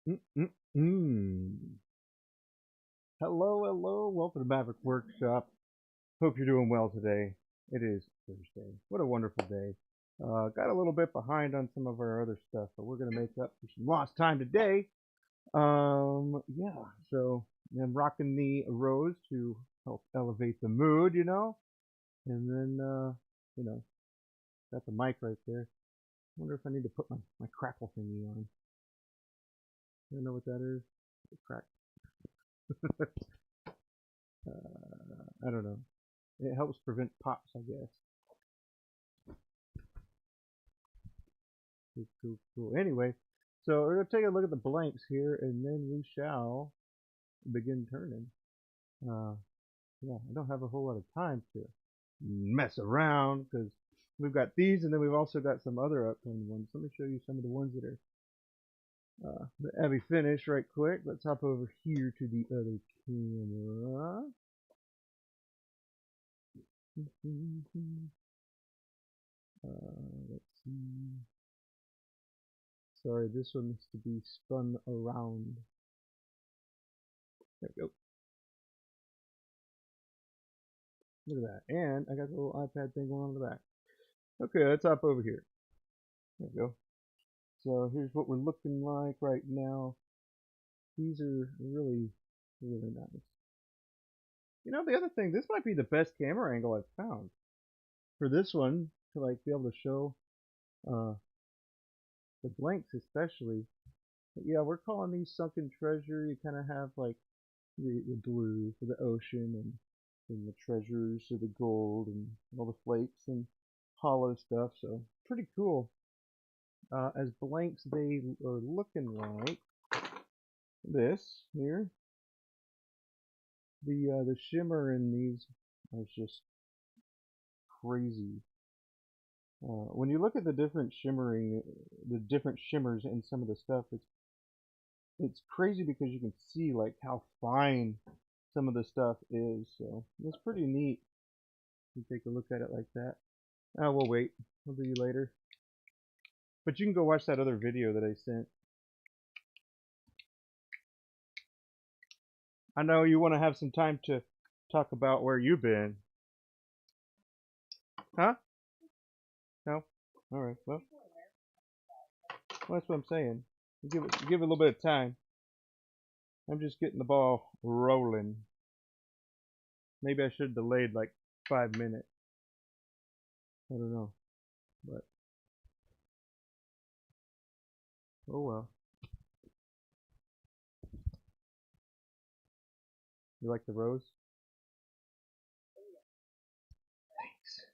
Mm-mm-mm. Hello, hello. Welcome to Maverick Workshop. Hope you're doing well today. It is Thursday. What a wonderful day. Got a little bit behind on some of our other stuff, but we're gonna make up for some lost time today. Yeah. So I'm rocking the rose to help elevate the mood, and then you know, got the mic right there. Wonder if I need to put my crackle thingy on. You know what that is? The crack. I don't know. It helps prevent pops, I guess. Cool, cool, cool. Anyway, so we're gonna take a look at the blanks here, and then we shall begin turning. Uh, yeah, I don't have a whole lot of time to mess around because we've got these, and then we've also got some other upcoming ones. Let me show you some of the ones that are the heavy finish right quick. Let's hop over here to the other camera. Let's see. Sorry, this one needs to be spun around. There we go. Look at that. And I got the little iPad thing going on in the back. Okay, let's hop over here. There we go. So here's what we're looking like right now. These are really, really nice. The other thing, this might be the best camera angle I've found for this one to like be able to show uh, the blanks especially. But yeah, we're calling these sunken treasure. You kind of have like the blue for the ocean and the treasures or the gold and all the flakes and hollow stuff. So pretty cool. As blanks, they are looking like this here. The shimmer in these is just crazy. When you look at the different shimmers in some of the stuff, it's crazy because you can see like how fine some of the stuff is. So it's pretty neat. You take a look at it like that. We'll wait. We'll do you later. But you can go watch that other video that I sent. I know you want to have some time to talk about where you've been. Huh? No? Alright, well, that's what I'm saying. Give it a little bit of time. I'm just getting the ball rolling. Maybe I should have delayed like 5 minutes. I don't know. But, oh well. You like the rose? Thanks.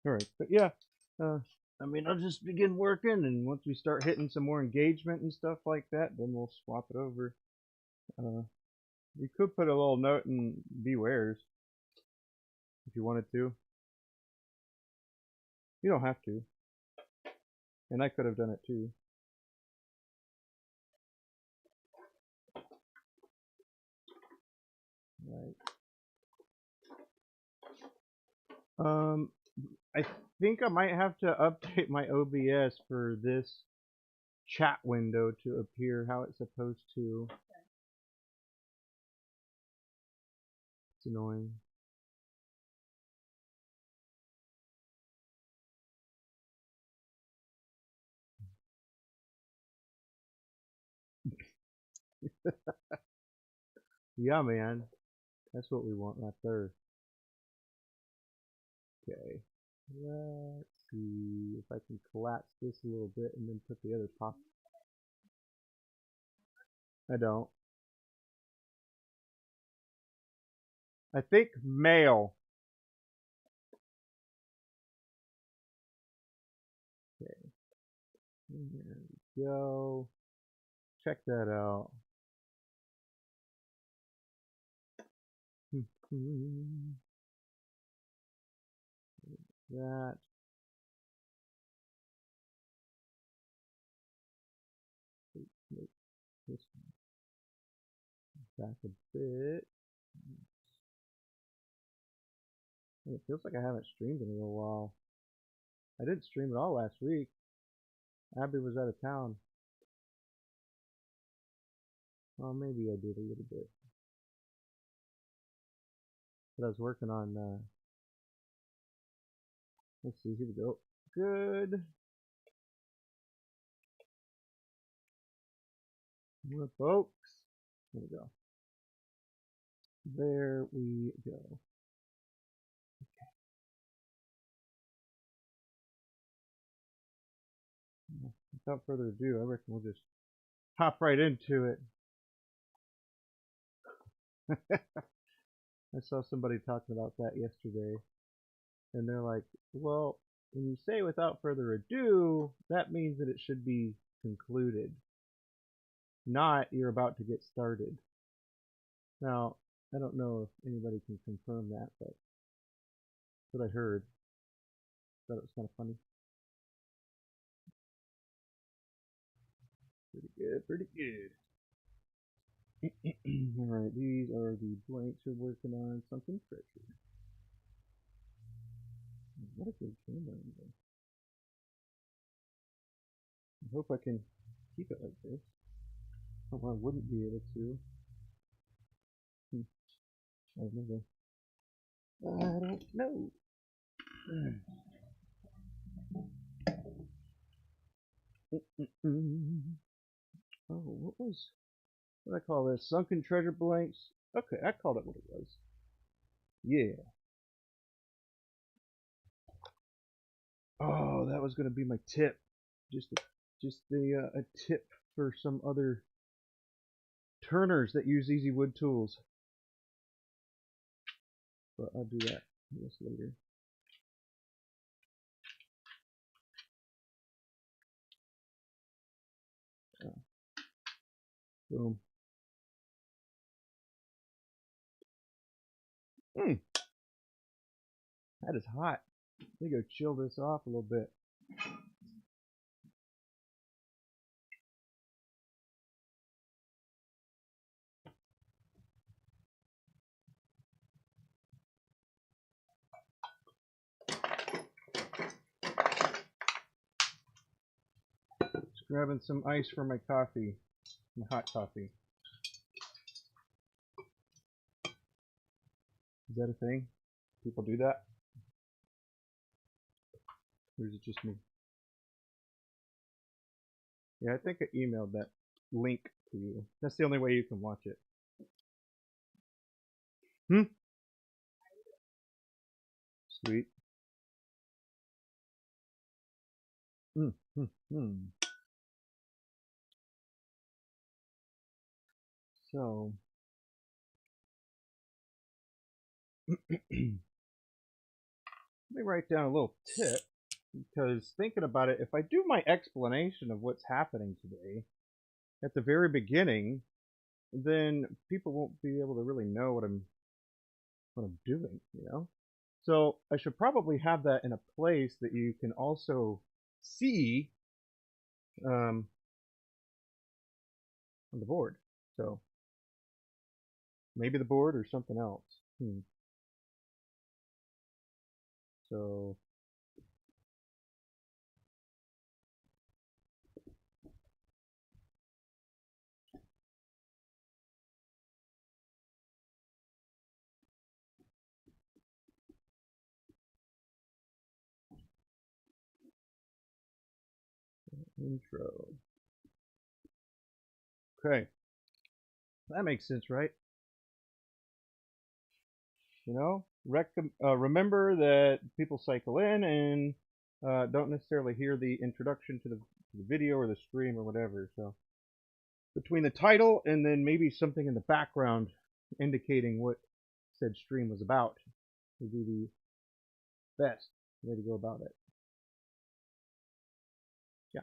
Alright, but yeah. Uh, I'll just begin working, and once we start hitting some more engagement and stuff like that, then we'll swap it over. Uh, you could put a little note in Bewares if you wanted to. You don't have to. And I could have done it too. Right. I think I might have to update my OBS for this chat window to appear how it's supposed to. It's annoying. Yeah, man. That's what we want right there. Okay. Let's see if I can collapse this a little bit and then put the other pop. I don't. I think male. Okay. There we go. Check that out. That. Make this back a bit. It feels like I haven't streamed in a little while. I didn't stream at all last week. Abby was out of town. Well, maybe I did a little bit. But I was working on, let's see, here we go. Good. More folks. There we go. There we go. Without further ado, I reckon we'll just hop right into it. I saw somebody talking about that yesterday, and they're like, well, when you say without further ado, that means that it should be concluded, not you're about to get started. Now, I don't know if anybody can confirm that, but that's what I heard. Thought it was kind of funny. Pretty good, pretty good. Alright, these are the blanks we're working on. Sunken Treasure. What a good camera angle. I hope I can keep it like this. Oh, I wouldn't be able to. I don't know. Oh, what did I call this? Sunken Treasure Blanks? Okay, I called it what it was. Yeah. Oh, that was going to be my tip. Just a tip for some other turners that use EasyWood tools. But I'll do that, I guess, later. Boom. That is hot. Let me go chill this off a little bit. Just grabbing some ice for my coffee, my hot coffee. Is that a thing? People do that? Or is it just me? Yeah, I think I emailed that link to you. That's the only way you can watch it. Sweet. So, let me write down a little tip, because thinking about it, if I do my explanation of what's happening today at the very beginning, then people won't be able to really know what I'm doing, you know? So I should probably have that in a place that you can also see on the board. So maybe the board or something else. So intro. Okay. That makes sense, right? You know, remember that people cycle in and don't necessarily hear the introduction to the video or the stream or whatever. So between the title and then maybe something in the background indicating what said stream was about would be the best way to go about it. Yeah.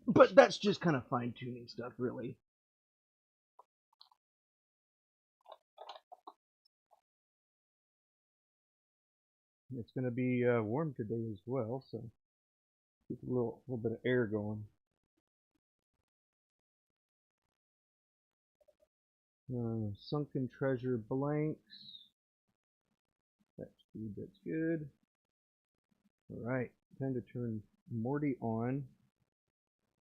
But that's just kind of fine-tuning stuff, really. It's going to be warm today as well, so keep a little bit of air going. Sunken Treasure Blanks. That's Speed, that's good. Alright, time to turn Morty on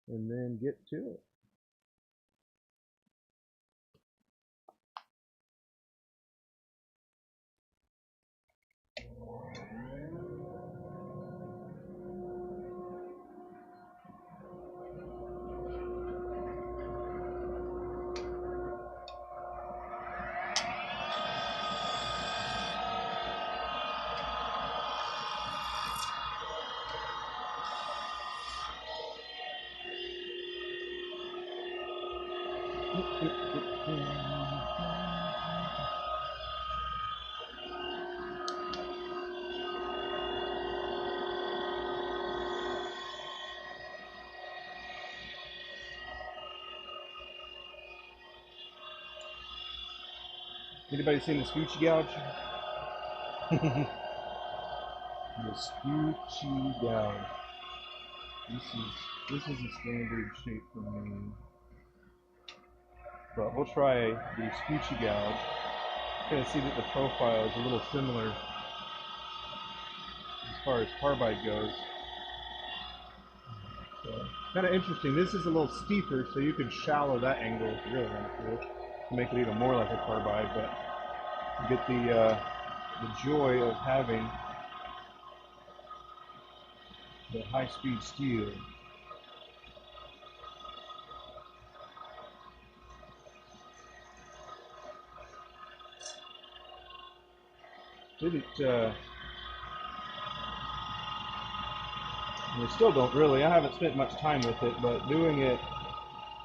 and then get to it. Anybody seen the Scoochie Gouge? The Scoochie Gouge. This is a standard shape for me. But we'll try the Scoochie Gouge. Kind of see that the profile is a little similar as far as carbide goes. So, kind of interesting. This is a little steeper, so you can shallow that angle if you really want to make it even more like a carbide. But you get the joy of having the high-speed steel. I still don't really. I haven't spent much time with it, but doing it,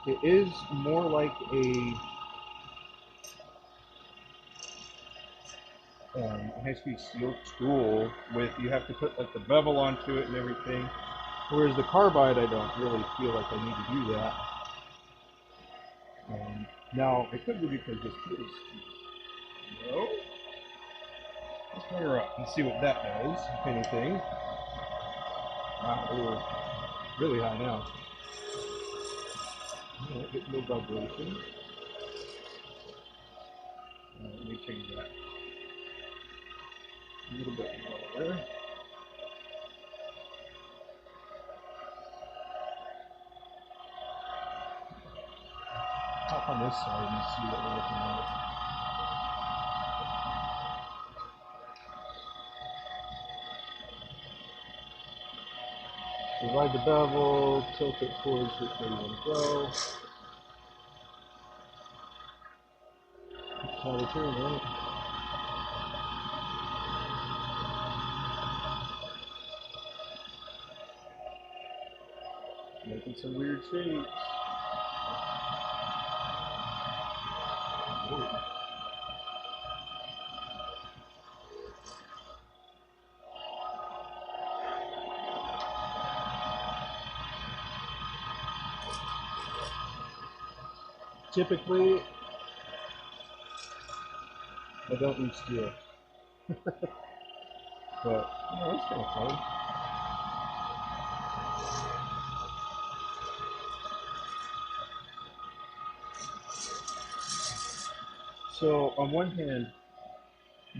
it is more like a high-speed steel tool. With you have to put like the bevel onto it and everything. Whereas the carbide, I don't really feel like I need to do that. Now it could be because this is no. Let's bring her up and see what that does, if anything. Wow, we're really high now. Alright, get no vibration. Let me change that. A little bit lower. Hop on this side and see what we're looking at. Divide the bevel, tilt it towards which way you want to go. That's how we turn it. Making some weird shapes. Ooh. Typically, I don't use steel. But, that's kind of fun. So, on one hand,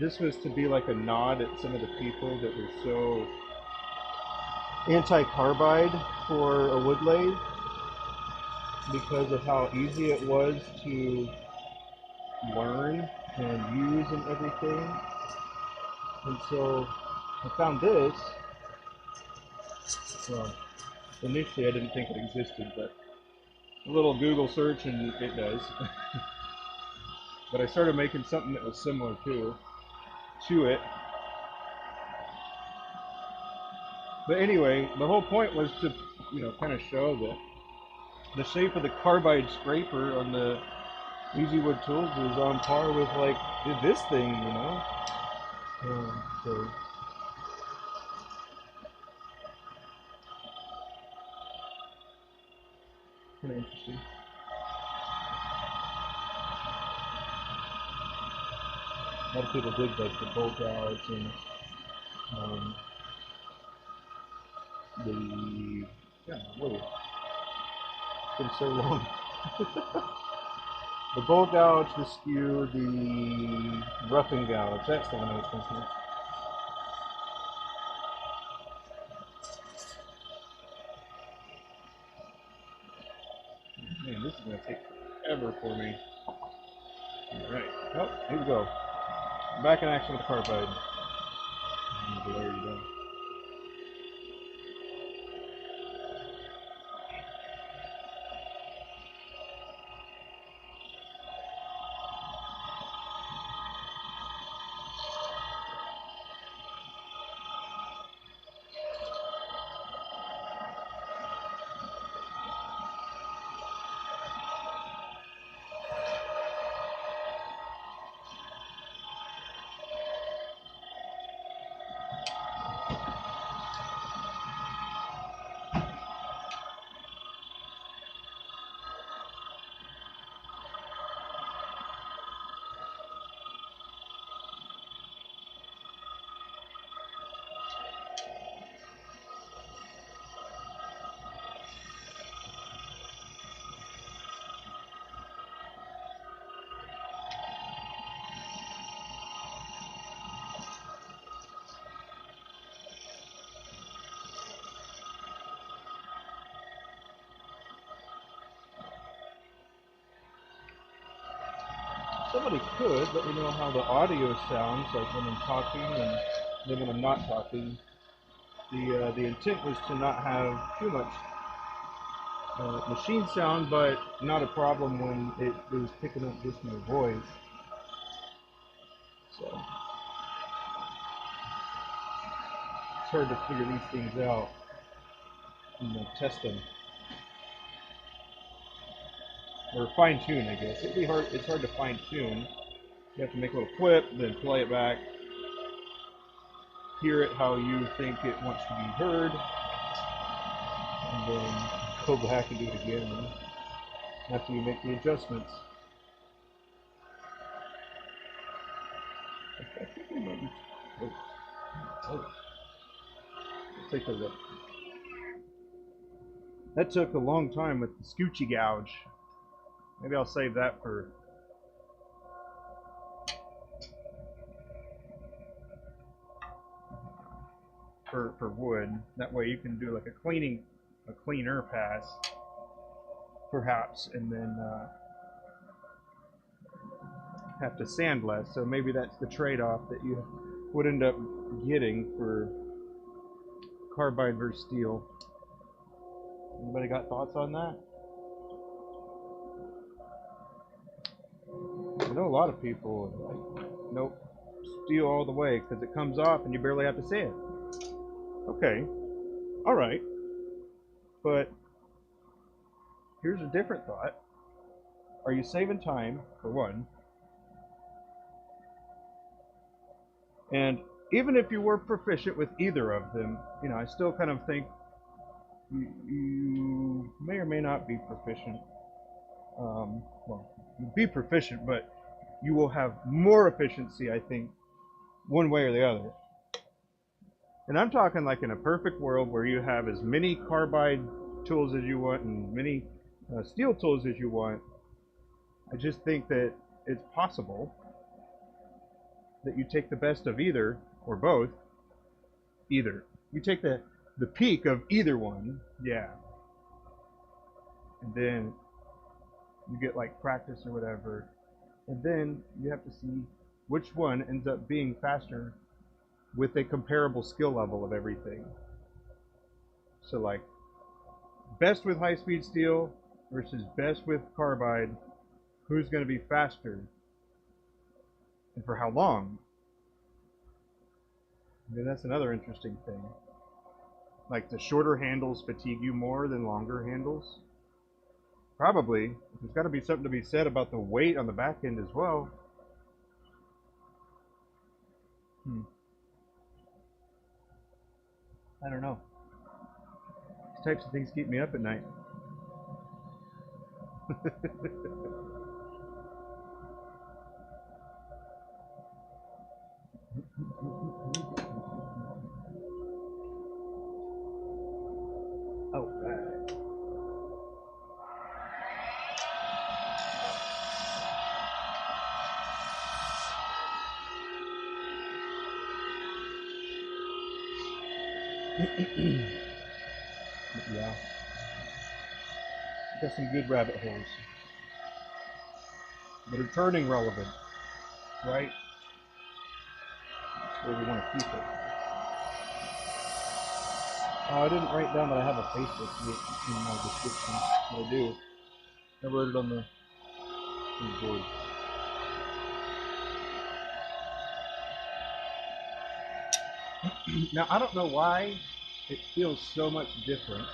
this was to be like a nod at some of the people that were so anti-carbide for a wood lathe because of how easy it was to learn and use and everything. And so I found this. Well, initially I didn't think it existed, but a little Google search and it does. But I started making something that was similar to it. But anyway, the whole point was to, kind of show that the shape of the carbide scraper on the EasyWood tools is on par with like this thing, so kind of interesting. A lot of people dig like the bolt gouge and whoa, it's been so long. The bolt gouge, the skew, the roughing gouge, that's the one I was thinking of. Man, this is going to take forever for me. Alright, oh, here we go. Back in action with the carbide. There you go. Somebody could let me know how the audio sounds, like when I'm talking and then when I'm not talking. The intent was to not have too much machine sound, but not a problem when it was picking up just my voice. So it's hard to figure these things out and test them. Or fine tune, I guess. It'd be hard. It's hard to fine tune. You have to make a little clip, then play it back, hear it how you think it wants to be heard, and then go back and do it again after you make the adjustments. I think we might be. Oh. Let's take a look. That took a long time with the Scoochie gouge. Maybe I'll save that for wood. That way you can do like a cleaner pass, perhaps, and then have to sand less. So maybe that's the trade-off that you would end up getting for carbide versus steel. Anybody got thoughts on that? I know a lot of people are like, nope, steel all the way because it comes off and you barely have to sand. Okay, all right, but here's a different thought. Are you saving time, for one? And even if you were proficient with either of them, you know, I still kind of think you may or may not be proficient. Well, you'll be proficient, but you will have more efficiency, I think, one way or the other. And I'm talking like in a perfect world where you have as many carbide tools as you want and many steel tools as you want. I just think that it's possible that you take the best of either or both. Either. You take the peak of either one, yeah. And then you get like practice or whatever. And then you have to see which one ends up being faster with a comparable skill level of everything. So like best with high-speed steel versus best with carbide, who's going to be faster and for how long? I mean, that's another interesting thing. Like, the shorter handles fatigue you more than longer handles? Probably. There's got to be something to be said about the weight on the back end as well. I don't know. These types of things keep me up at night. Oh, yeah. Got some good rabbit holes that are turning relevant, right? That's where we want to keep it. Oh, I didn't write down that I have a Facebook group in my description, but I do. I wrote it on the board. Now, I don't know why it feels so much different,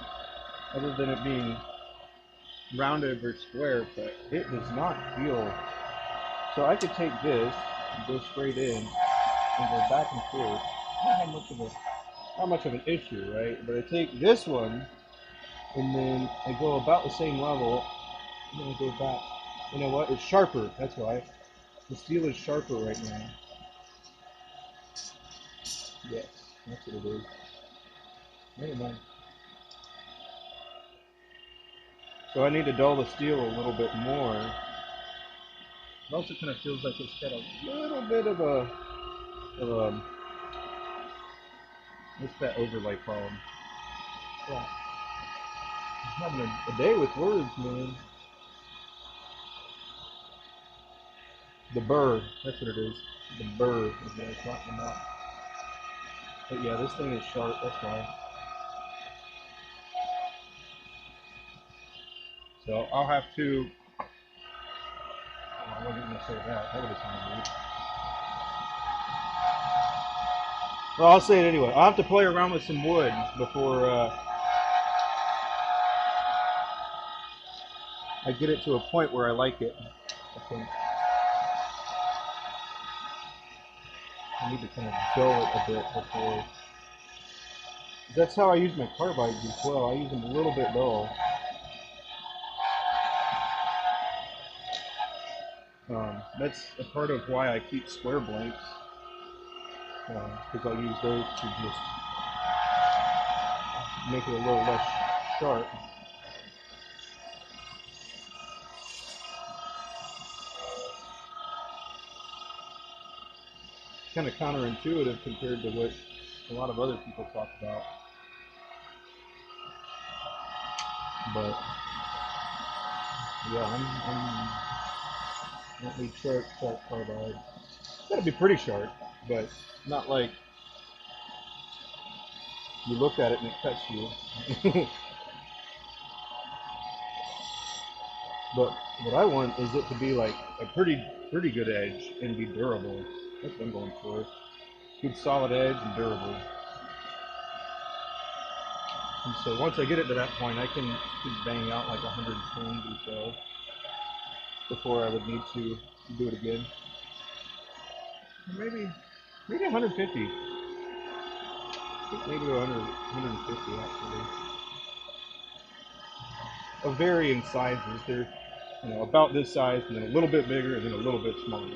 other than it being rounded or square, but it does not feel. So I could take this and go straight in and go back and forth. Not much of an issue, right? But I take this one and then I go about the same level and then I go back. You know what? It's sharper. That's why. The steel is sharper right now. Yes, that's what it is. Never mind. So I need to dull the steel a little bit more. It also kind of feels like it's got a little bit of a what's that overlay called? Yeah. I'm having a day with words, man. The burr, that's what it is. The burr is what I was talking about. But yeah, this thing is sharp, that's why. So I'll have to. Oh, I wasn't going to say that. That would have sounded weird. Well, I'll say it anyway. I'll have to play around with some wood before I get it to a point where I like it. I think I need to kind of dull it a bit before. That's how I use my carbides as well. I use them a little bit dull. That's a part of why I keep square blanks, because I'll use those to just make it a little less sharp. Kind of counterintuitive compared to what a lot of other people talk about. But yeah, I don't need sharp carbide. It's gotta be pretty sharp, but not like you look at it and it cuts you. But what I want is it to be like a pretty good edge and be durable. That's what I'm going for. Good solid edge and durable. And so once I get it to that point, I can bang out like 100 turns or so before I would need to do it again. Or maybe 150. Maybe 150 actually. Of varying sizes. They're about this size, and then a little bit bigger, and then a little bit smaller.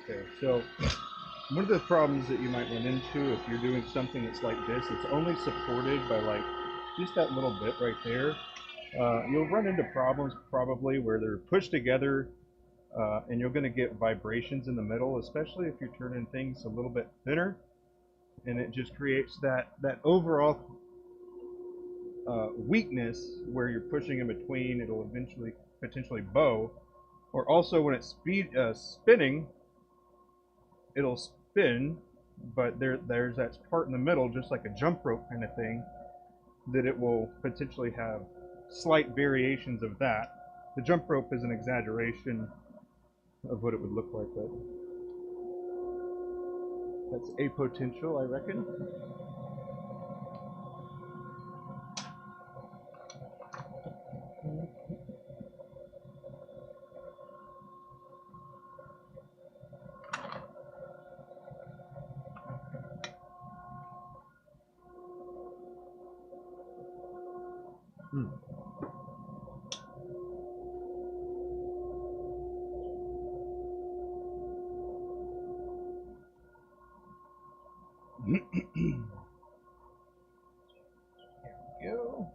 Okay, so one of the problems that you might run into if you're doing something that's like this, it's only supported by like just that little bit right there. You'll run into problems probably where they're pushed together, and you're going to get vibrations in the middle, especially if you're turning things a little bit thinner, and it just creates that overall weakness where you're pushing in between. It'll eventually potentially bow, or also when it's spinning, it'll spin, but there's that part in the middle, just like a jump rope kind of thing, that it will potentially have slight variations of that. The jump rope is an exaggeration of what it would look like, but that's a potential, I reckon. Hmm. Go.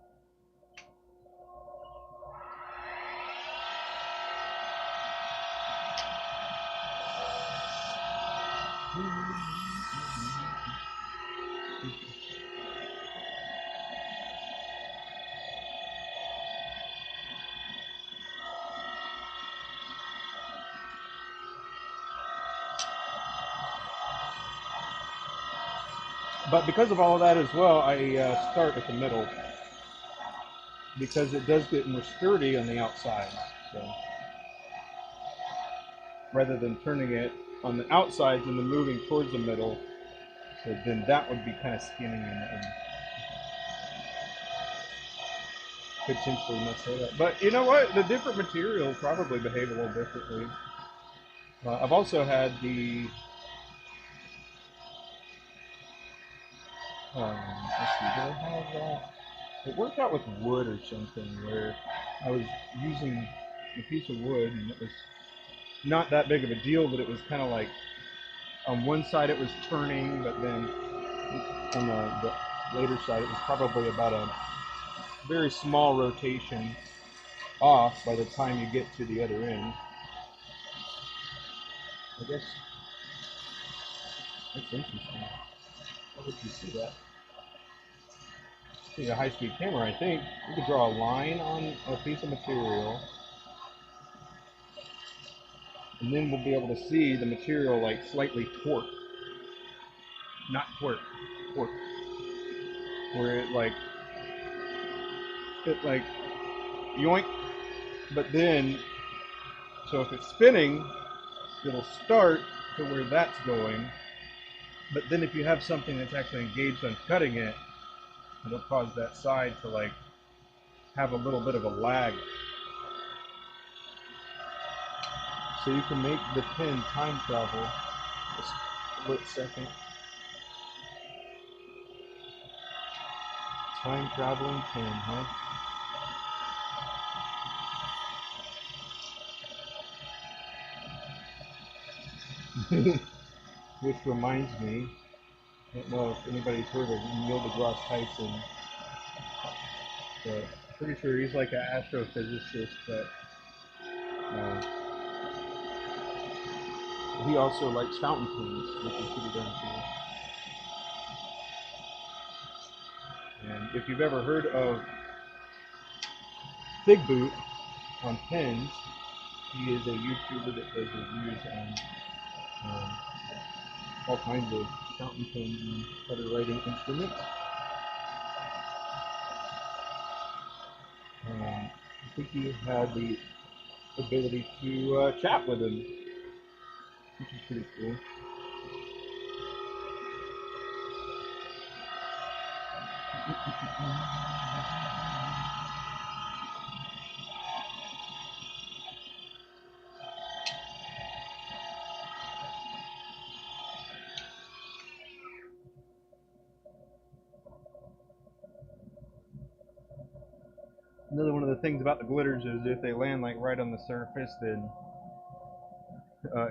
But because of all of that as well, I start at the middle because it does get more sturdy on the outside. So rather than turning it on the outsides and then moving towards the middle, so then that would be kind of skinning and potentially mess that up. But you know what? The different materials probably behave a little differently. I've also had the let's see, did I have that? It worked out with wood or something where I was using a piece of wood and it was not that big of a deal, but it was kind of like on one side it was turning, but then on the later side it was probably about a very small rotation off by the time you get to the other end. I guess that's interesting. How would you see that? Using a high-speed camera, I think you could draw a line on a piece of material, and then we'll be able to see the material like slightly torque, not twerk, torque, where it like yoink, but then so if it's spinning, it'll start to where that's going, but then if you have something that's actually engaged on cutting it, it'll cause that side to like have a little bit of a lag. So you can make the pen time travel a split second. Time traveling pen, huh? Which reminds me, I don't know if anybody's heard of Neil deGrasse Tyson, but pretty sure he's like an astrophysicist, but he also likes fountain pens, which is pretty darn cool. And if you've ever heard of Big Boot on pens, he is a YouTuber that does reviews on all kinds of fountain pens and other writing instruments. I think he had the ability to chat with him, which is pretty cool. Another one of the things about the glitters is if they land like right on the surface, then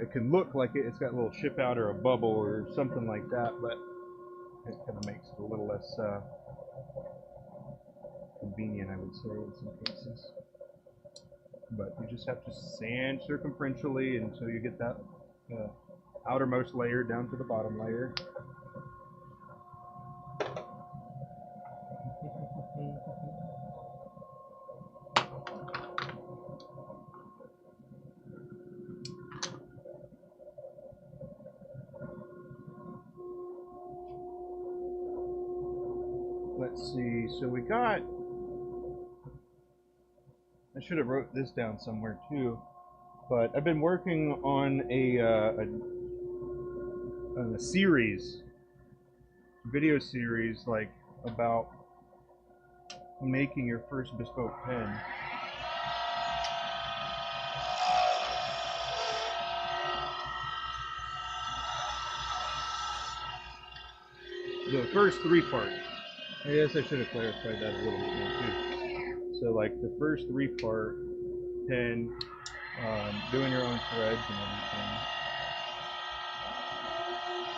it can look like it's got a little chip out or a bubble or something like that, but it kind of makes it a little less convenient, I would say, in some cases. But you just have to sand circumferentially until you get that outermost layer down to the bottom layer. Let's see, so we got, I should have wrote this down somewhere too, but I've been working on a series, video series, like about making your first bespoke pen. The first three parts. I guess I should have clarified that a little bit more too. So like the first three part pen, doing your own threads and everything.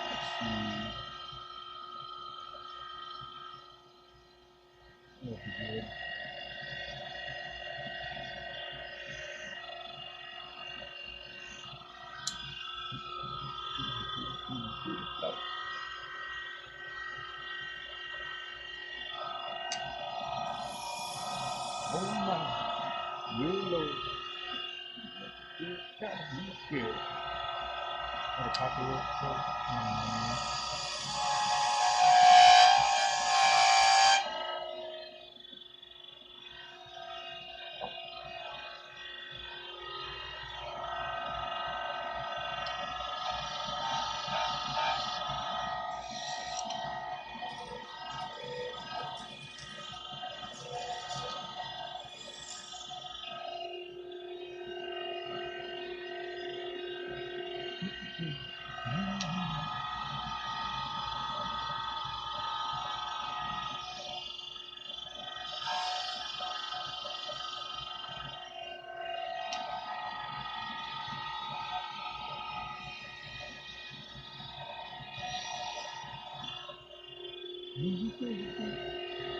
Let's see. Good. Oh my, you low. You gotta be scared. Gotta copy it.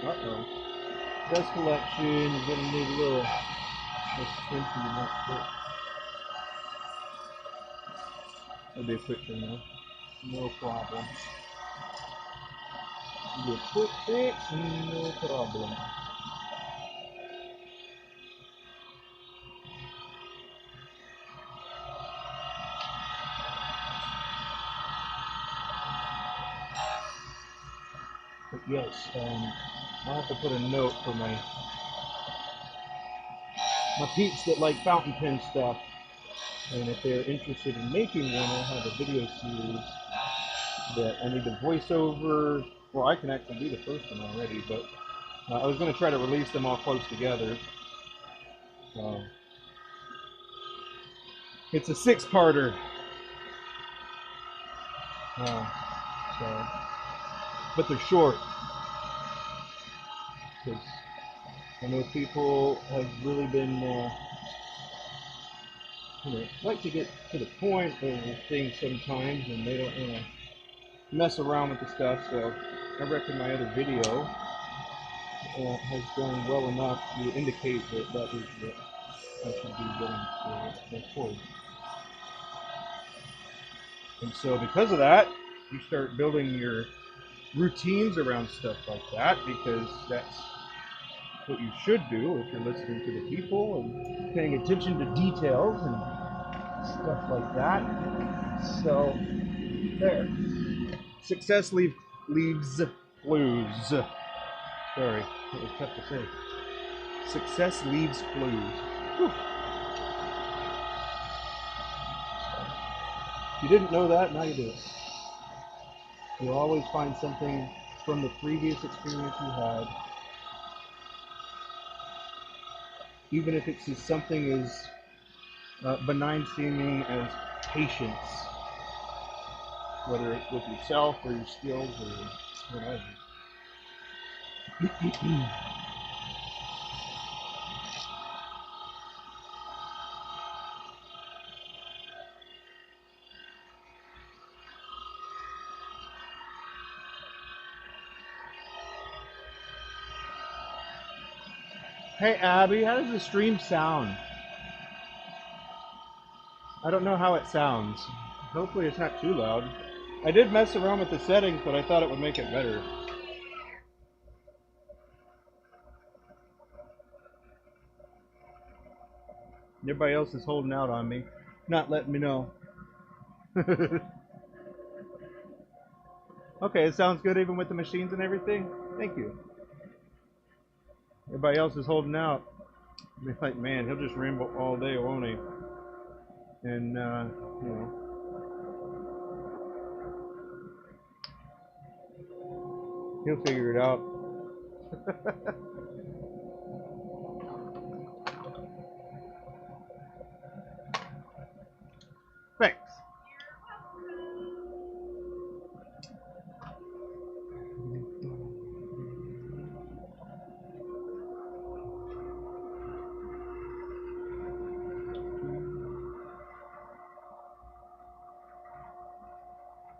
Uh-oh. Dust collection is going to need a little attention in that quick. That'll be a quick thing though. No problem. It'll be a quick fix, no problem. But yes, I'll have to put a note for my peeps that like fountain pen stuff. And if they're interested in making one, I'll have a video series that I need to voice over. Well, I can actually do the first one already, but I was going to try to release them all close together. It's a six-parter. So, but they're short. Because I know people have really been, like to get to the point of things sometimes, and they don't want to mess around with the stuff. So I reckon my other video has done well enough to indicate that that is what I should be going forward. And so because of that, you start building your routines around stuff like that, because that's what you should do if you're listening to the people and paying attention to details and stuff like that. So there. Success leaves clues. Sorry, it was tough to say. Success leaves clues. Whew. If you didn't know that, now you do. You'll always find something from the previous experience you had, even if it's just something as benign seeming as patience, whether it's with yourself or your skills or whatever. Hey Abby, how does the stream sound? I don't know how it sounds. Hopefully it's not too loud. I did mess around with the settings, but I thought it would make it better. Everybody else is holding out on me, not letting me know. Okay, it sounds good even with the machines and everything? Thank you. Everybody else is holding out. They're like, man, he'll just ramble all day, won't he? And, you know. He'll figure it out. Thanks.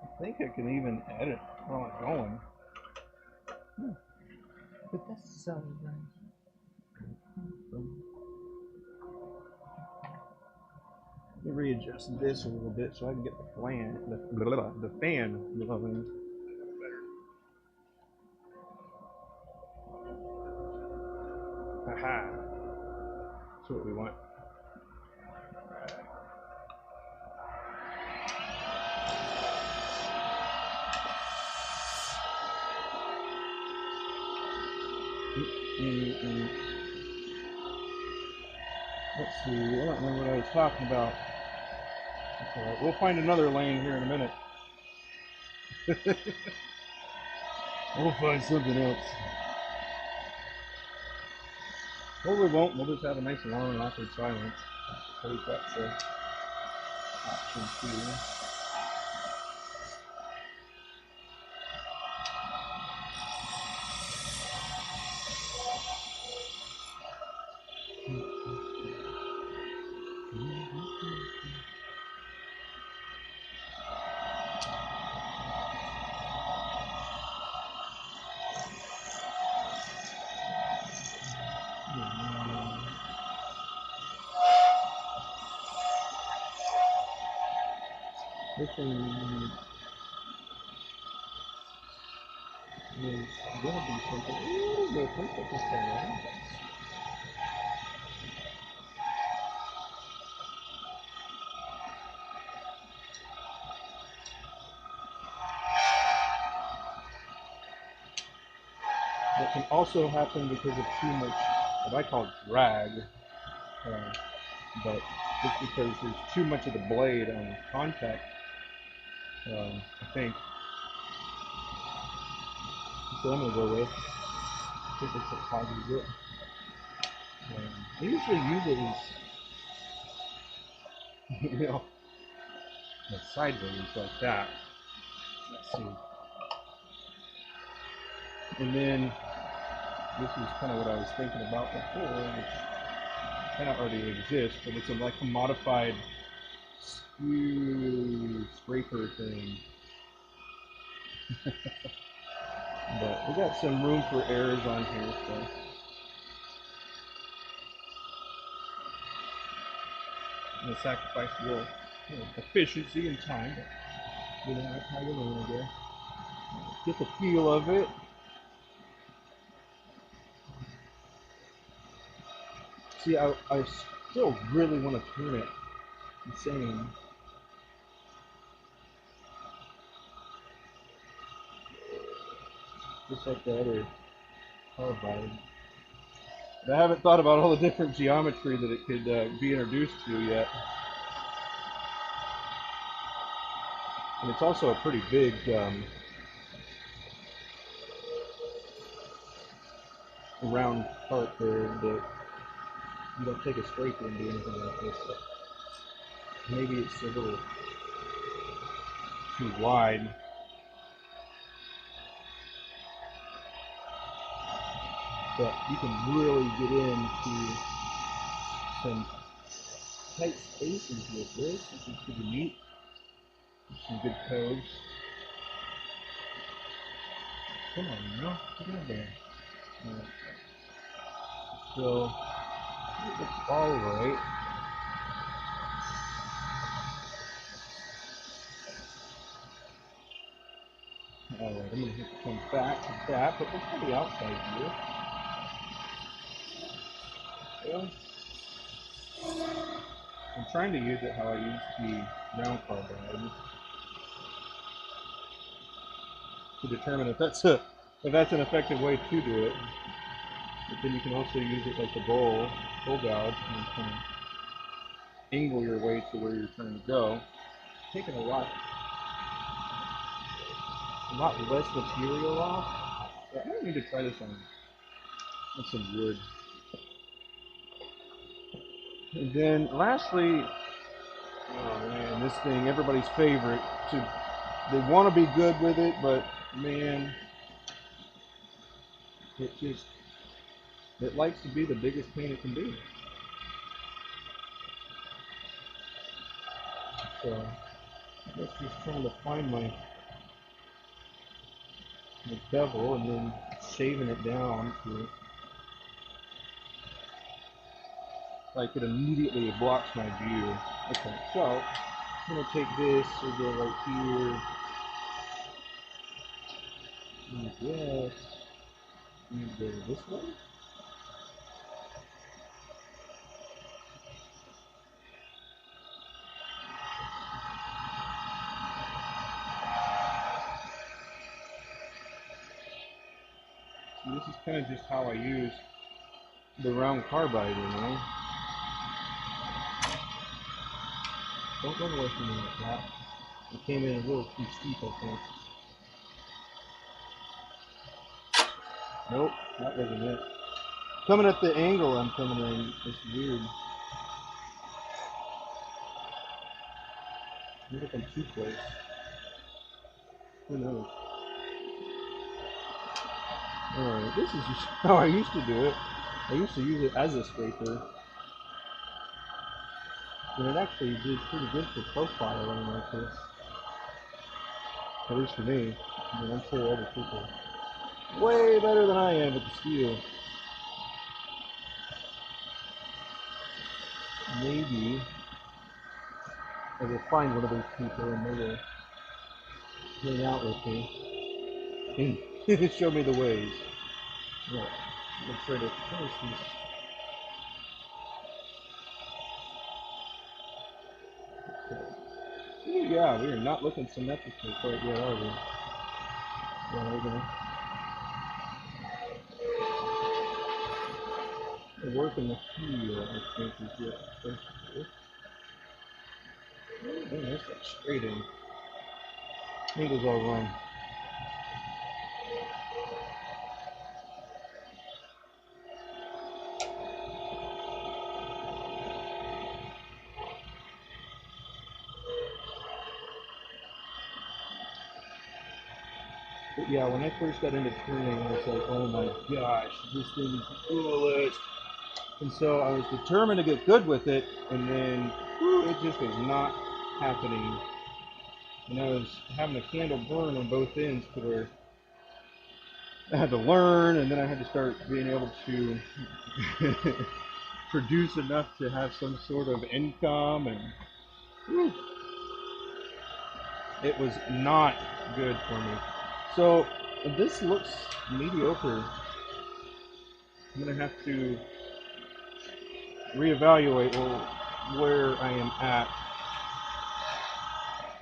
I think I can even edit while I'm going. But that's alright. Let me readjust this a little bit so I can get the fan blowing. Haha. That's what we want. Let's see, I don't remember what I was talking about. That's alright. We'll find another lane here in a minute. We'll find something else. Or we won't, we'll just have a nice long and awkward silence. I suppose that's an option too. This thing is gonna be something a little different, but this time around. It can also happen because of too much, what I call drag, but just because there's too much of the blade on contact, I think. So I'm going to go with, I think it's a positive. I usually use it as, you know, sideways like that. Let's see. And then, this is kind of what I was thinking about before, which kind of already exists, but it's like a modified skew scraper thing. But we got some room for errors on here, so. I'm going to sacrifice a little efficiency and time, but you know, that's how you learn, I guess. Get the feel of it. See, I still really want to turn it the same. Just like the other carbide. But I haven't thought about all the different geometry that it could be introduced to yet. And it's also a pretty big round part there that you don't take a scraper and do anything like this. So maybe it's a little too wide. But you can really get into some tight spaces with this, which is pretty neat. Some good codes. Come on, now, get in there. So, it looks alright. Alright, I'm going to have to come back to that, but look at the outside here. Well, I'm trying to use it how I use the round carbide to determine if that's an effective way to do it. But then you can also use it like the bowl gouge and kind of angle your way to where you're trying to go. It's taking a lot less material off. But I need to try this on some wood. And then lastly, oh man, this thing, everybody's favorite. They want to be good with it, but man, it likes to be the biggest pain it can be. So let's just trying to find my bevel and then shaving it down to like it immediately blocks my view. Okay, so I'm gonna take this, we'll go right here. And yes, you go this way. So this is kind of just how I use the round carbide, you know. Don't run away from me like that. It came in a little too steep, I think. Nope, that wasn't it. Coming at the angle I'm coming in, it's weird. I wonder if I'm too close. Who knows? Alright, this is just how I used to do it. I used to use it as a scraper. And it actually did pretty good for profiling like this. At least for me. I mean, I'm sure other people way better than I am at the steel. Maybe I will find one of those people and they will hang out with me and show me the ways. Yeah, let's try to finish this. Ooh, yeah, we are not looking symmetrical quite yet, are we? Yeah, we're gonna work in the heel, I think, is yet first. Oh, that's like straight in. Angle's all wrong. But yeah, when I first got into turning, I was like, oh my gosh, this thing is the coolest. And so I was determined to get good with it, and then it just was not happening. And I was having a candle burn on both ends to where I had to learn, and then I had to start being able to produce enough to have some sort of income, and whew, it was not good for me. So this looks mediocre. I'm gonna have to reevaluate where I am at,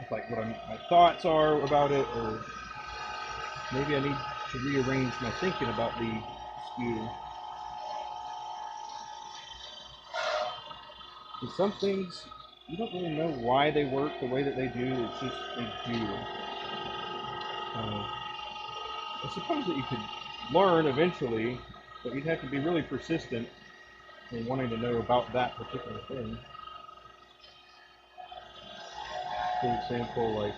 with like what my thoughts are about it, or maybe I need to rearrange my thinking about the skew. And some things you don't really know why they work the way that they do. It's just they do. I suppose that you could learn eventually, but you'd have to be really persistent in wanting to know about that particular thing. For example, like,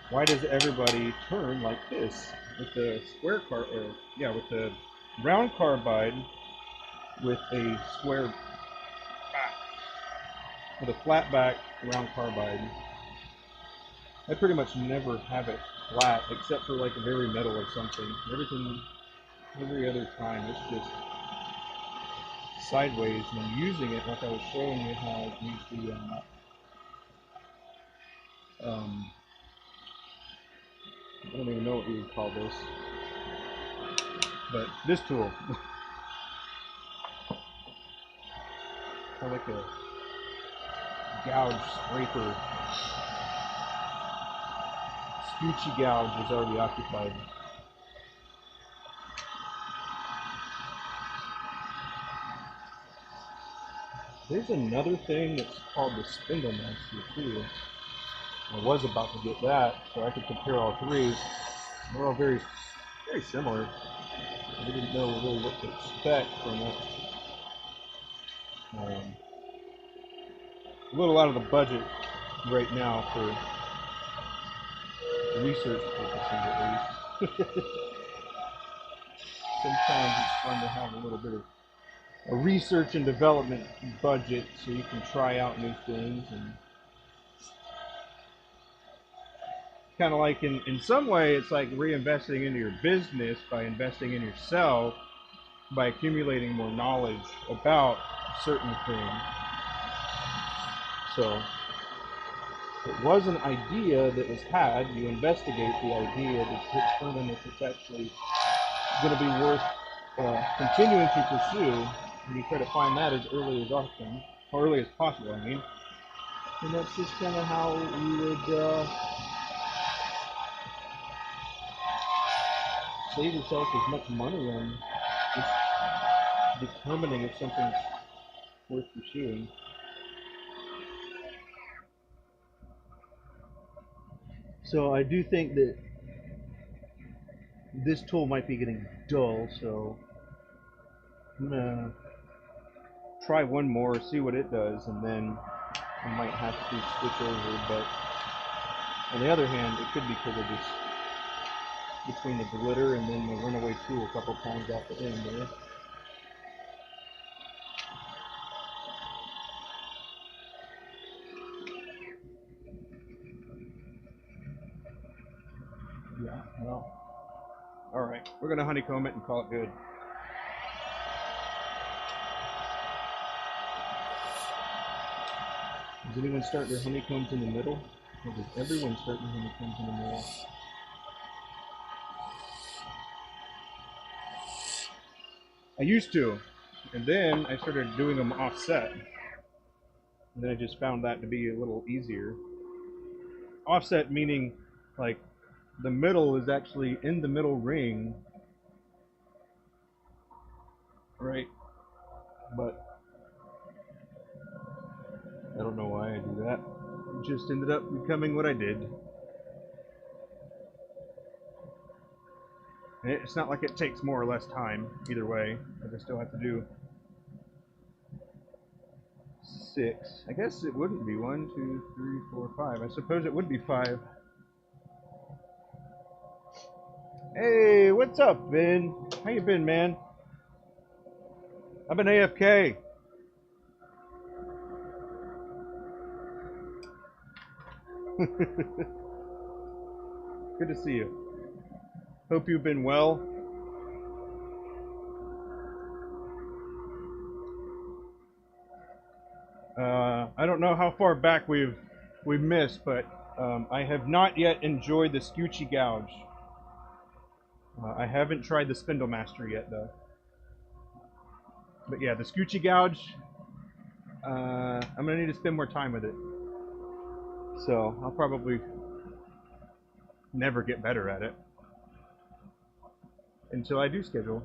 why does everybody turn like this with the with the round carbide with a square back, with a flat back round carbide? I pretty much never have it flat except for like a very metal or something. Every other time it's just sideways, and I'm using it like I was showing you how I use the I don't even know what you would call this, but this tool, kind of like a gouge scraper. Scoochie gouge is already occupied. There's another thing that's called the spindle master too. I was about to get that, so I could compare all three. They're all very similar. I didn't know really what to expect from it. A little out of the budget right now for research purposes, at least. Sometimes it's fun to have a little bit of a research and development budget so you can try out new things and kind of like in some way, it's like reinvesting into your business by investing in yourself, by accumulating more knowledge about certain things. So it was an idea that was had. You investigate the idea to determine if it's actually going to be worth continuing to pursue, and you try to find that as early as often, or early as possible, I mean. And that's just kind of how you would save yourself as much money on just determining if something's worth pursuing. So I do think that this tool might be getting dull, so I'm gonna try one more, see what it does, and then I might have to switch over. But on the other hand, it could be because of this, between the glitter and then the runaway tool a couple times off the end there. Yeah, well, all right, we're gonna honeycomb it and call it good. Does anyone start their honeycombs in the middle? Or does everyone start their honeycombs in the middle? I used to, and then I started doing them offset. And then I just found that to be a little easier. Offset meaning like the middle is actually in the middle ring, right? But I don't know why I do that. It just ended up becoming what I did. And it's not like it takes more or less time either way, but I still have to do 6. I guess it wouldn't be 1, 2, 3, 4, 5. I suppose it would be 5. Hey, what's up, Ben? How you been, man? I've been AFK. Good to see you. Hope you've been well. I don't know how far back we've missed, but I have not yet enjoyed the Scoochie Gouge. I haven't tried the Spindle Master yet, though. But yeah, the Scoochie Gouge, I'm gonna need to spend more time with it. So I'll probably never get better at it until I do schedule.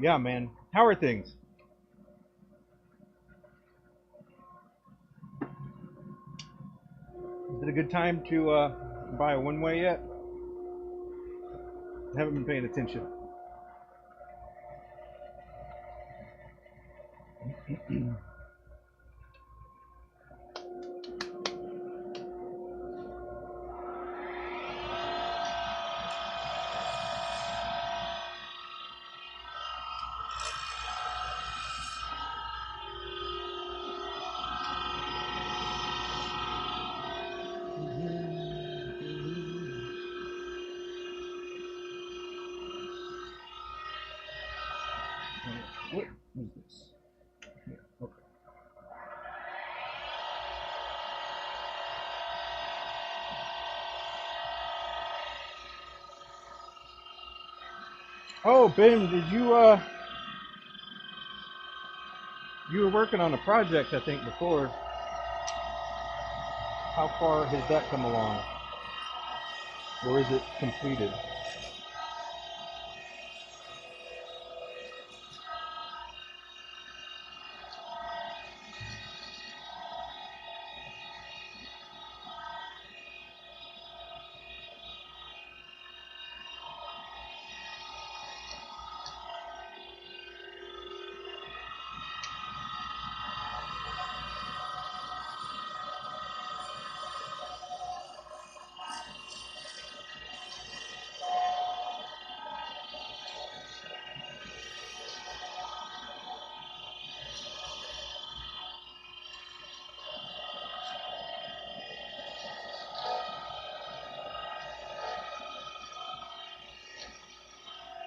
Yeah, man. How are things? Is it a good time to buy a one-way yet? I haven't been paying attention. What is this? Yeah, okay. Oh, Ben, did you were working on a project, I think, before. How far has that come along? Or is it completed?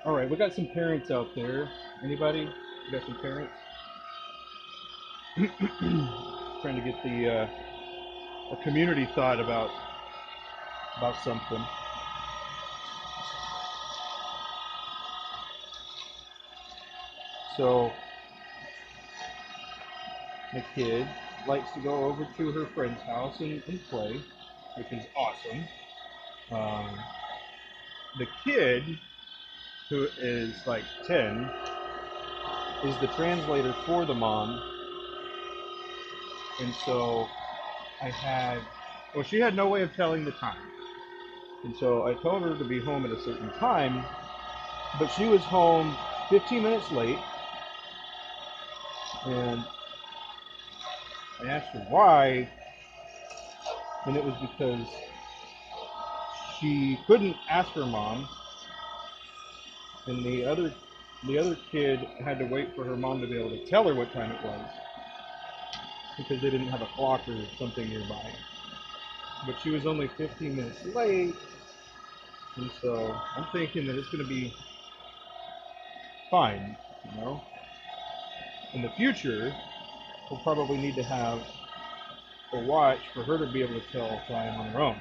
All right, we got some parents out there. Anybody? We got some parents? Trying to get the a community thought about something. So the kid likes to go over to her friend's house and play, which is awesome. Um, the kid, who is like 10, is the translator for the mom. And so well, she had no way of telling the time. And so I told her to be home at a certain time, but she was home 15 minutes late. And I asked her why, and it was because she couldn't ask her mom, and the other kid had to wait for her mom to be able to tell her what time it was, because they didn't have a clock or something nearby. But she was only 15 minutes late, and so I'm thinking that it's going to be fine, you know. In the future, we'll probably need to have a watch for her to be able to tell time on her own.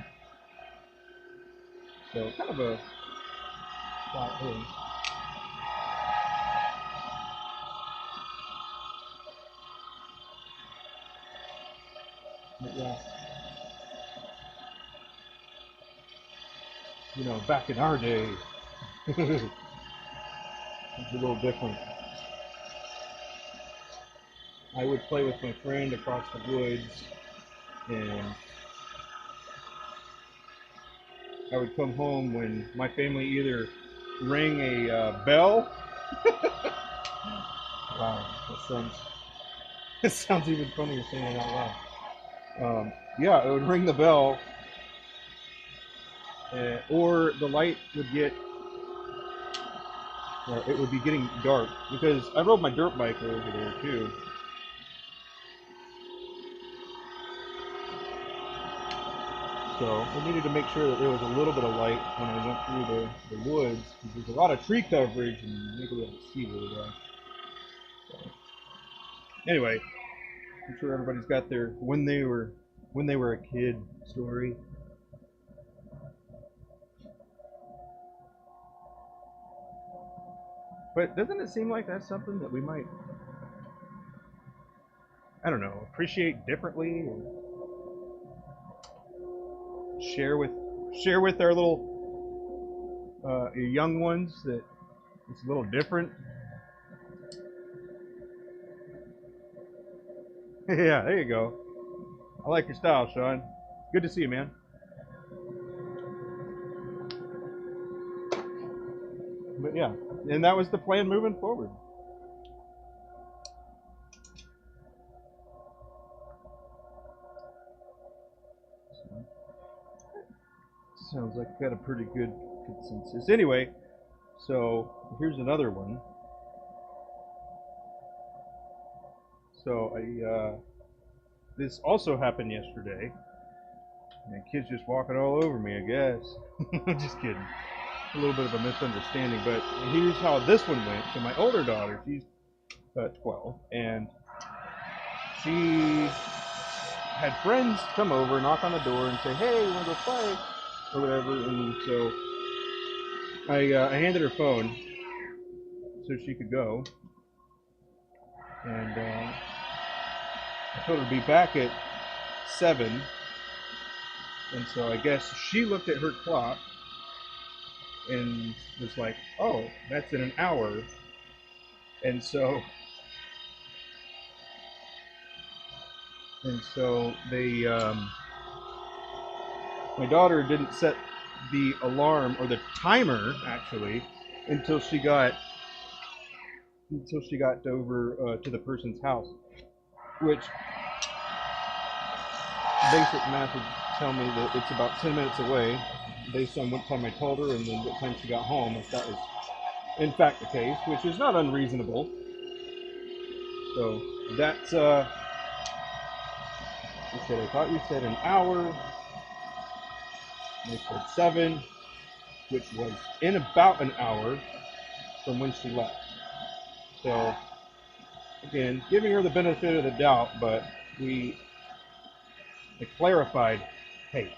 So kind of a thought thing. But yeah, you know, back in our day, it's a little different. I would play with my friend across the woods, and I would come home when my family either rang a bell. Wow, that sounds even funnier saying it out loud. Yeah, it would ring the bell, or the light would it would be getting dark, because I rode my dirt bike over there too. So we needed to make sure that there was a little bit of light when I went through the woods, because there's a lot of tree coverage and maybe we have to see really well. So, anyway, I'm sure everybody's got their when they were a kid story. But doesn't it seem like that's something that we might, I don't know, appreciate differently, or share with our little young ones, that it's a little different? Yeah, there you go. I like your style, Sean. Good to see you, man. But yeah, and that was the plan moving forward. So, sounds like we got a pretty good consensus. Anyway, so here's another one. So this also happened yesterday. And kids just walking all over me, I guess. Just kidding. A little bit of a misunderstanding, but here's how this one went. So my older daughter, she's 12, and she had friends come over, knock on the door, and say, "Hey, you want to go play?" or whatever. And so I handed her phone so she could go, and I told her to be back at 7. And so I guess she looked at her clock and was like, "Oh, that's in an hour." And so they my daughter didn't set the alarm or the timer actually until she got over to the person's house, which basic math would tell me that it's about 10 minutes away, based on what time I told her and then what time she got home, if that was in fact the case, which is not unreasonable. So that's I said, "I thought you said an hour." They said 7, which was in about an hour. from when she left. So again, giving her the benefit of the doubt, but we clarified, hey,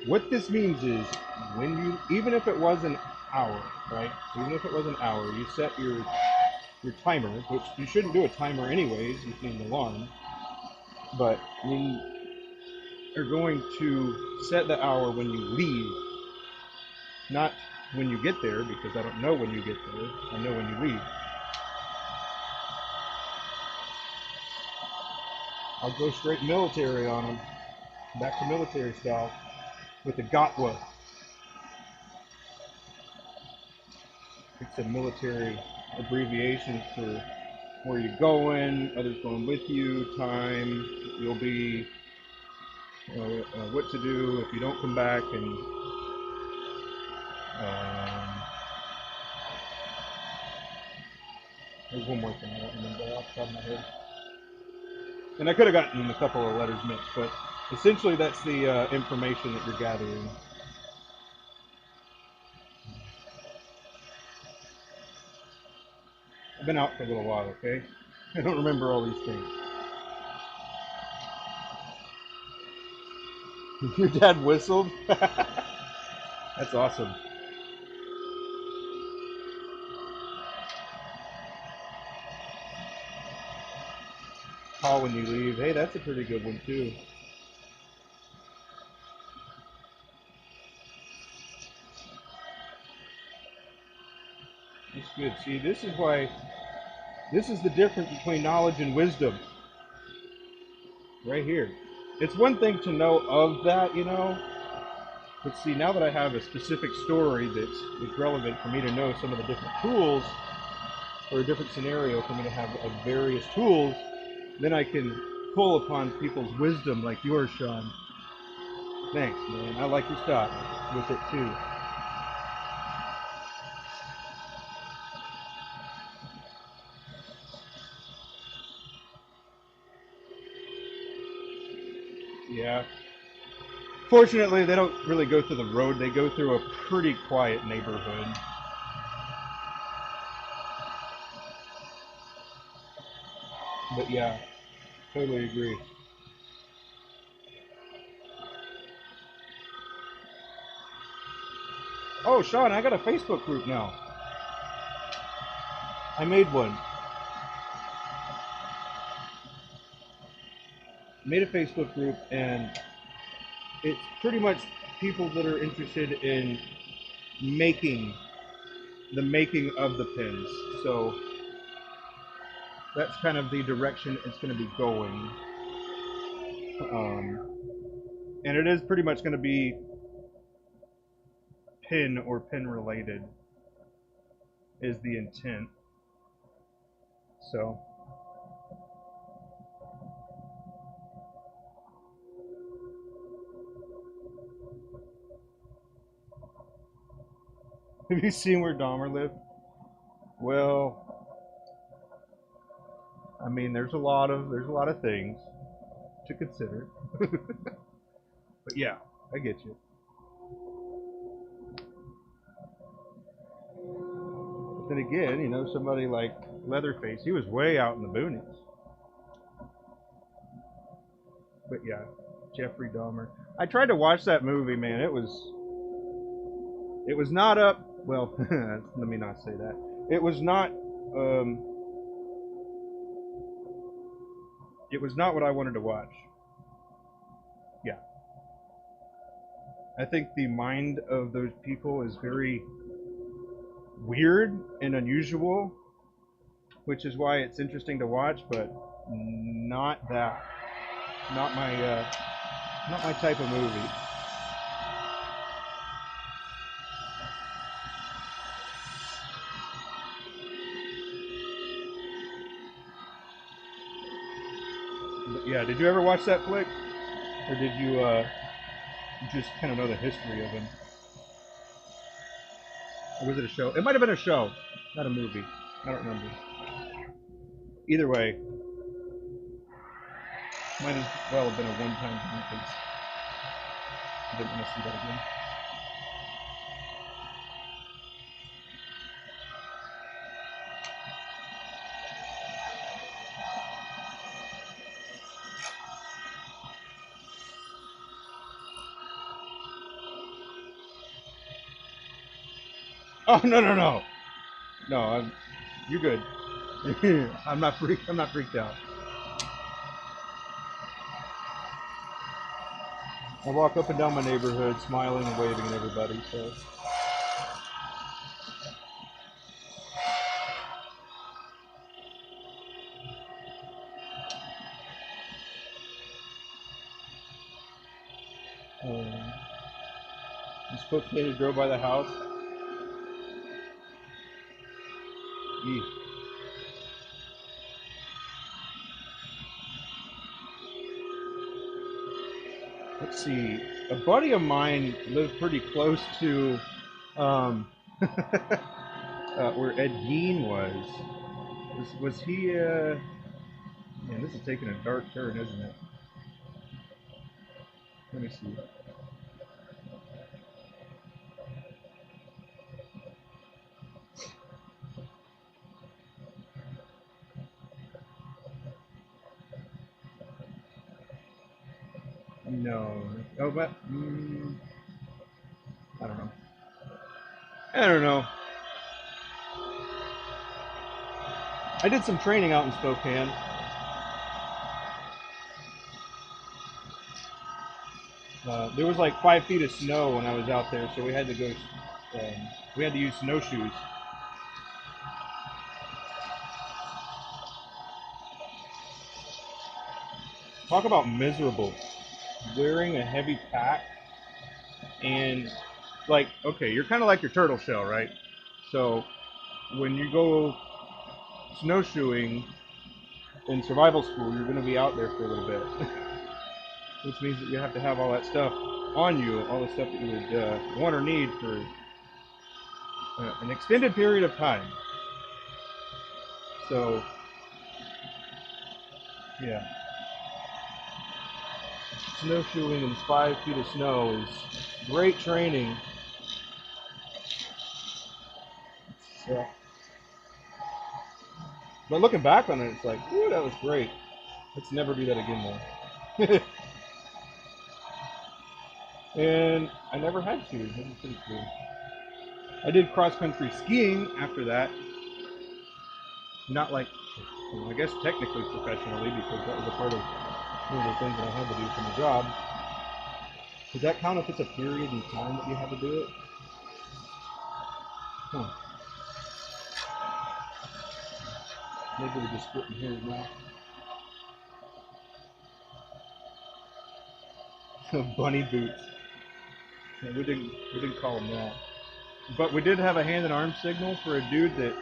what this means is when you, even if it was an hour, right? Even if it was an hour, you set your timer, which you shouldn't do a timer anyways, you need an alarm, but when you're going to set the hour when you leave, not when you get there, because I don't know when you get there, I know when you leave. I'll go straight military on them, back to military style, with the GOTWA. It's a military abbreviation for where you're going, others going with you, time, you'll be, what to do if you don't come back, and there's one more thing I don't remember off the top of my head. And I could have gotten a couple of letters mixed, but essentially that's the information that you're gathering. I've been out for a little while, okay? I don't remember all these things. Your dad whistled? That's awesome. Call when you leave. Hey, that's a pretty good one too. That's good. See, this is why, this is the difference between knowledge and wisdom. Right here. It's one thing to know of that, you know, but see, now that I have a specific story that's relevant for me to know some of the different tools, or a different scenario for me to have various tools, then I can pull upon people's wisdom like yours, Sean. Thanks, man. I like your style with it too. Yeah. Fortunately, they don't really go through the road. They go through a pretty quiet neighborhood. But yeah, totally agree. Oh, Sean, I got a Facebook group now. I made one. Made a Facebook group, and it's pretty much people that are interested in making making of the pins. So that's kind of the direction it's going to be going. And it is pretty much going to be pin or pin related is the intent. So have you seen where Dahmer lived? Well, I mean, there's a lot of things to consider. But yeah, I get you. But then again, you know, somebody like Leatherface, he was way out in the boonies. But yeah, Jeffrey Dahmer. I tried to watch that movie, man. It was not up. Well, let me not say that. It was not. It was not what I wanted to watch. Yeah, I think the mind of those people is very weird and unusual, which is why it's interesting to watch. But not that. Not my type of movie. But yeah, did you ever watch that flick, or did you just kind of know the history of him? Or was it a show? It might have been a show, not a movie. I don't remember. Either way, might as well have been a one-time thing because I didn't want to see that again. Oh no no no no! You're good. I'm not freaked. I'm not freaked out. I walk up and down my neighborhood, smiling and waving at everybody. So. You supposed to drove by the house. Eek. Let's see. A buddy of mine lived pretty close to um, where Ed Gein was. Was he? Man, this is taking a dark turn, isn't it? Let me see. No. Oh, but I don't know. I don't know. I did some training out in Spokane. There was like 5 feet of snow when I was out there, so we had to go. We had to use snowshoes. Talk about miserable. Wearing a heavy pack and like, okay, you're kind of like your turtle shell, right? So when you go snowshoeing in survival school, you're going to be out there for a little bit, which means that you have to have all that stuff on you, all the stuff that you would want or need for an extended period of time. So, yeah, snowshoeing in 5 feet of snow is great training. So, but looking back on it, it's like, ooh, that was great. Let's never do that again, though. And I never had to. That was pretty cool. I did cross-country skiing after that. Not like, well, I guess technically professionally, because that was a part of one of the things that I had to do for my job. Does that count if it's a period in time that you have to do it? Huh. Maybe we're just splitting hairs now. Bunny boots. Yeah, we didn't call them that. But we did have a hand and arm signal for a dude that,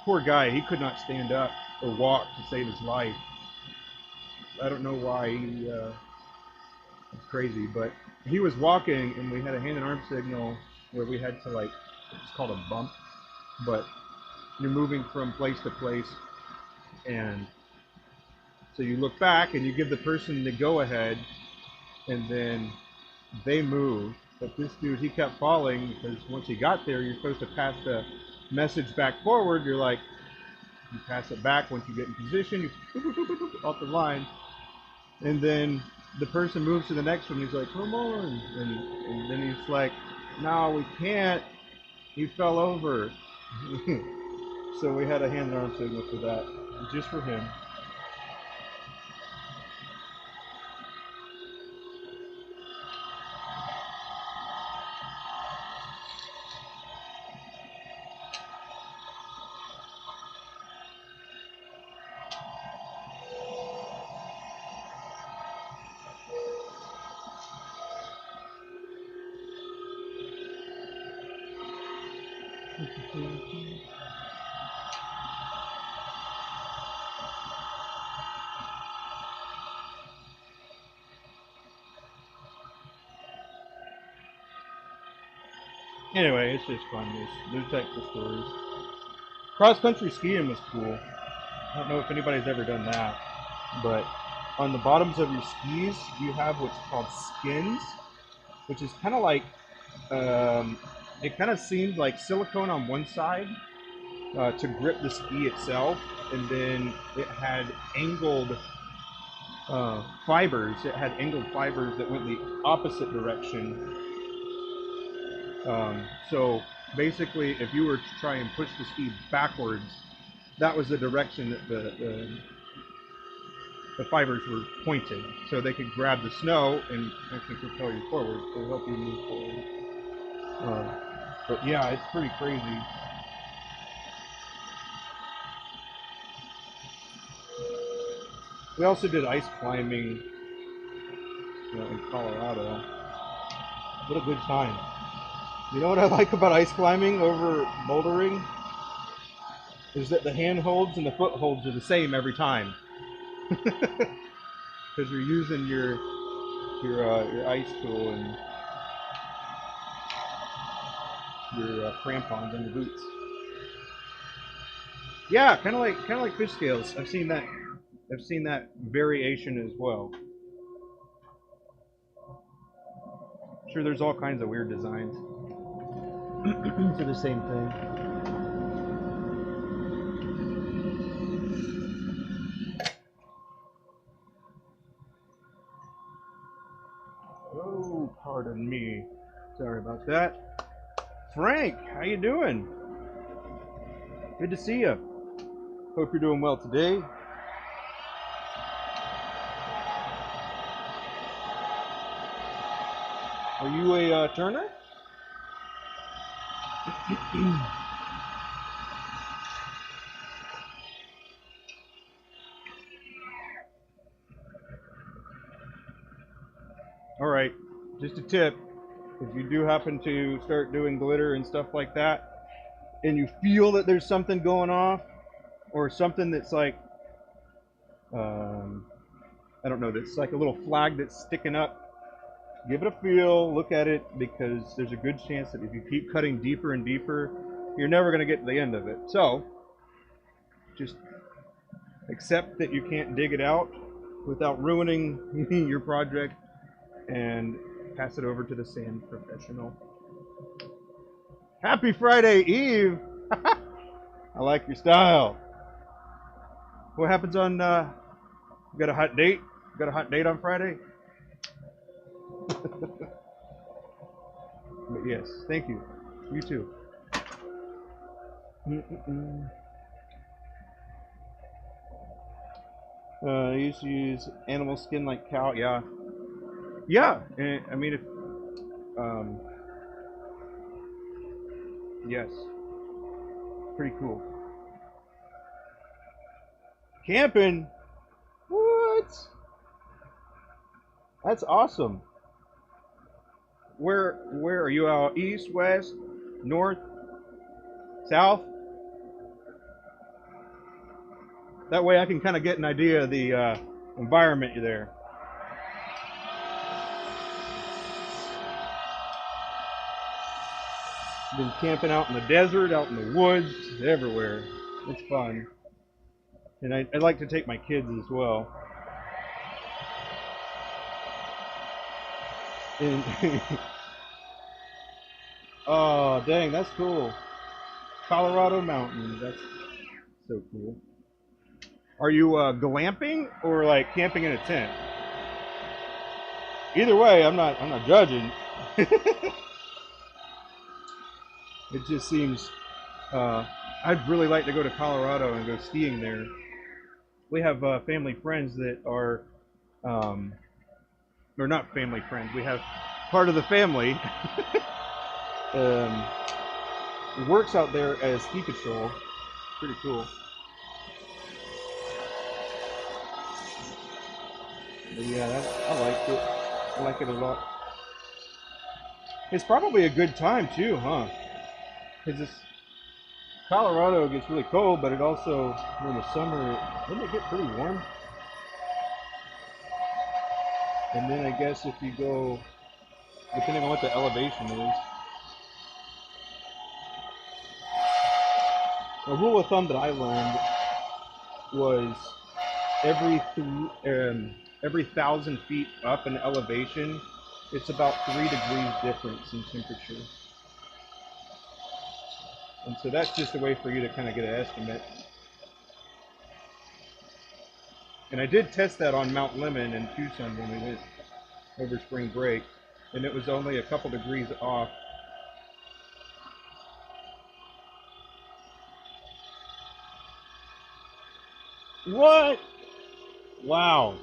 poor guy, he could not stand up or walk to save his life. I don't know why he it's crazy, but he was walking and we had a hand and arm signal where we had to like, it's called a bump, but you're moving from place to place, and so you look back and you give the person the go ahead, and then they move. But this dude, he kept falling because once he got there, you're supposed to pass the message back forward. You're like, you pass it back once you get in position, you boop, boop, boop, boop, off the line, and then the person moves to the next one. He's like, come on, and then he's like, no, we can't. He fell over. So we had a hand and arm signal for that, just for him. Anyway, it's just fun. There's new types of stories. Cross country skiing was cool. I don't know if anybody's ever done that, but on the bottoms of your skis, you have what's called skins, which is kind of like, um, it kind of seemed like silicone on one side to grip the ski itself, and then it had angled fibers. It had angled fibers that went the opposite direction. So basically, if you were to try and push the ski backwards, that was the direction that the fibers were pointed, so they could grab the snow and actually propel you forward to help you move forward. But yeah, it's pretty crazy. We also did ice climbing, in Colorado. What a good time. You know what I like about ice climbing over bouldering? Is that the handholds and the footholds are the same every time. Because you're using your ice tool and your crampons and the boots. Yeah, kind of like fish scales. I've seen that variation as well. Sure, there's all kinds of weird designs for the same thing. Oh, pardon me. Sorry about that. Frank, how you doing? Good to see you. Hope you're doing well today. Are you a turner? All right, just a tip. If you do happen to start doing glitter and stuff like that, and you feel that there's something going off, or something that's like, I don't know, that's like a little flag that's sticking up, give it a feel, look at it, because there's a good chance that if you keep cutting deeper and deeper, you're never going to get to the end of it. So, just accept that you can't dig it out without ruining your project, and pass it over to the sand professional. Happy Friday Eve! I like your style. What happens on, you got a hot date? Got a hot date on Friday? But yes, thank you. You too. I used to use animal skin like cow. Yeah. Yeah. I mean, if, yes. Pretty cool. Camping? What? That's awesome. Where are you out? East, west, north, south? That way I can kind of get an idea of the environment you're there. Been camping out in the desert, out in the woods, everywhere. It's fun. And I like to take my kids as well. And oh, dang, that's cool. Colorado mountains, that's so cool. Are you glamping or like camping in a tent? Either way, I'm not judging. It just seems I'd really like to go to Colorado and go skiing there. We have family friends that are, or not family friends. We have part of the family works out there as ski patrol. Pretty cool. But yeah, I liked it. I like it a lot. It's probably a good time too, huh? Because it's Colorado gets really cold, but it also in the summer doesn't it get pretty warm? And then I guess if you go, depending on what the elevation is, a rule of thumb that I learned was every 1,000 feet up in elevation, it's about 3 degrees difference in temperature. And so that's just a way for you to kind of get an estimate. And I did test that on Mount Lemmon in Tucson when we went over spring break, and it was only a couple degrees off. What? Wow.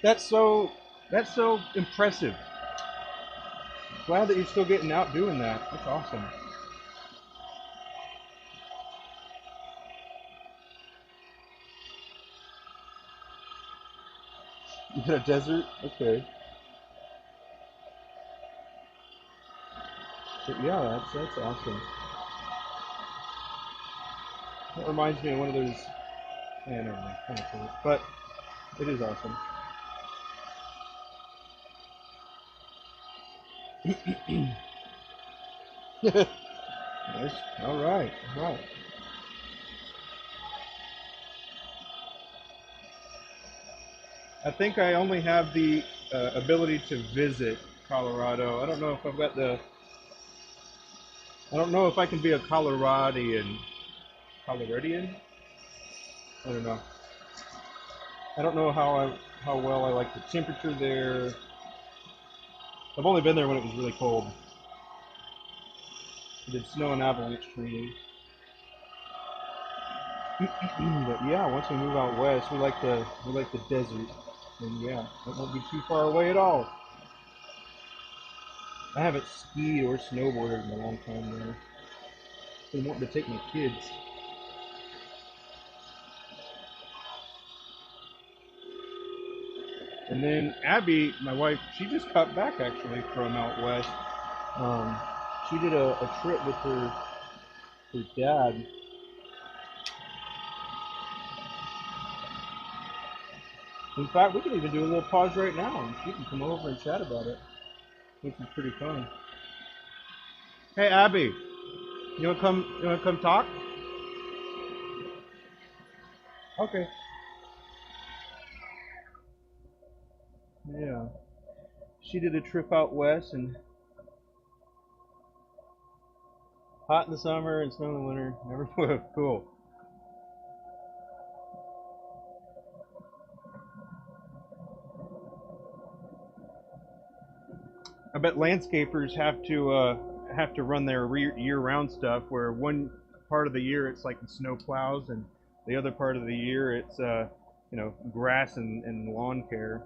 That's so that's so impressive. Glad that you're still getting out doing that. That's awesome. You got a desert? Okay. But yeah, that's awesome. That reminds me of one of those. Yeah, never mind. Kind of cool. But it is awesome. Nice. All right. All right. I think I only have the ability to visit Colorado. I don't know if I've got the. I don't know if I can be a Coloradian. Coloradian? I don't know. I don't know how well I like the temperature there. I've only been there when it was really cold. I did snow and avalanche training. But yeah, once we move out west, we like the desert, and yeah, it won't be too far away at all. I haven't skied or snowboarded in a long time now. Been wanting to take my kids. And then Abby, my wife, she just got back actually from out west. Um, she did a trip with her dad. In fact, we can even do a little pause right now, and she can come over and chat about it, which is pretty fun. Hey, Abby, you wanna come? You wanna come talk? Okay. Yeah. She did a trip out west, and hot in the summer and snow in the winter. Never cool. I bet landscapers have to run their year-round stuff where one part of the year it's like the snow plows and the other part of the year it's grass and lawn care.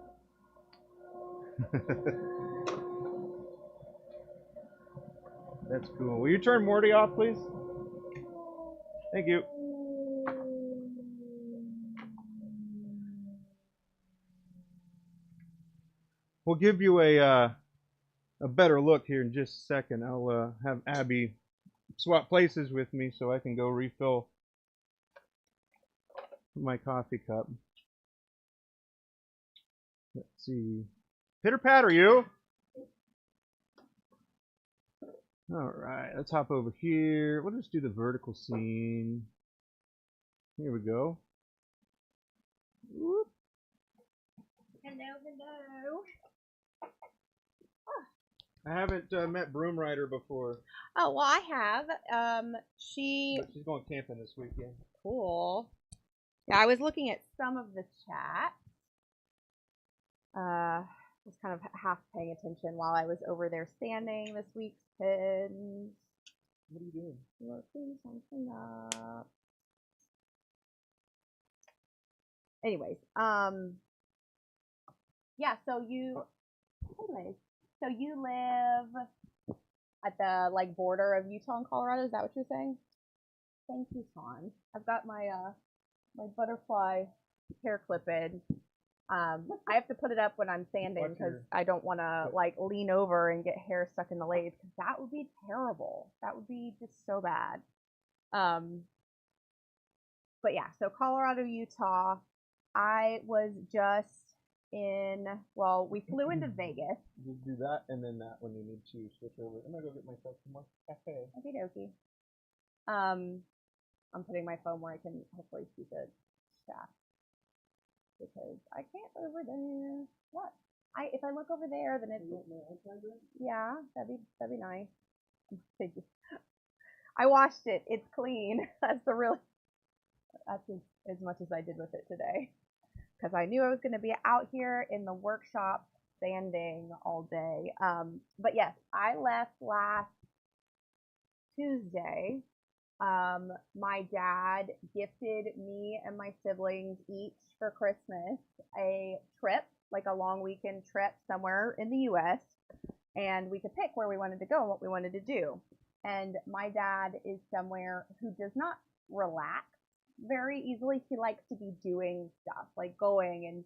That's cool. Will you turn Morty off, please? Thank you. We'll give you a better look here in just a second. I'll have Abby swap places with me so I can go refill my coffee cup. Let's see. Pitter patter, you. All right, let's hop over here. We'll just do the vertical scene. Here we go. Whoop. Hello, hello. I haven't met Broom Rider before. Oh, well, I have. She. But she's going camping this weekend. Cool. Yeah, I was looking at some of the chat. Was kind of half paying attention while I was over there standing this week's pins. What are you doing? Looking something up. Anyways, yeah. So you live at the like border of Utah and Colorado. Is that what you're saying? Thank you, Sean. I've got my butterfly hair clip in. I have to put it up when I'm sanding because I don't want to like lean over and get hair stuck in the lathe because that would be terrible. That would be just so bad. But yeah, so Colorado, Utah. I was just well, we flew into Vegas. You do that and then that when you need to switch over. I'm gonna go get myself some more cafe. Okie dokie. I'm putting my phone where I can hopefully see the chat because I can't over there. What? If I look over there, then it's yeah, that'd be nice. I washed it. It's clean. That's as much as I did with it today because I knew I was going to be out here in the workshop sanding all day. But yes, I left last Tuesday My dad gifted me and my siblings each for Christmas a trip, like a long weekend trip somewhere in the US, and we could pick where we wanted to go and what we wanted to do. And my dad is somewhere who does not relax very easily. He likes to be doing stuff, like going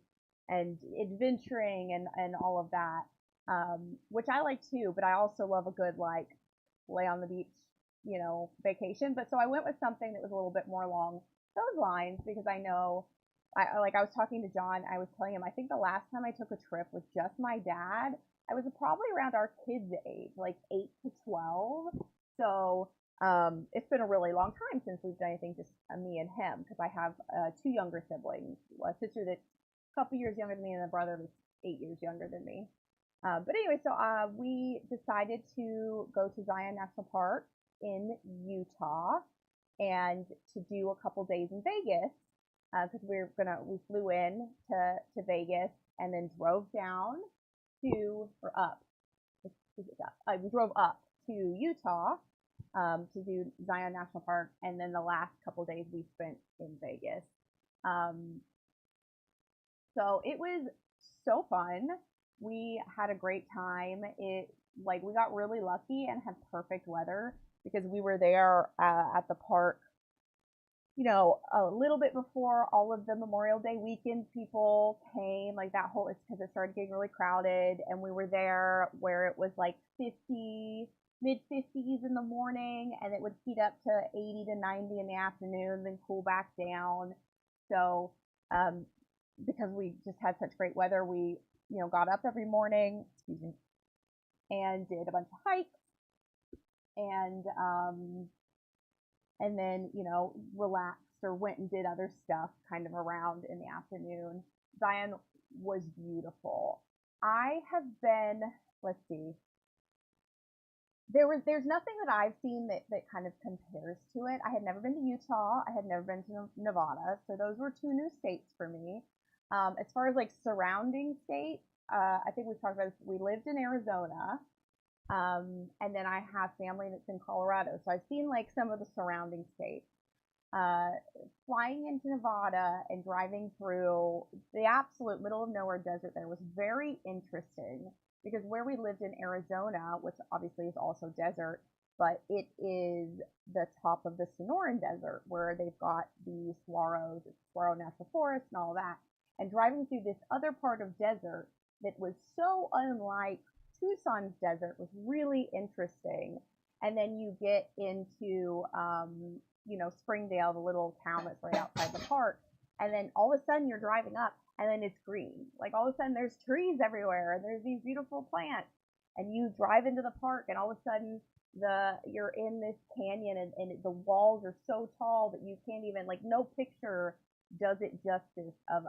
and adventuring and all of that, which I like too. But I also love a good like lay on the beach, vacation. But so I went with something that was a little bit more along those lines because I know I was talking to John. I was telling him I think the last time I took a trip with just my dad, I was probably around our kids' age, like 8 to 12. So it's been a really long time since we've done anything just me and him because I have two younger siblings, a sister that's a couple years younger than me and a brother that's 8 years younger than me. But anyway, so we decided to go to Zion National Park in Utah and to do a couple days in Vegas because we flew in to Vegas and then drove down to or up. We drove up to Utah to do Zion National Park, and then the last couple days we spent in Vegas. Um, so it was so fun. We had a great time. We got really lucky and had perfect weather because we were there at the park, a little bit before all of the Memorial Day weekend people came, like that whole, it's because it started getting really crowded. And we were there where it was like 50, mid 50s in the morning, and it would heat up to 80 to 90 in the afternoon, then cool back down. So, because we just had such great weather, we, got up every morning, excuse me, and did a bunch of hikes and, and then, relaxed or went and did other stuff kind of around in the afternoon. Zion was beautiful. I have been, let's see, there's nothing that I've seen that kind of compares to it. I had never been to Utah. I had never been to Nevada. So those were two new states for me. As far as like surrounding states, I think we've talked about this. We lived in Arizona. And then I have family that's in Colorado. So I've seen like some of the surrounding states. Uh, Flying into Nevada and driving through the absolute middle of nowhere desert there was very interesting because where we lived in Arizona, which obviously is also desert, but it is the top of the Sonoran Desert where they've got the Saguaro National Forest and all that. And driving through this other part of desert that was so unlike Tucson's desert was really interesting. And then you get into, Springdale, the little town that's right outside the park. And then all of a sudden you're driving up and then it's green. Like all of a sudden there's trees everywhere and there's these beautiful plants. And you drive into the park and all of a sudden you're in this canyon and the walls are so tall that you can't even, like, no picture does it justice of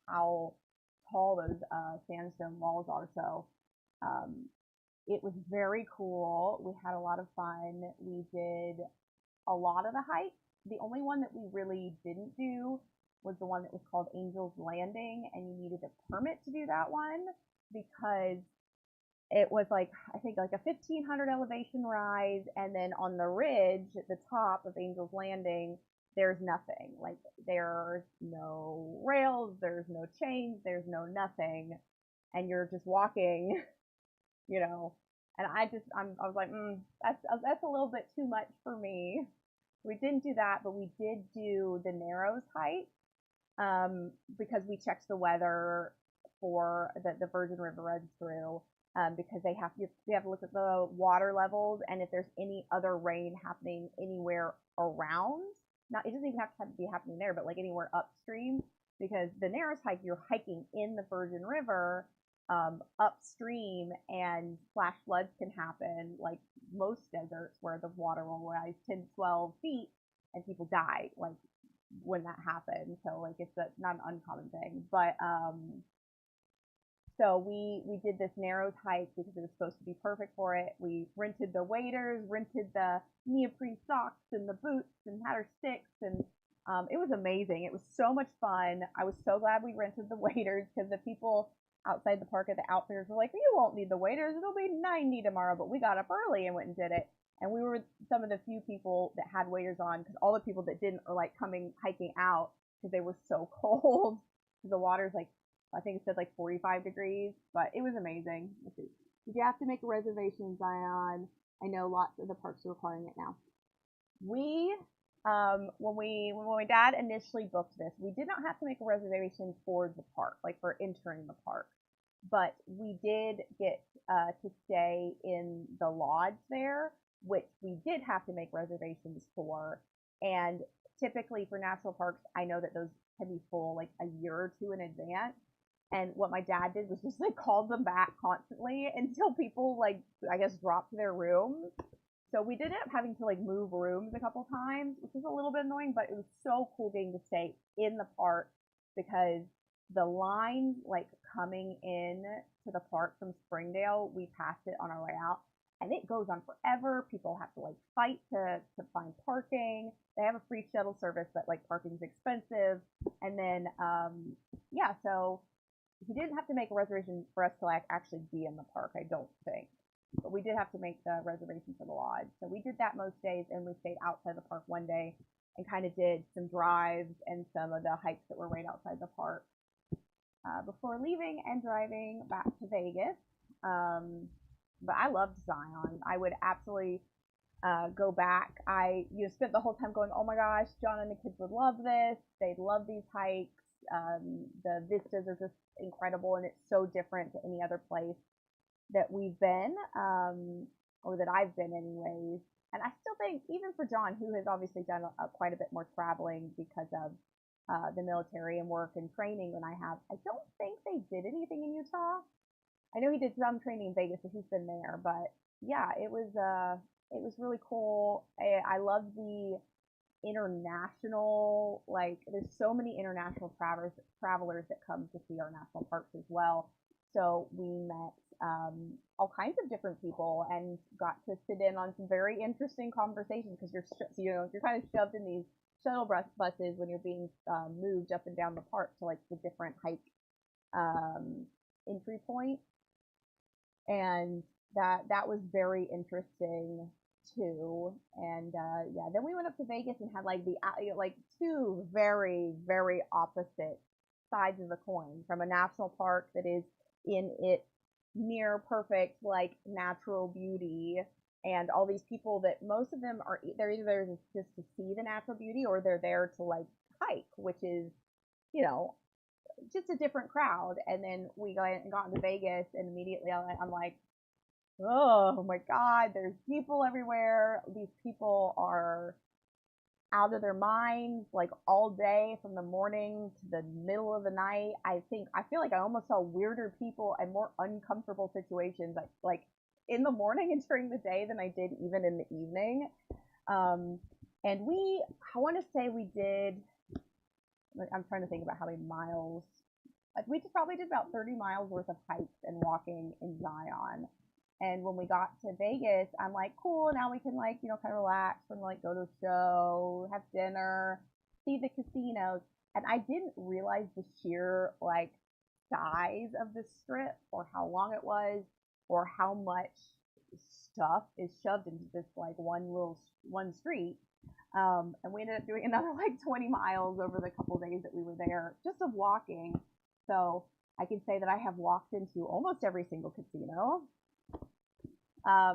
how tall those sandstone walls are. So um, it was very cool. We had a lot of fun. We did a lot of the hikes. The only one that we really didn't do was the one that was called Angel's Landing, and you needed a permit to do that one because it was like, I think like a 1,500 elevation rise, and then on the ridge at the top of Angel's Landing, there's nothing. Like there's no rails, there's no chains, there's no nothing, and you're just walking, you know. And I was like, that's a little bit too much for me. We didn't do that, but we did do the Narrows hike because we checked the weather for the Virgin River runs through because they have to look at the water levels and if there's any other rain happening anywhere around. Not, it doesn't even have to be happening there, but like anywhere upstream, because the Narrows hike, you're hiking in the Virgin River upstream, and flash floods can happen like most deserts where the water will rise 10 to 12 feet and people die like when that happens. So like it's not an uncommon thing, but so we did this Narrows hike because it was supposed to be perfect for it. We rented the waders, rented the neoprene socks and the boots, and had our sticks, and it was amazing. It was so much fun. I was so glad we rented the waders because the people outside the park at the outfitters were like, "You won't need the waders. It'll be 90 tomorrow." But we got up early and went and did it, And we were some of the few people that had waders on, because all the people that didn't are like coming hiking out because they were so cold. The water's like, I think it said like 45 degrees, but it was amazing. Let's see. Did you have to make a reservation, Zion? I know lots of the parks are requiring it now. We when my dad initially booked this, we did not have to make a reservation for the park, like for entering the park, but we did get to stay in the lodge there, which we did have to make reservations for. And typically for national parks, I know that those can be full like a year or two in advance. And what my dad did was just like called them back constantly until people like I guess dropped to their rooms. So we did end up having to like move rooms a couple times, which was a little bit annoying, but it was so cool getting to stay in the park because the line like coming in to the park from Springdale, we passed it on our way out, and it goes on forever. People have to like fight to find parking. They have a free shuttle service, but like parking's expensive. And then yeah, so he didn't have to make a reservation for us to like actually be in the park, I don't think. But we did have to make the reservation for the lodge. So we did that most days, and we stayed outside the park one day and kind of did some drives and some of the hikes that were right outside the park before leaving and driving back to Vegas. But I loved Zion. I would absolutely go back. I spent the whole time going, oh my gosh, John and the kids would love this. They'd love these hikes. The vistas are just incredible, and it's so different to any other place that we've been, or that I've been anyways. And I still think, even for John, who has obviously done quite a bit more traveling because of the military and work and training than I have, I don't think they did anything in Utah. I know he did some training in Vegas, so he's been there. But yeah, it was really cool. I love the international, like there's so many international travelers that come to see our national parks as well. So we met all kinds of different people and got to sit in on some very interesting conversations because you're kind of shoved in these shuttle buses when you're being moved up and down the park to like the different hike entry points, and that was very interesting too. And yeah, then we went up to Vegas and had like the like two very very opposite sides of the coin, from a national park that is in its near perfect like natural beauty, and all these people that most of them are they're either there just to see the natural beauty or they're there to like hike, which is just a different crowd. And then we got into Vegas, and immediately I'm like, oh my god, there's people everywhere. These people are out of their minds like all day from the morning to the middle of the night. I feel like I almost saw weirder people and more uncomfortable situations like in the morning and during the day than I did even in the evening. And I want to say we did, I'm trying to think about how many miles. We probably did about 30 miles worth of hikes and walking in Zion. And when we got to Vegas, I'm like, cool, now we can like, kind of relax and like go to a show, have dinner, see the casinos. And I didn't realize the sheer like size of the strip, or how long it was, or how much stuff is shoved into this like one street. And we ended up doing another like 20 miles over the couple days that we were there just of walking. So I can say that I have walked into almost every single casino.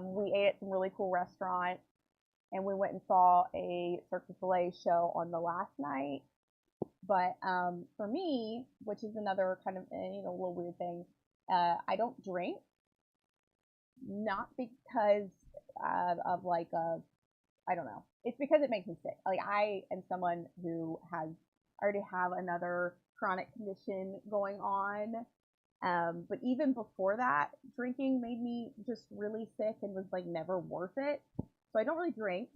We ate at some really cool restaurants, and we went and saw a Cirque du Soleil show on the last night. But for me, which is another kind of a little weird thing, I don't drink, not because of like I don't know. It's because it makes me sick. Like I am someone who already have another chronic condition going on. But even before that, drinking made me just really sick and was like never worth it. So I don't really drink.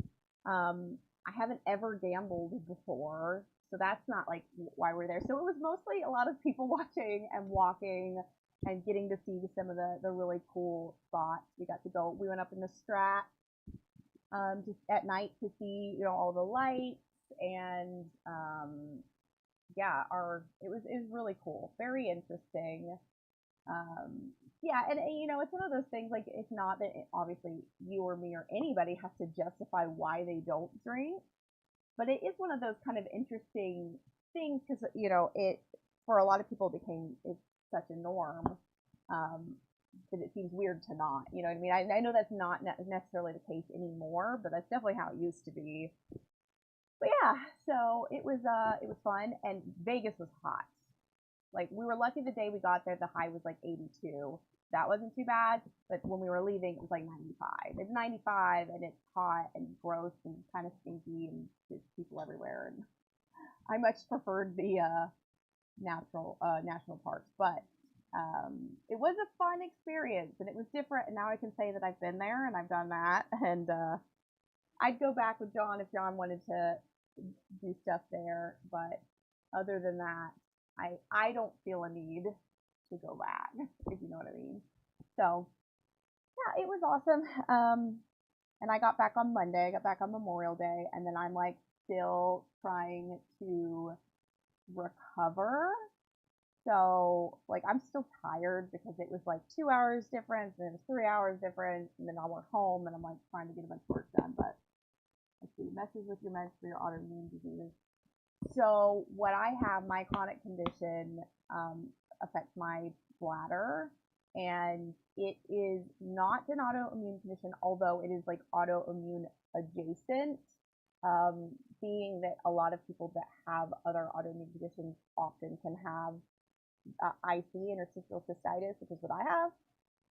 I haven't ever gambled before, so that's not like why we're there. So it was mostly a lot of people watching and walking and getting to see some of the really cool spots. We went up in the Strat just at night to see all the lights, and yeah, it was really cool, very interesting. Yeah, and you know, it's one of those things like it's not that obviously you or me or anybody has to justify why they don't drink, but it is one of those kind of interesting things because you know it for a lot of people became it's such a norm um, that it seems weird to not. You know what I mean? I know that's not necessarily the case anymore, but that's definitely how it used to be. But yeah, so it was fun, and Vegas was hot. Like we were lucky the day we got there, the high was like 82. That wasn't too bad, but when we were leaving, it was like 95. It's 95, and it's hot and gross and kind of stinky, and there's people everywhere. And I much preferred the national parks, but it was a fun experience, and it was different. And now I can say that I've been there and I've done that, and I'd go back with John if John wanted to do stuff there. But other than that, I don't feel a need to go back, if you know what I mean. So yeah, it was awesome. And I got back on Monday. I got back on Memorial Day, and then I'm like still trying to recover. So like I'm still tired because it was like 2 hours difference and it was 3 hours difference, and then I went home and I'm like trying to get a bunch of work done. But let's see, messes with your meds for your autoimmune diseases. So what I have, my chronic condition affects my bladder, and it is not an autoimmune condition, although it is like autoimmune adjacent. Um, Being that a lot of people that have other autoimmune conditions often can have IC, interstitial cystitis, which is what I have.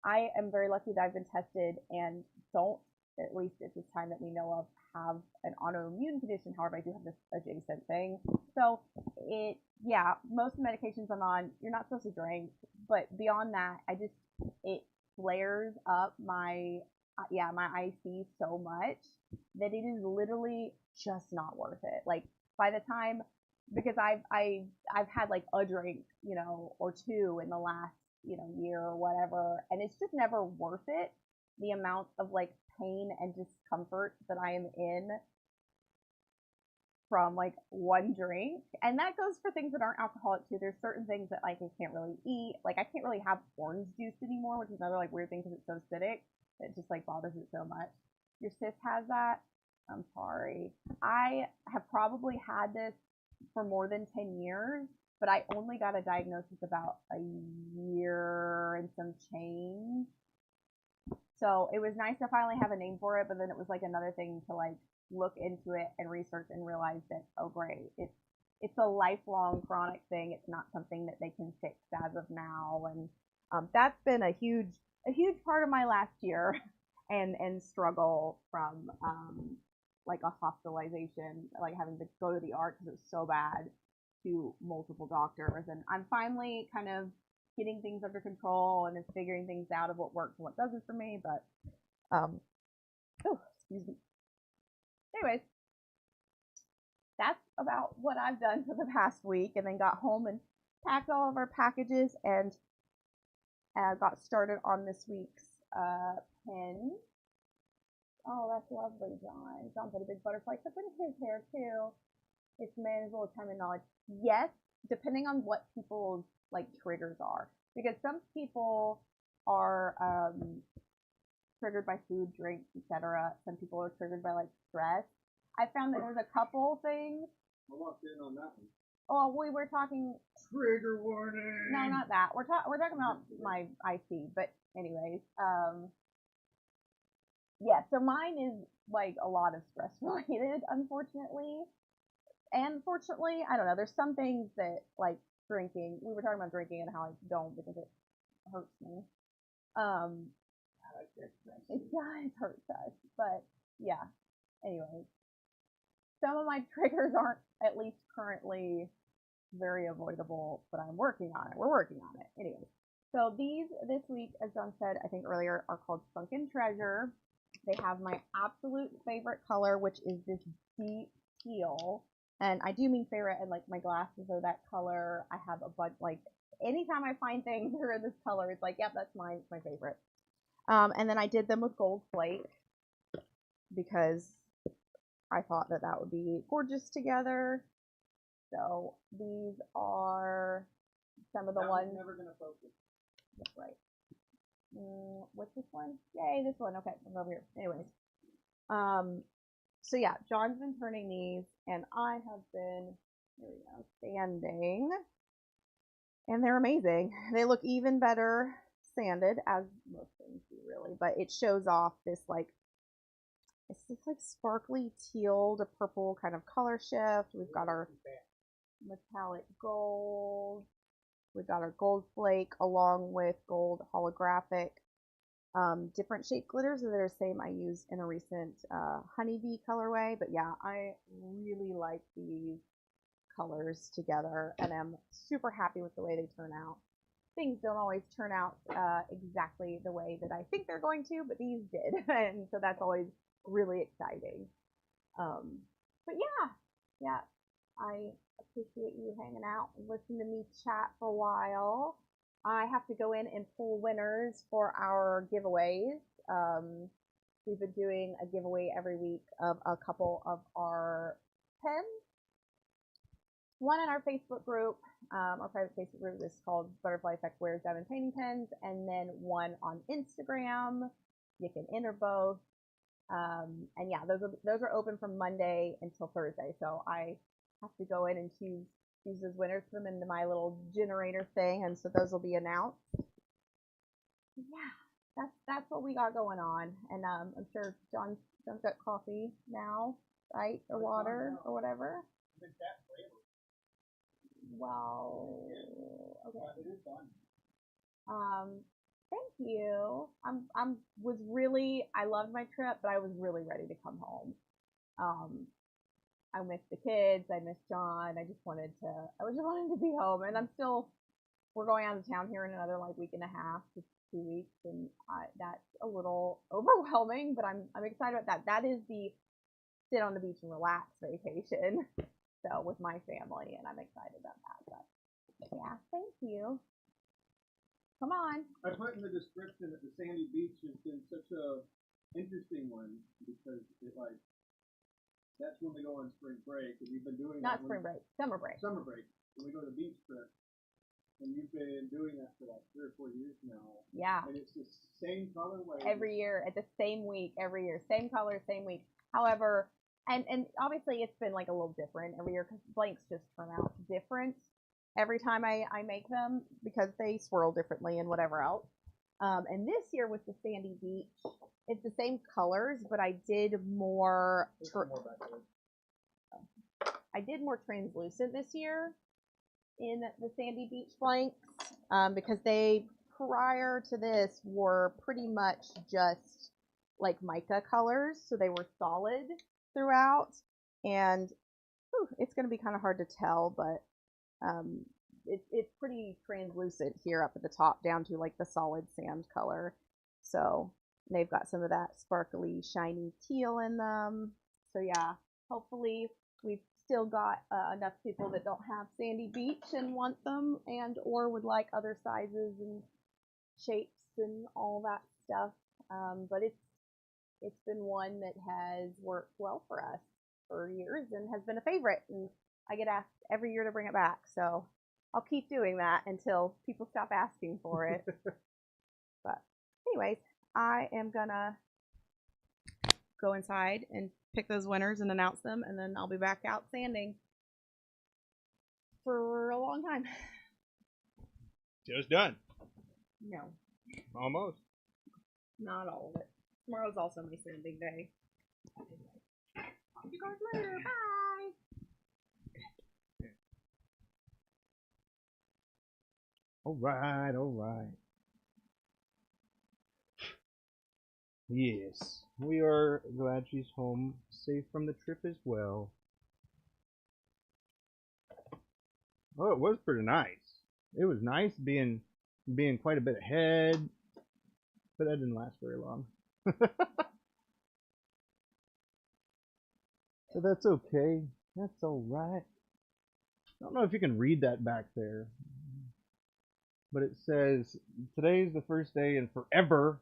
I am very lucky that I've been tested and don't, at least at this time that we know of, have an autoimmune condition. However, I do have this adjacent thing. So yeah, most of the medications I'm on, you're not supposed to drink. But beyond that, it flares up my IC so much that it is literally just not worth it. Like by the time, because I've had like a drink, you know, or two in the last, you know, year or whatever, and it's just never worth it. The amount of like pain and discomfort that I am in from like one drink. And that goes for things that aren't alcoholic too. There's certain things that like I can't really eat. Like I can't really have orange juice anymore, which is another like weird thing because it's so acidic. It just like bothers it so much. Your sis has that. I'm sorry. I have probably had this for more than 10 years, but I only got a diagnosis about a year and some change. So it was nice to finally have a name for it, but then it was like another thing to like look into it and research and realize that, oh great, it's a lifelong chronic thing. It's not something that they can fix as of now. And that's been a huge part of my last year and struggle from like a hospitalization, like having to go to the ER because it was so bad, to multiple doctors. And I'm finally kind of getting things under control and is figuring things out of what works and what doesn't for me. But oh, excuse me. Anyways, that's about what I've done for the past week, and then got home and packed all of our packages and got started on this week's pin. Oh, that's lovely, John. John put a big butterfly clip in his hair too. It's manageable time and knowledge. Yes, depending on what people's like triggers are, because some people are triggered by food, drinks, etc. Some people are triggered by like stress. I found that there's a couple things. I walked in on that one. Oh, we were talking. Trigger warning. No, not that. We're talking about my IC. But anyways, yeah. So mine is like a lot of stress related, unfortunately. And fortunately, I don't know. There's some things that like drinking. We were talking about drinking and how I don't because it hurts me. Um, it does hurt us, but yeah. Anyways, some of my triggers aren't at least currently very avoidable, but I'm working on it. We're working on it. Anyways, so these this week, as John said, I think earlier, are called Sunken Treasure. They have my absolute favorite color, which is this deep teal. And I do mean favorite, and like my glasses are that color. I have a bunch, like anytime I find things that are in this color, it's like, yep, that's mine. It's my favorite. And then I did them with gold flake because I thought that that would be gorgeous together. So these are some of the ones. Never gonna focus. That's right. What's this one? Yay, this one. Okay, I'm over here. Anyways, so yeah, John's been turning these, and I have been, here we go, sanding, and they're amazing. They look even better sanded, as most things do, really, but it shows off this like, it's this like sparkly teal to purple kind of color shift. We've got our metallic gold. We've got our gold flake along with gold holographic. Different shape glitters that are the same I used in a recent honeybee colorway. But yeah, I really like these colors together, and I'm super happy with the way they turn out. Things don't always turn out exactly the way that I think they're going to, but these did, and so that's always really exciting. But yeah, I appreciate you hanging out and listening to me chat for a while. I have to go in and pull winners for our giveaways. We've been doing a giveaway every week of a couple of our pens. One in our Facebook group, our private Facebook group is called Butterfly Effect Wears Diamond Painting Pens, and then one on Instagram. You can enter both. And yeah, those are open from Monday until Thursday. So I have to go in and choose those winners, put them into my little generator thing, and so those will be announced. Yeah, that's what we got going on, and I'm sure John's got coffee now, right, or water or whatever. Well, okay. Thank you. I loved my trip, but I was really ready to come home. I missed the kids, I missed John. I just wanted to be home, and we're going out of town here in another like week and a half to 2 weeks, and that's a little overwhelming, but I'm excited about that. That is the sit on the beach and relax vacation. So with my family, and I'm excited about that. But yeah, thank you. Come on. I put in the description that the sandy beach has been such a interesting one because that's when we go on spring break, and we've been doing not spring break, summer break. Summer break, when we go to the beach trip, and you've been doing that for like 3 or 4 years now. Yeah. And it's the same colorway every year at the same week, every year, same color, same week. However, and obviously it's been like a little different every year because blanks just turn out different every time I make them because they swirl differently and whatever else. And this year with the sandy beach, it's the same colors, but I did more. I did more translucent this year in the sandy beach blanks because they prior to this were pretty much just like mica colors, so they were solid throughout, and it's going to be kind of hard to tell, but it's pretty translucent here up at the top down to like the solid sand color. So they've got some of that sparkly shiny teal in them. So yeah, hopefully we've still got enough people that don't have sandy beach and want them, and or would like other sizes and shapes and all that stuff. But it's been one that has worked well for us for years and has been a favorite, and I get asked every year to bring it back, so I'll keep doing that until people stop asking for it. But anyways, I am gonna go inside and pick those winners and announce them, and then I'll be back out sanding for a long time. Just done. No, Almost. not all of it. Tomorrow's also my sanding day. See you guys later. Bye. All right. Yes, we are glad she's home, safe from the trip as well. Oh, it was pretty nice. It was nice being quite a bit ahead, but that didn't last very long. So that's okay. That's all right. I don't know if you can read that back there, but it says today's the first day in forever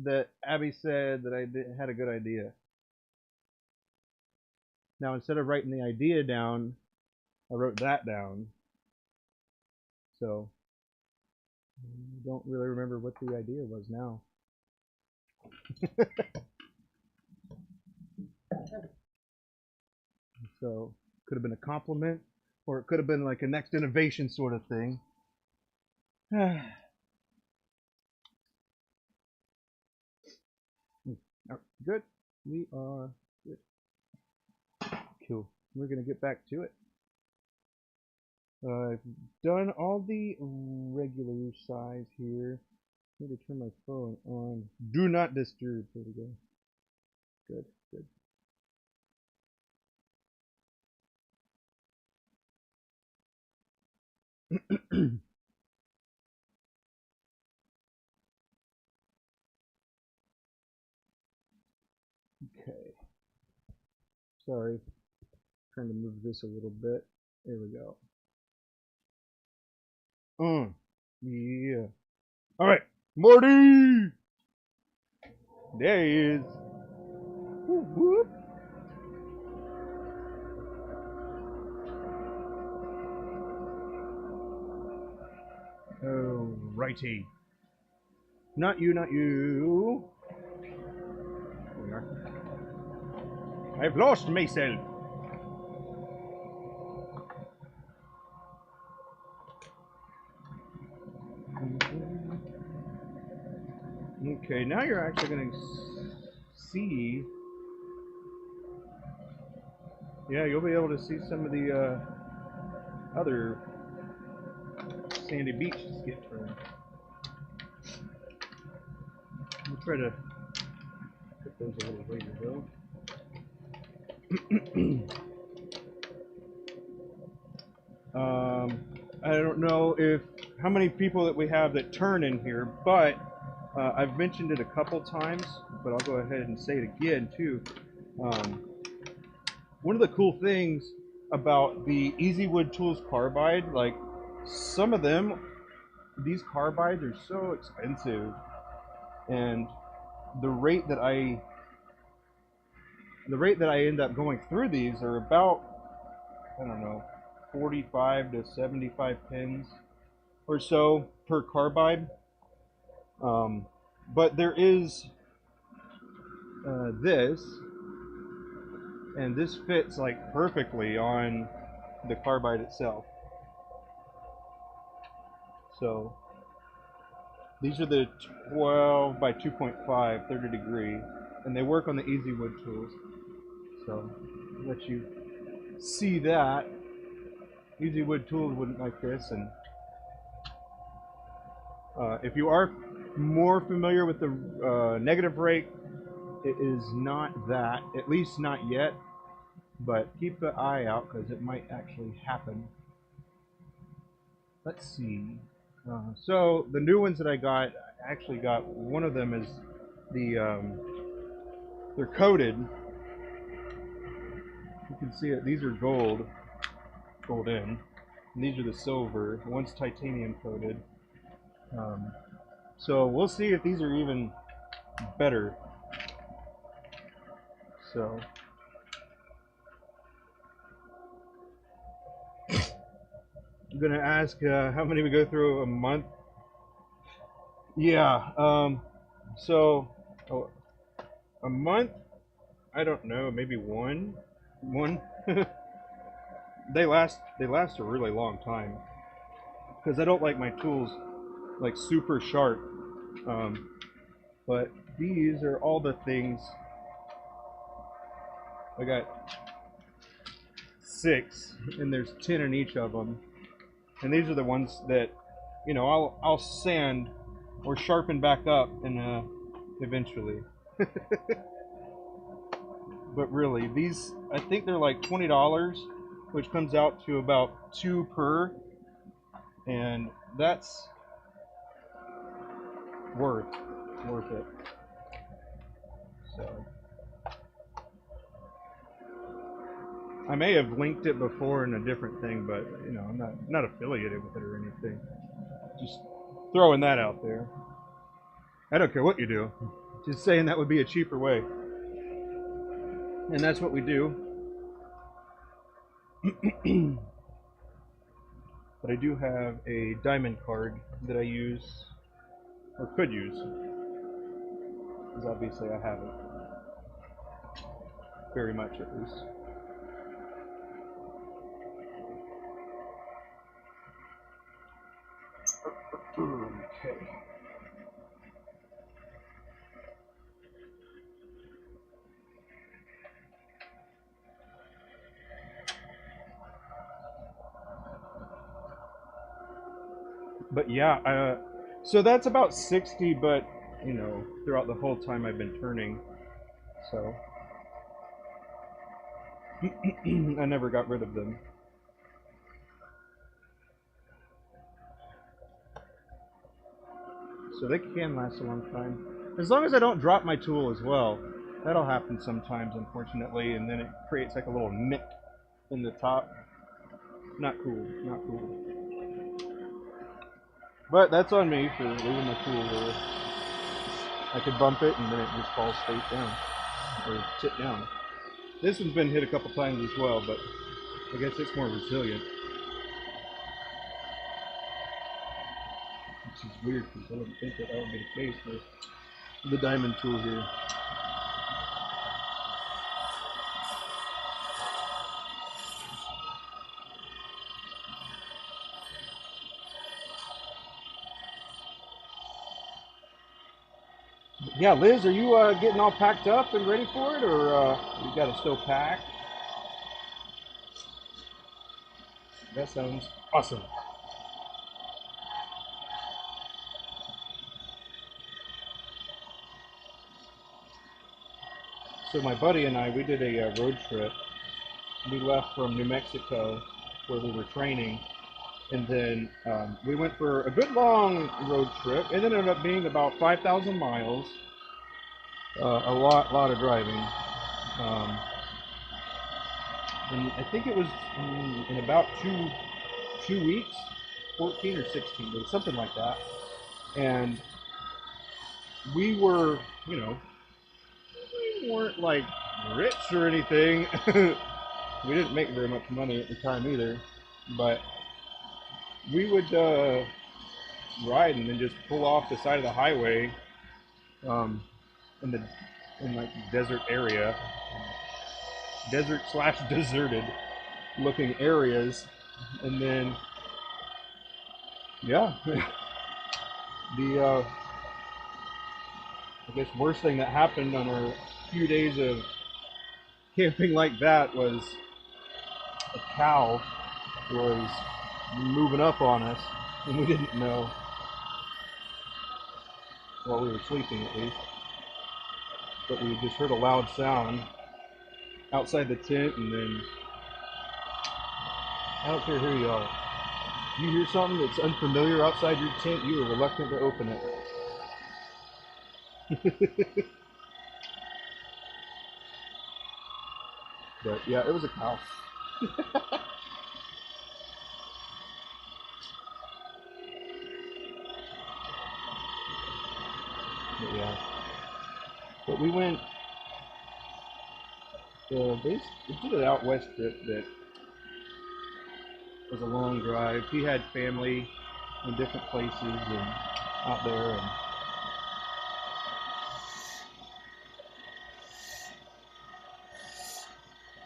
that Abby said that I had a good idea. Now instead of writing the idea down, I wrote that down. So I don't really remember what the idea was now. So could have been a compliment, or it could have been like a next innovation sort of thing. Good. We are good. Cool. We're gonna get back to it. I've done all the regular size here. I need to turn my phone on. Do not disturb. There we go. Good, good. Okay. Sorry. Trying to move this a little bit. There we go. Yeah. All right, Morty. There he is. Whoop, whoop. Oh, righty. Not you, not you. There we are. I've lost myself. Okay, now you're actually going to see. Yeah, you'll be able to see some of the other sandy beaches get turned. We'll try to put those a little later though. I don't know if how many people that we have that turn in here, but I've mentioned it a couple times, but I'll go ahead and say it again too. One of the cool things about the EasyWood tools carbide, like some of them, these carbides are so expensive, and the rate that I end up going through these are about, I don't know, 45 to 75 pins or so per carbide. But there is this, and this fits like perfectly on the carbide itself. So these are the 12 by 2.5 30 degree, and they work on the EasyWood tools. So I'll let you see that. EasyWood tools wouldn't like this, and if you are more familiar with the negative rake, it is not that, at least not yet, but keep the eye out because it might actually happen. Let's see. So the new ones that I got, I actually got one of them is the they're coated. You can see it. These are gold in, and these are the silver. One's titanium coated. So we'll see if these are even better. So I'm gonna ask how many we go through a month. Yeah. So a month. I don't know. Maybe one. One. They last a really long time because I don't like my tools like super sharp. But these are all the things. I got 6, and there's 10 in each of them. And these are the ones that, you know, I'll sand or sharpen back up and eventually. But really, these I think they're like $20, which comes out to about 2 per, and that's worth it. So I may have linked it before in a different thing, but you know, I'm not affiliated with it or anything. Just throwing that out there. I don't care what you do. Just saying that would be a cheaper way. And that's what we do. but I do have a diamond card that I use, or could use, because obviously I haven't, very much at least. Okay. But yeah, so that's about 60, but you know, throughout the whole time I've been turning, so I never got rid of them. So they can last a long time. As long as I don't drop my tool as well. That'll happen sometimes, unfortunately, and then it creates like a little nick in the top. Not cool, not cool. But that's on me for leaving my tool there. I could bump it and then it just falls straight down, or tip down. This one's been hit a couple times as well, but I guess it's more resilient. Which is weird because I wouldn't think that would be the case with the diamond tool here. Yeah, Liz, are you getting all packed up and ready for it, or you got to still pack? That sounds awesome. So my buddy and I, we did a road trip. We left from New Mexico, where we were training, and then we went for a good long road trip. It ended up being about 5,000 miles. A lot of driving. And I think it was in about two weeks, 14 or 16, it was something like that. And we were, you know, we weren't like rich or anything. We didn't make very much money at the time either, but we would ride and then just pull off the side of the highway um, in like desert area, desert slash deserted looking areas, and then yeah, the I guess worst thing that happened on our few days of camping like that was a cow was moving up on us, and we didn't know while we were sleeping at least. But we just heard a loud sound outside the tent, and then I don't care who you are. You hear something that's unfamiliar outside your tent, you are reluctant to open it. But yeah, it was a cow. But yeah. But we went, they did an out west trip that was a long drive. He had family in different places and out there, and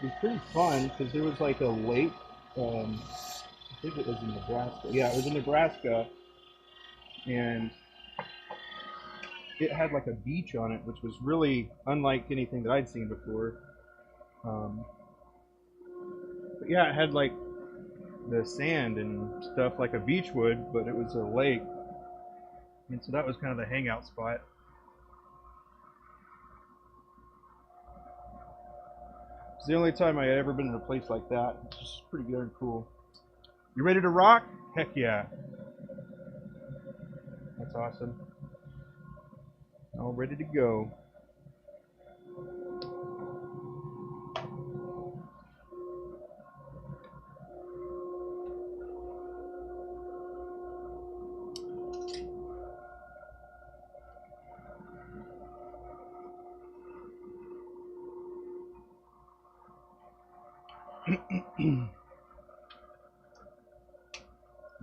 it was pretty fun because there was like a lake. I think it was in Nebraska. Yeah, it was in Nebraska, and it had like a beach on it, which was really unlike anything that I'd seen before. Um, but yeah, it had like the sand and stuff like a beach would, but it was a lake, and so that was kind of the hangout spot. It's the only time I had ever been in a place like that. It's just pretty darn cool. You ready to rock? Heck yeah. That's awesome. All ready to go.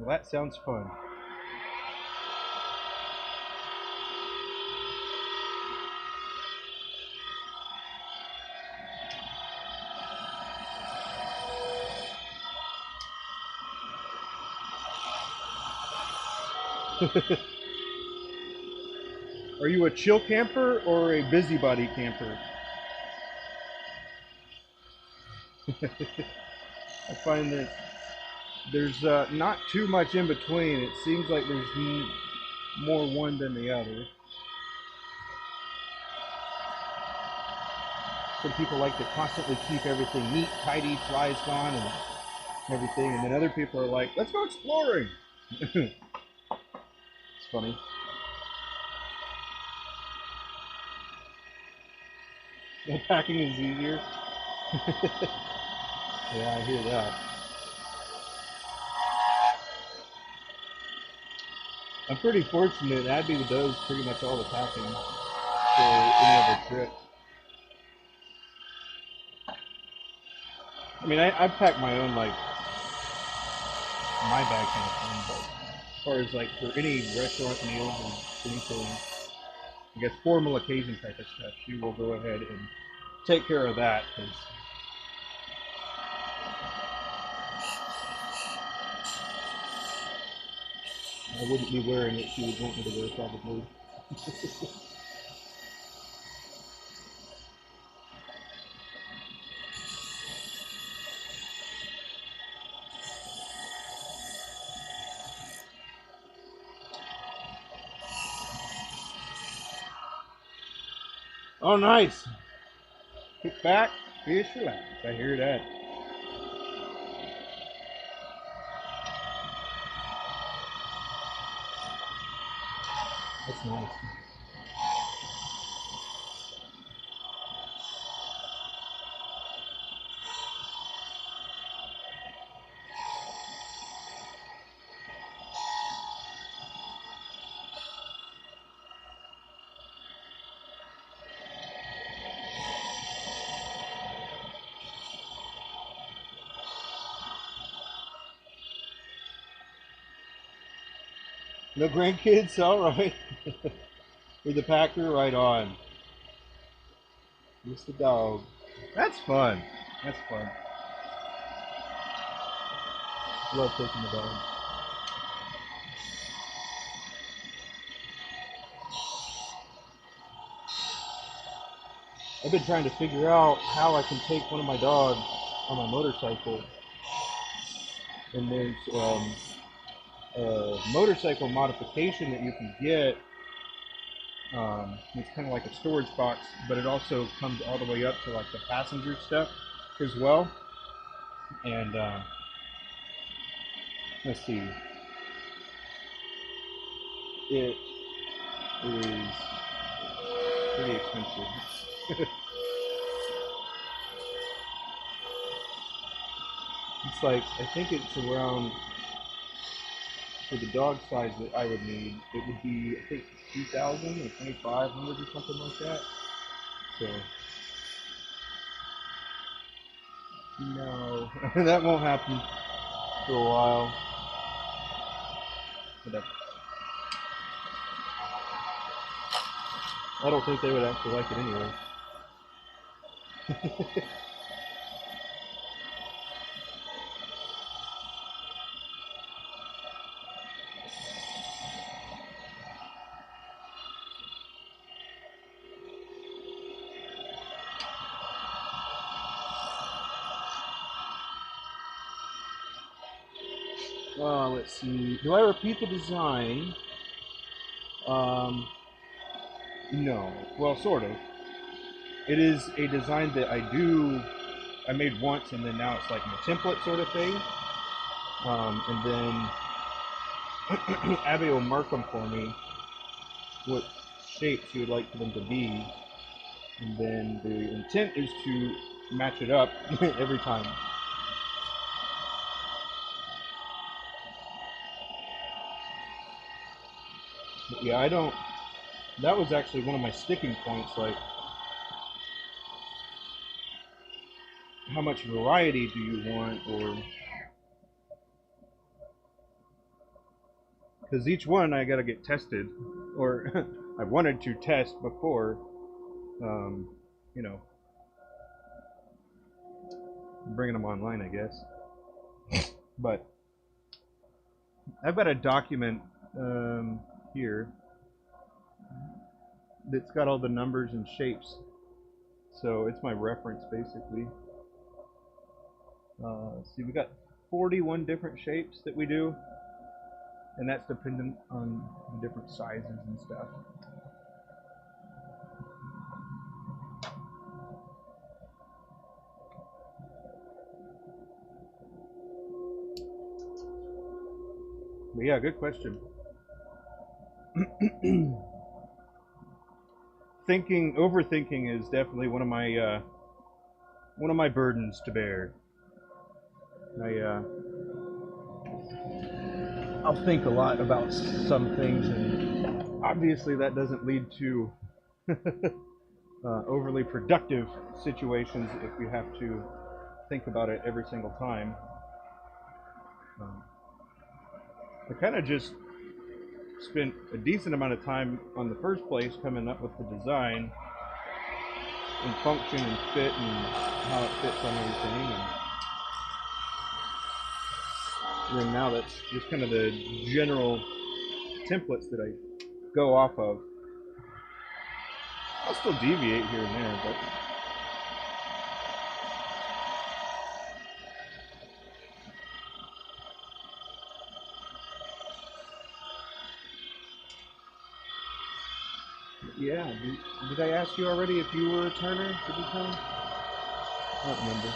Well, that sounds fun. Are you a chill camper or a busybody camper? I find that there's not too much in between. It seems like there's more one than the other. Some people like to constantly keep everything neat, tidy, flies gone, and everything. And then other people are like, let's go exploring. It's funny. The packing is easier. Yeah, I hear that. I'm pretty fortunate. Abby does pretty much all the packing for any of the trips. I mean, I pack my own, like, my bag kind of thing, but as far as, like, for any restaurant meals and anything, I guess formal occasion type of stuff, she will go ahead and take care of that, because I wouldn't be wearing what she would want me to wear, probably. Oh, nice. Kick back, fish, relax. I hear that. That's nice. No grandkids? All right. With the packer, right on. Just the dog. That's fun. That's fun. Love taking the dog. I've been trying to figure out how I can take one of my dogs on my motorcycle. And there's a motorcycle modification that you can get. It's kind of like a storage box, but it also comes all the way up to like the passenger stuff as well. And let's see, it is pretty expensive. It's like, I think it's around, for the dog size that I would need, it would be, I think, 2,000 or 2,500 or something like that. So, no, that won't happen for a while. But I don't think they would actually like it anyway. Let's see. Do I repeat the design? No. Well, sort of. It is a design that I made once, and then now it's like my template sort of thing. And then Abby will mark them for me, what shape she would like for them to be. And then the intent is to match it up every time. But yeah, I don't. That was actually one of my sticking points. Like, how much variety do you want, or because each one I gotta get tested, or I wanted to test before, you know, bringing them online, I guess. But I've got a document here that's got all the numbers and shapes, so it's my reference basically. See, we got 41 different shapes that we do, and that's dependent on the different sizes and stuff. But yeah, good question. Overthinking is definitely one of my burdens to bear. I'll think a lot about some things, and obviously that doesn't lead to overly productive situations if you have to think about it every single time. I kind of just spent a decent amount of time on the first place coming up with the design and function and fit and how it fits on everything. And then now that's just kind of the general templates that I go off of. I'll still deviate here and there, but yeah. Did I ask you already if you were a turner? Did you tell me? I don't remember.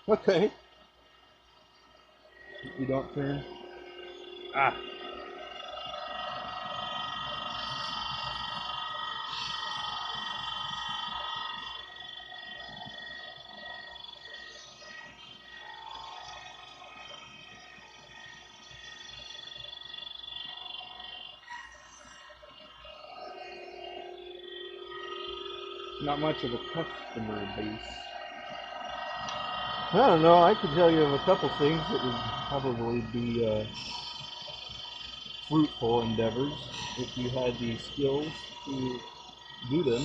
Okay. You don't turn. Ah. Not much of a customer base. I don't know. I could tell you of a couple things that would probably be fruitful endeavors if you had the skills to do them.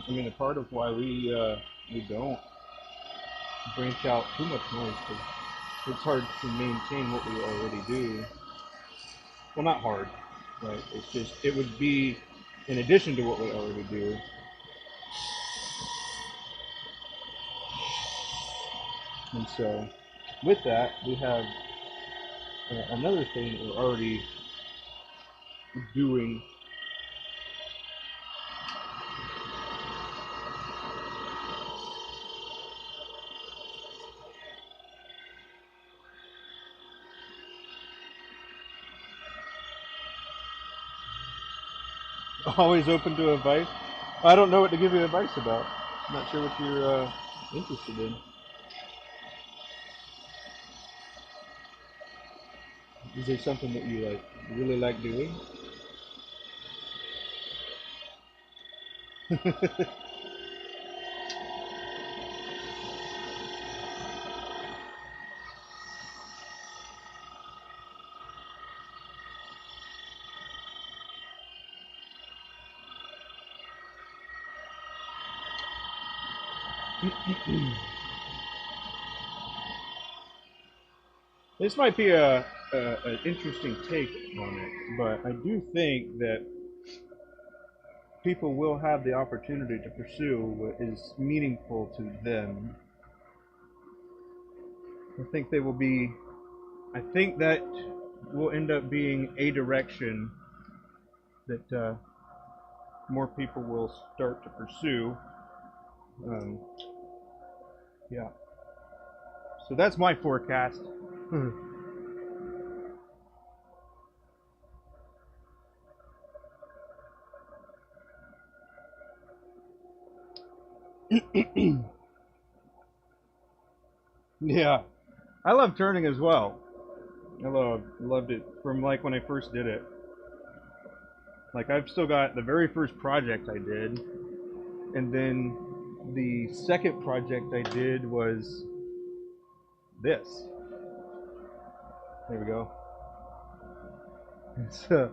I mean, a part of why we don't branch out too much more is because it's hard to maintain what we already do. Well, not hard, right? It's just, it would be in addition to what we already do. And so, with that, we have another thing that we're already doing. Always open to advice. I don't know what to give you advice about. I'm not sure what you're interested in. Is there something that you really like doing? This might be an interesting take on it, but I do think that people will have the opportunity to pursue what is meaningful to them. I think they will be. I think that will end up being a direction that more people will start to pursue. Um, yeah. So that's my forecast. Yeah, I love turning as well. Loved it from like when I first did it. Like I've still got the very first project I did, and then the second project I did was this. There we go. It's a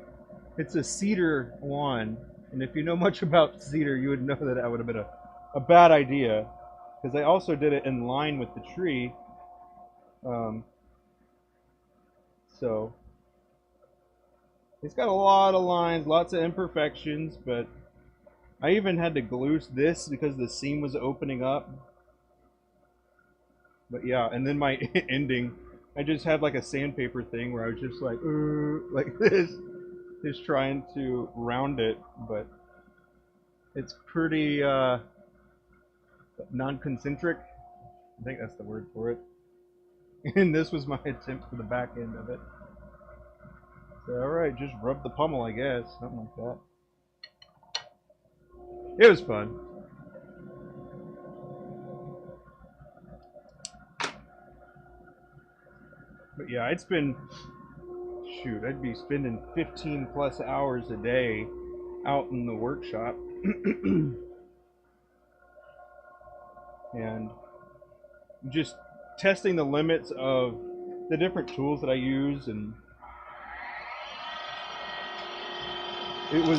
it's a cedar wand, and if you know much about cedar, you would know that that would have been a bad idea, because I also did it in line with the tree. Um, so it's got a lot of lines, lots of imperfections, but I even had to glue this because the seam was opening up. But yeah, and then my ending, I just had like a sandpaper thing where I was just like this, just trying to round it, but it's pretty non-concentric. I think that's the word for it. And this was my attempt for the back end of it. So alright, just rub the pummel, I guess, something like that. It was fun. But yeah, I'd spend, shoot, I'd be spending 15 plus hours a day out in the workshop. And just testing the limits of the different tools that I use, and it was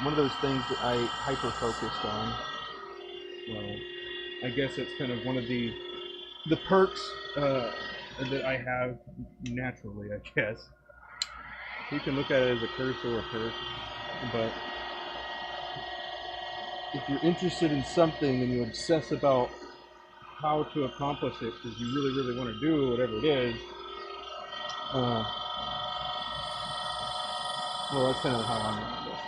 one of those things that I hyper focused on. Well, I guess it's kind of one of the perks that I have naturally, I guess. You can look at it as a curse or a perk, but if you're interested in something and you obsess about how to accomplish it because you really, really want to do whatever it is, well, that's kind of how I'm at this.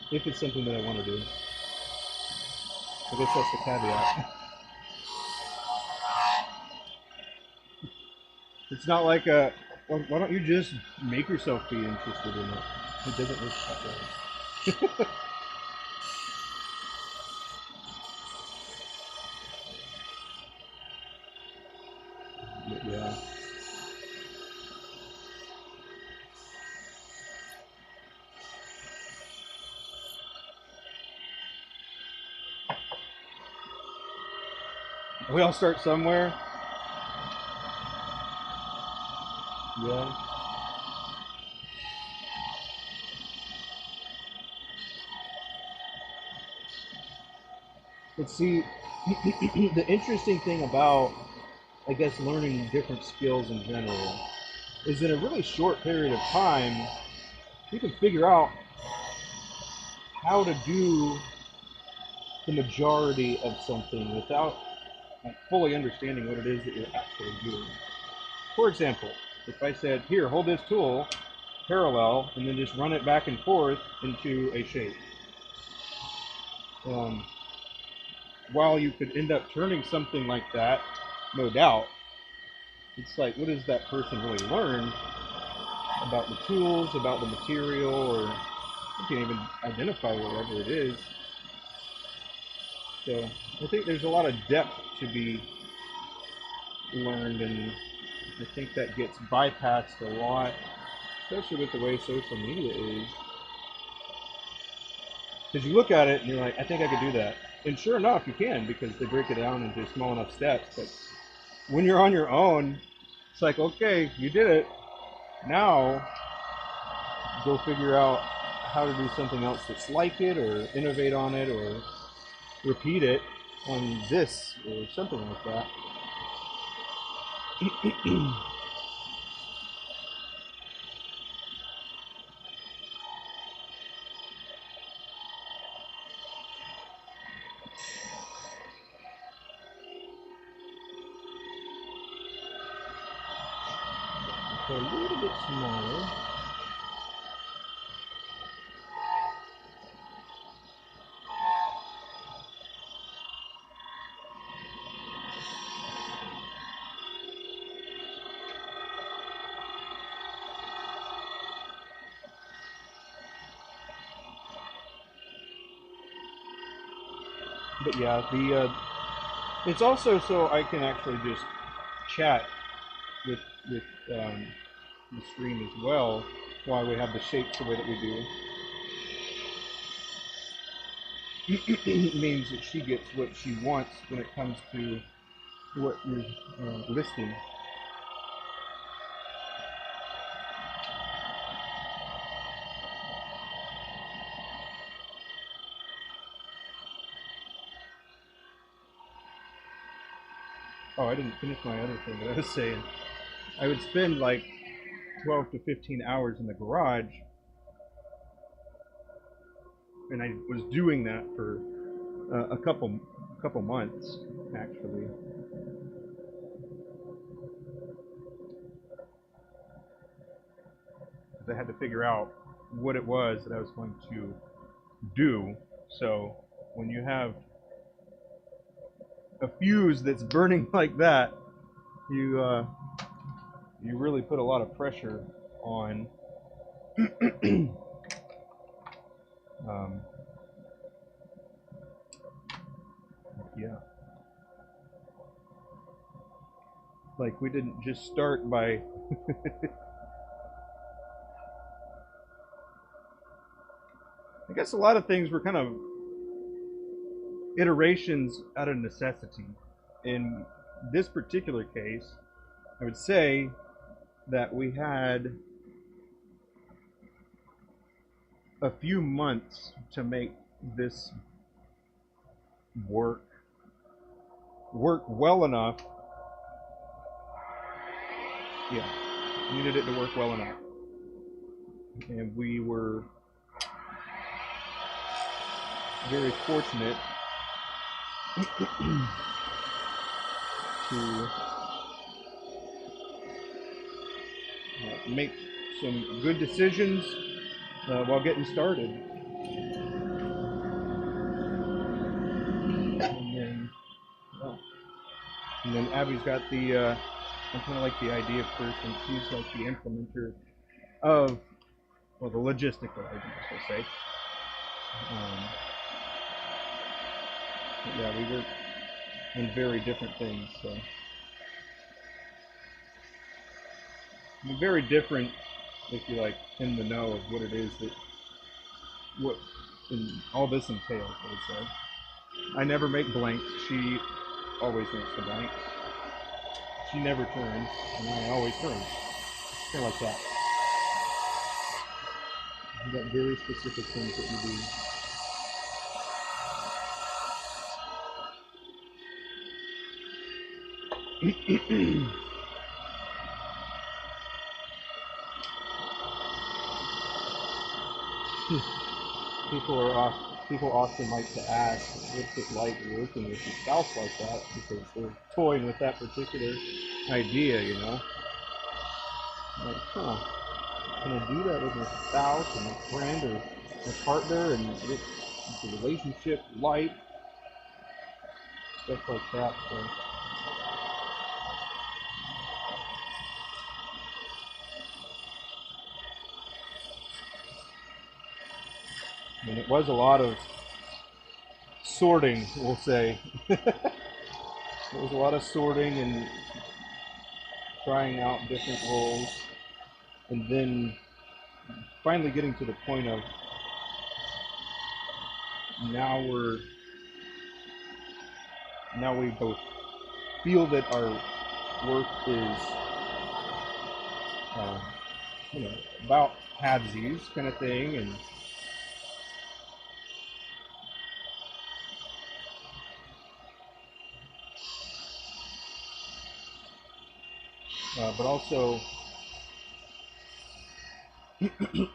If it's something that I want to do. I guess that's the caveat. It's not like well, why don't you just make yourself be interested in it? It doesn't work that way. But yeah. We all start somewhere. Yeah. But see, the interesting thing about, I guess, learning different skills in general is in a really short period of time, you can figure out how to do the majority of something without fully understanding what it is that you're actually doing. For example, if I said, here, hold this tool parallel and then just run it back and forth into a shape. While you could end up turning something like that, no doubt, it's like, what does that person really learn about the tools, about the material, or you can't even identify whatever it is. So I think there's a lot of depth to be learned, and I think that gets bypassed a lot, especially with the way social media is. Because you look at it and you're like, I think I could do that. And sure enough, you can, because they break it down into small enough steps. But when you're on your own, it's like, okay, you did it. Now, go figure out how to do something else that's like it, or innovate on it, or repeat it on this, or something like that. So a little bit smaller. But yeah, it's also so I can actually just chat with the stream as well, why we have the shapes the way that we do. It means that she gets what she wants when it comes to what you're listing. Oh, I didn't finish my other thing that I was saying. I would spend like 12 to 15 hours in the garage, and I was doing that for a couple months actually. I had to figure out what it was that I was going to do. So when you have a fuse that's burning like that, you really put a lot of pressure on. um, yeah, like we didn't just start by I guess a lot of things were kind of iterations out of necessity. In this particular case, I would say that we had a few months to make this work well enough. Yeah, needed it to work well enough, and we were very fortunate to make some good decisions while getting started. And then Abby's got the, I'm kind of like the idea person. She's like the implementer of, well, the logistical ideas, we'll say. But yeah, we work on very different things. So. Very different, if you like, in the know of what it is that, what all this entails, I would say. I never make blanks. She always makes the blanks. She never turns, and I always turn. Kind of like that. You've got very specific things that you do. People often like to ask, what's it like working with your spouse like that, because they're toying with that particular idea, you know. Like, huh, can I do that with my spouse or my friend or my partner, and it's the relationship light, stuff like that. So. I mean, it was a lot of sorting, we'll say. It was a lot of sorting and trying out different roles, and then finally getting to the point of now we're now we both feel that our work is uh, you know, about halvesies kind of thing, and but also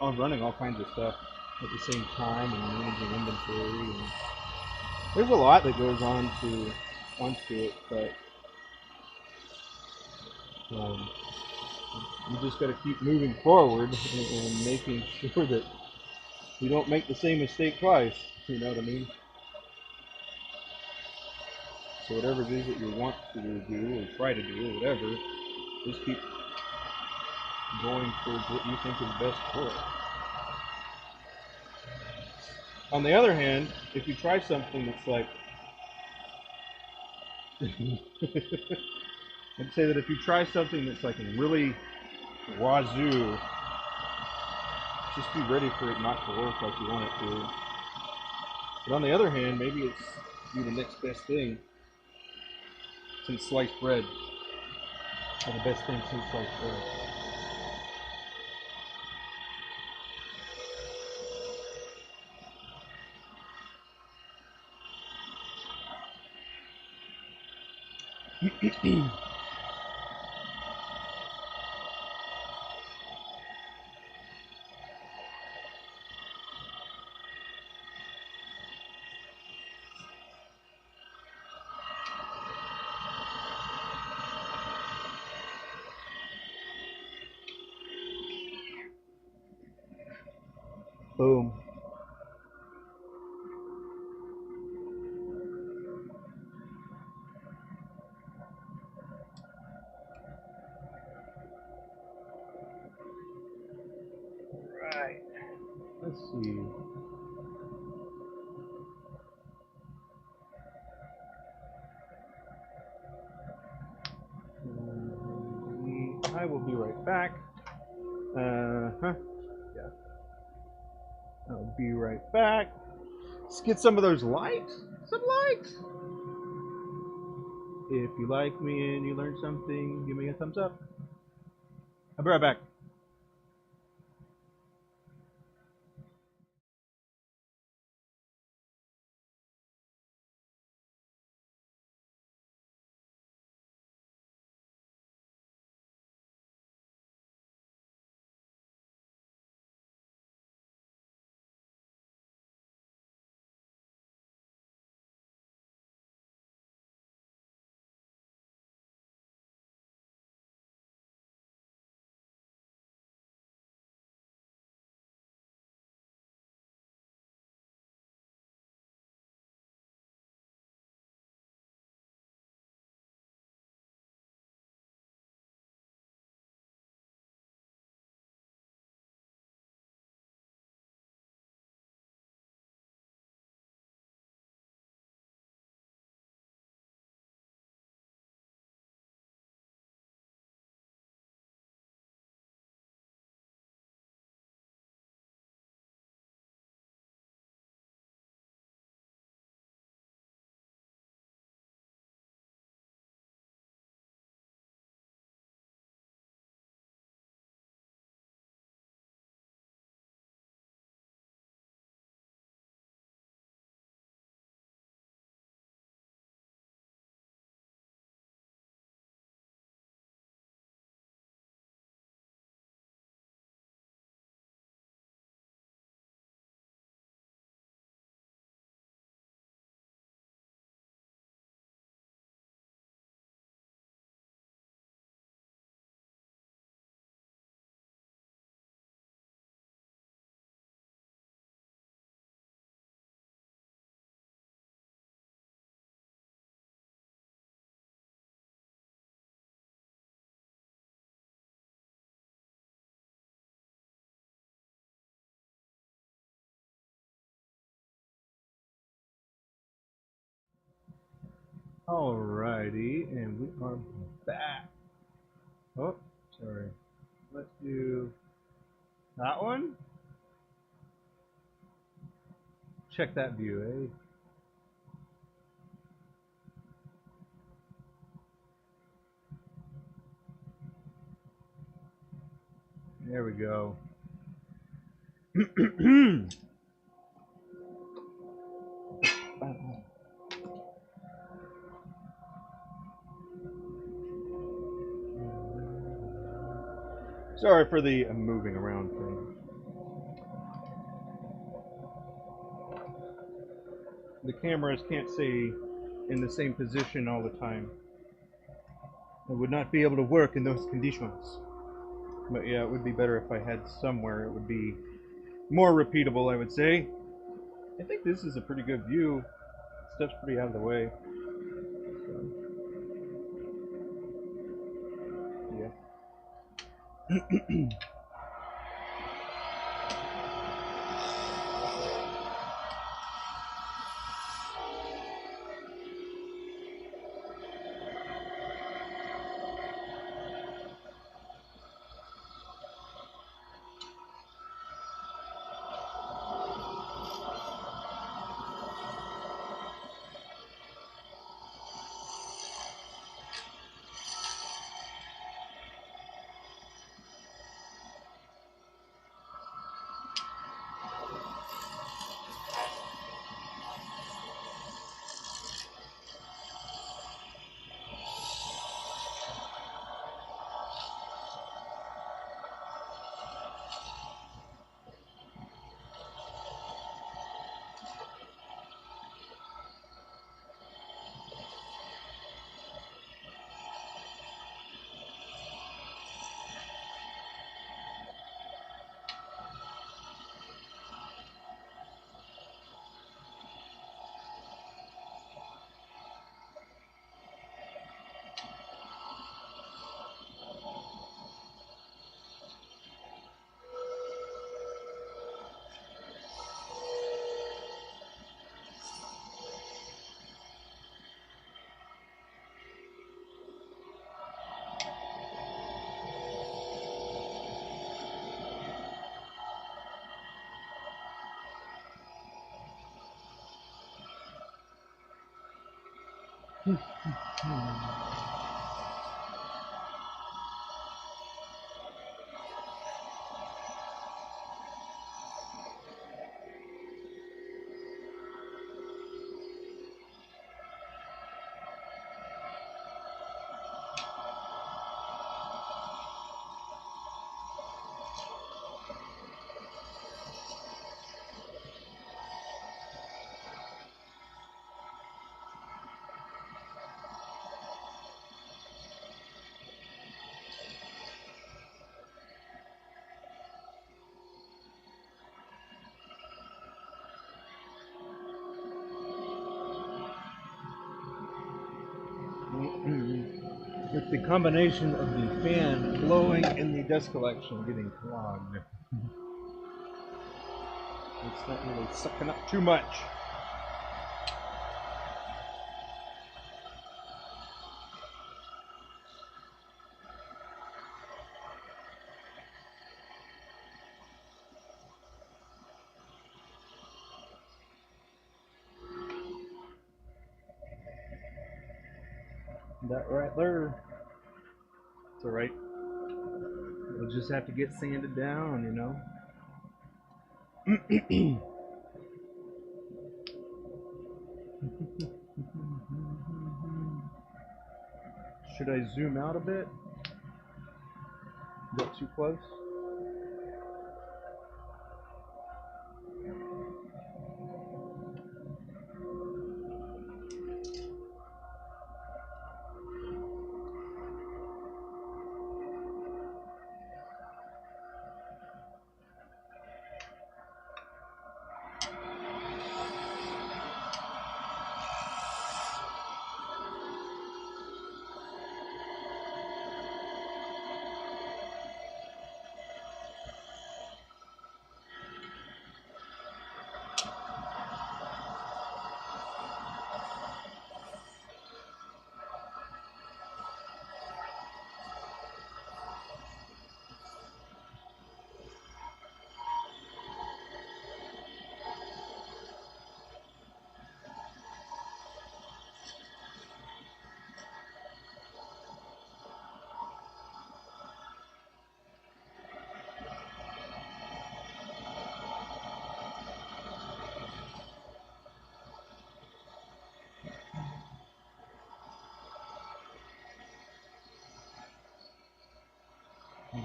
on running all kinds of stuff at the same time and managing inventory. And there's a lot that goes on onto it, but um, you just got to keep moving forward and making sure that you don't make the same mistake twice. You know what I mean? So whatever it is that you want to do or try to do or whatever, just keep going towards what you think is best for it. On the other hand, if you try something that's like, I'd say that if you try something that's like really wazoo, just be ready for it not to work like you want it to. But on the other hand, maybe it's do the next best thing since sliced bread, or the best thing since sliced bread. Boom. Right. Let's see. I will be right back. Huh. Yeah. I'll be right back. Let's get some of those likes. Some likes. If you like me and you learned something, give me a thumbs up. I'll be right back. Alrighty, and we are back. Oh, sorry. Let's do that one. Check that view, eh? There we go. Sorry for the moving around thing. The cameras can't stay in the same position all the time. I would not be able to work in those conditions. But yeah, it would be better if I had somewhere it would be more repeatable, I would say. I think this is a pretty good view. Stuff's pretty out of the way. So, yeah. With the combination of the fan blowing and the dust collection getting clogged. It's not really sucking up too much. That right there. It's alright. We'll just have to get sanded down, you know. Should I zoom out a bit? Got too close?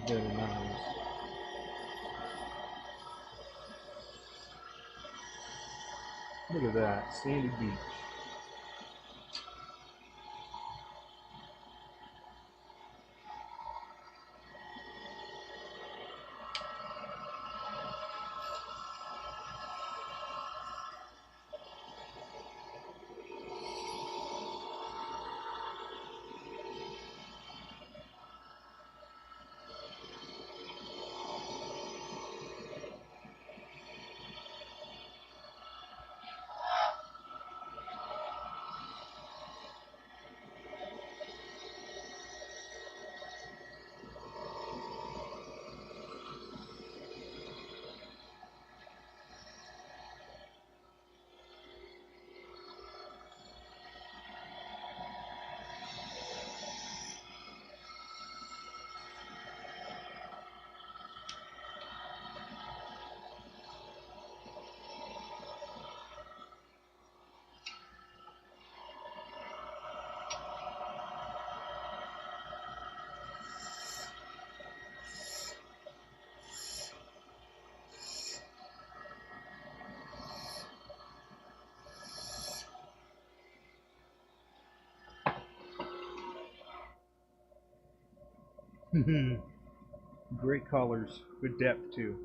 Very nice. Look at that, sandy beach. Great colors, good depth too.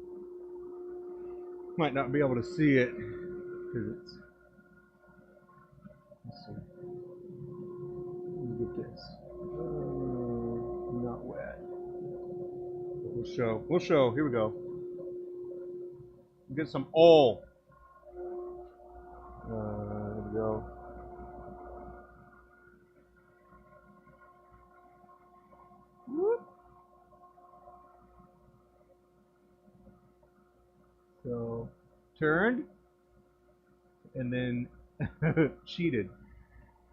Might not be able to see it because it's. Let's see. Let me get this. Not wet. But we'll show. We'll show. Here we go. Get some oil. There we go. Whoop. So turned and then cheated.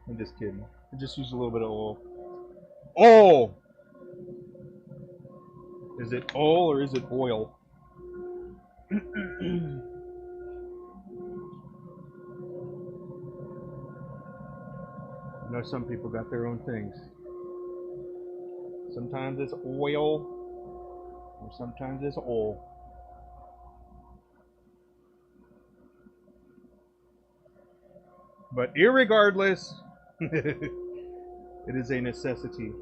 I'm just kidding. I just used a little bit of oil. Oh! Is it oil or is it oil? I know some people got their own things. Sometimes it's oil, or sometimes it's oil. But irregardless, it is a necessity.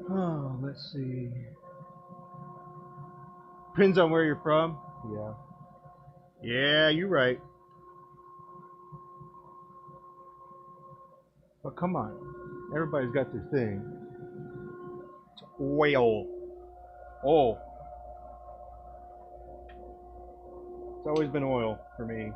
Oh, let's see. Depends on where you're from. Yeah. Yeah, you're right. But come on. Everybody's got their thing. It's oil. Oh. It's always been oil for me.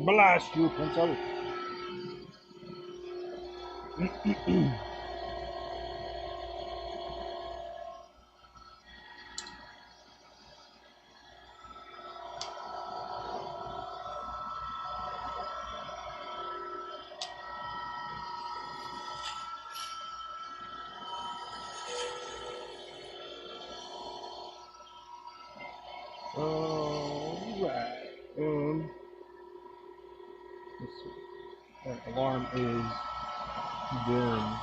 Blast you, Prince Albert. Alright. Let's see. That alarm is done.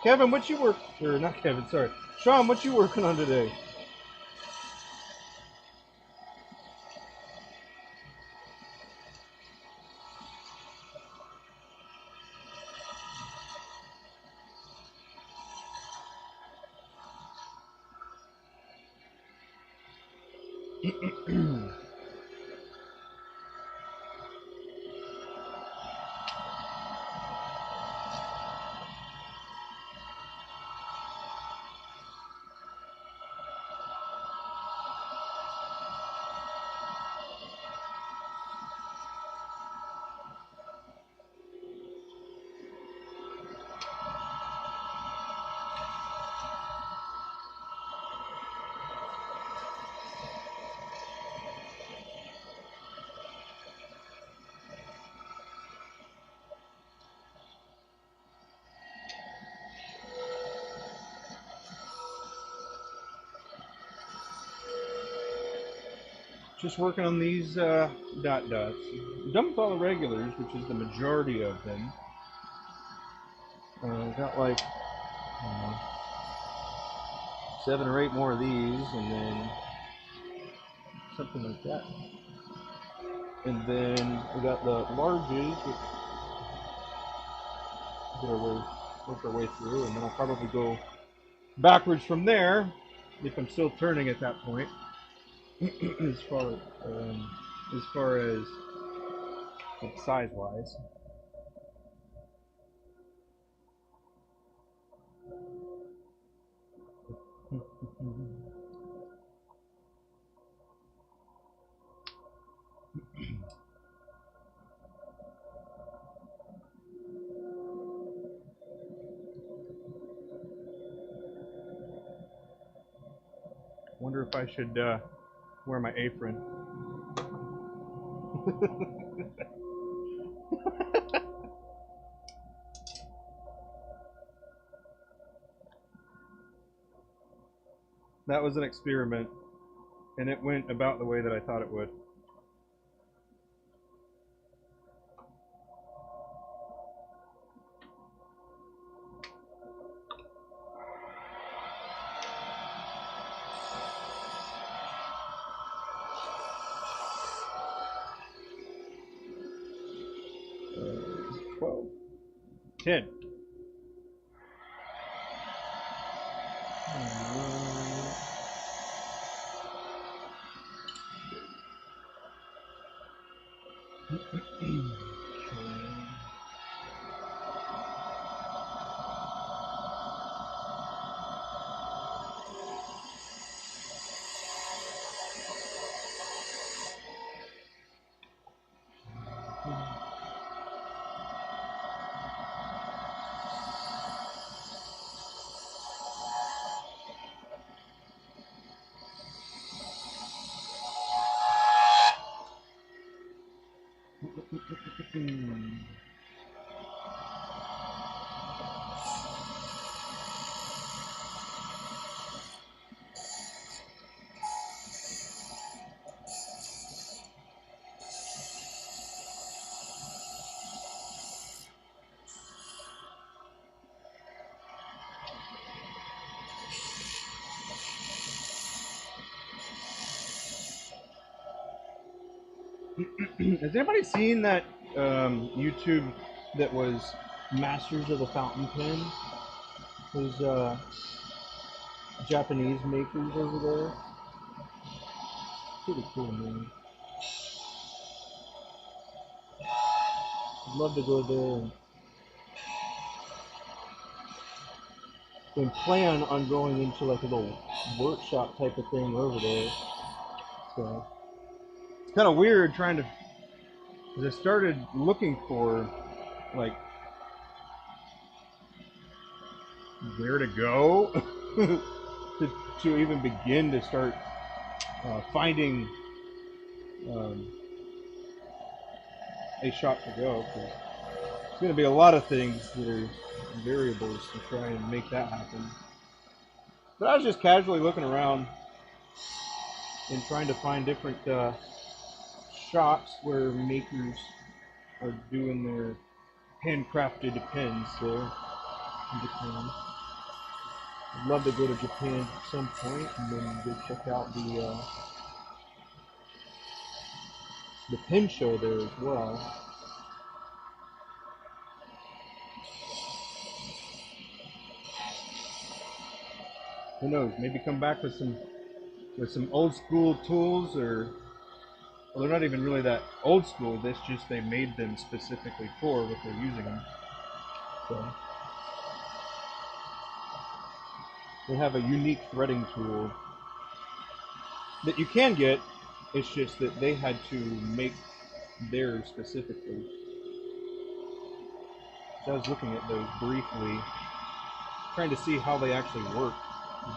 Kevin, what you work or not Kevin, sorry. Sean, what you working on today? Just working on these dot dots. Done with all the regulars, which is the majority of them. Got like I don't know, 7 or 8 more of these, and then something like that. And then we got the larges, which work our way through, and then I'll probably go backwards from there if I'm still turning at that point. as far as like size wise. Wonder if I should wear my apron. That was an experiment, and it went about the way that I thought it would. Uh, 12. 10. Has anybody seen that YouTube that was Masters of the Fountain Pen? Those Japanese makers over there. Pretty cool, man. I'd love to go there and plan on going into like a little workshop type of thing over there. So it's kind of weird trying to, because I started looking for like where to go to even begin to start finding a shop to go. Cause it's going to be a lot of things that are variables to try and make that happen. But I was just casually looking around and trying to find different shops where makers are doing their handcrafted pens there in Japan. I'd love to go to Japan at some point and then go check out the pen show there as well. Who knows? Maybe come back with some with some old school tools, or well, they're not even really that old school. This just they made them specifically for what they're using them. So they have a unique threading tool that you can get. It's just that they had to make theirs specifically. So I was looking at those briefly, trying to see how they actually work.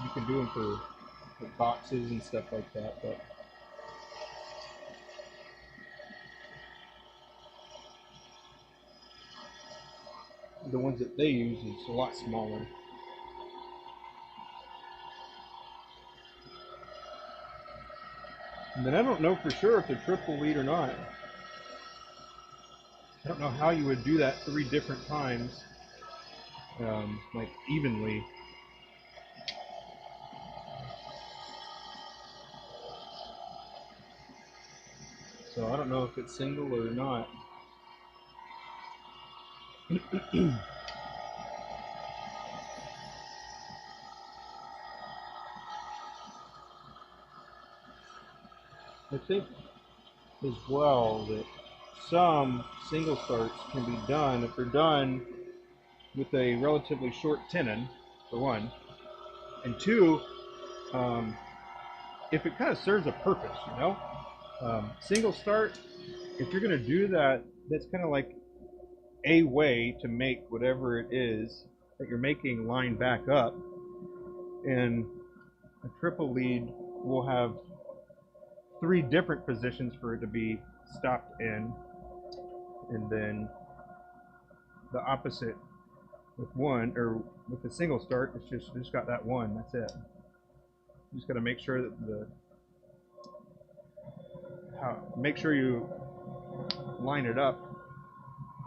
You can do them for boxes and stuff like that, but the ones that they use is a lot smaller. And then I don't know for sure if they're triple lead or not. I don't know how you would do that 3 different times, like evenly. So I don't know if it's single or not. I think as well that some single starts can be done if they're done with a relatively short tenon, for one, and two, if it kind of serves a purpose, you know. Single start, if you're going to do that, that's kind of like a way to make whatever it is that you're making line back up, and a triple lead will have 3 different positions for it to be stopped in, and then the opposite with one, or with a single start, it's just got that one. That's it. You just got to make sure that make sure you line it up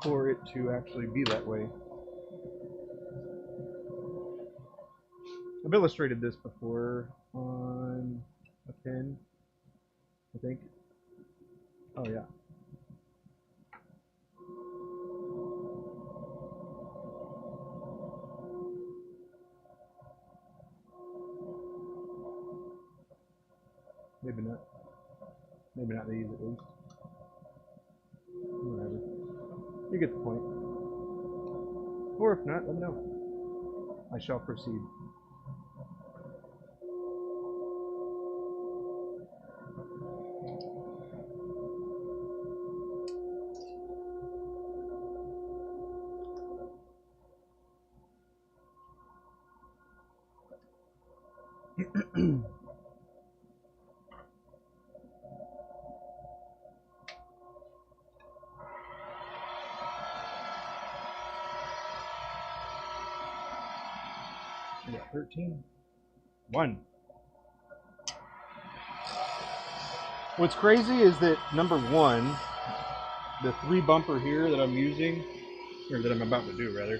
for it to actually be that way. I've illustrated this before on a pen, I think. Oh yeah. Maybe not. Maybe not these at least. Whatever. You get the point. Or if not, let me know. I shall proceed. We got 13. 1. What's crazy is that number 1, the 3 bumper here that I'm using, or that I'm about to do rather,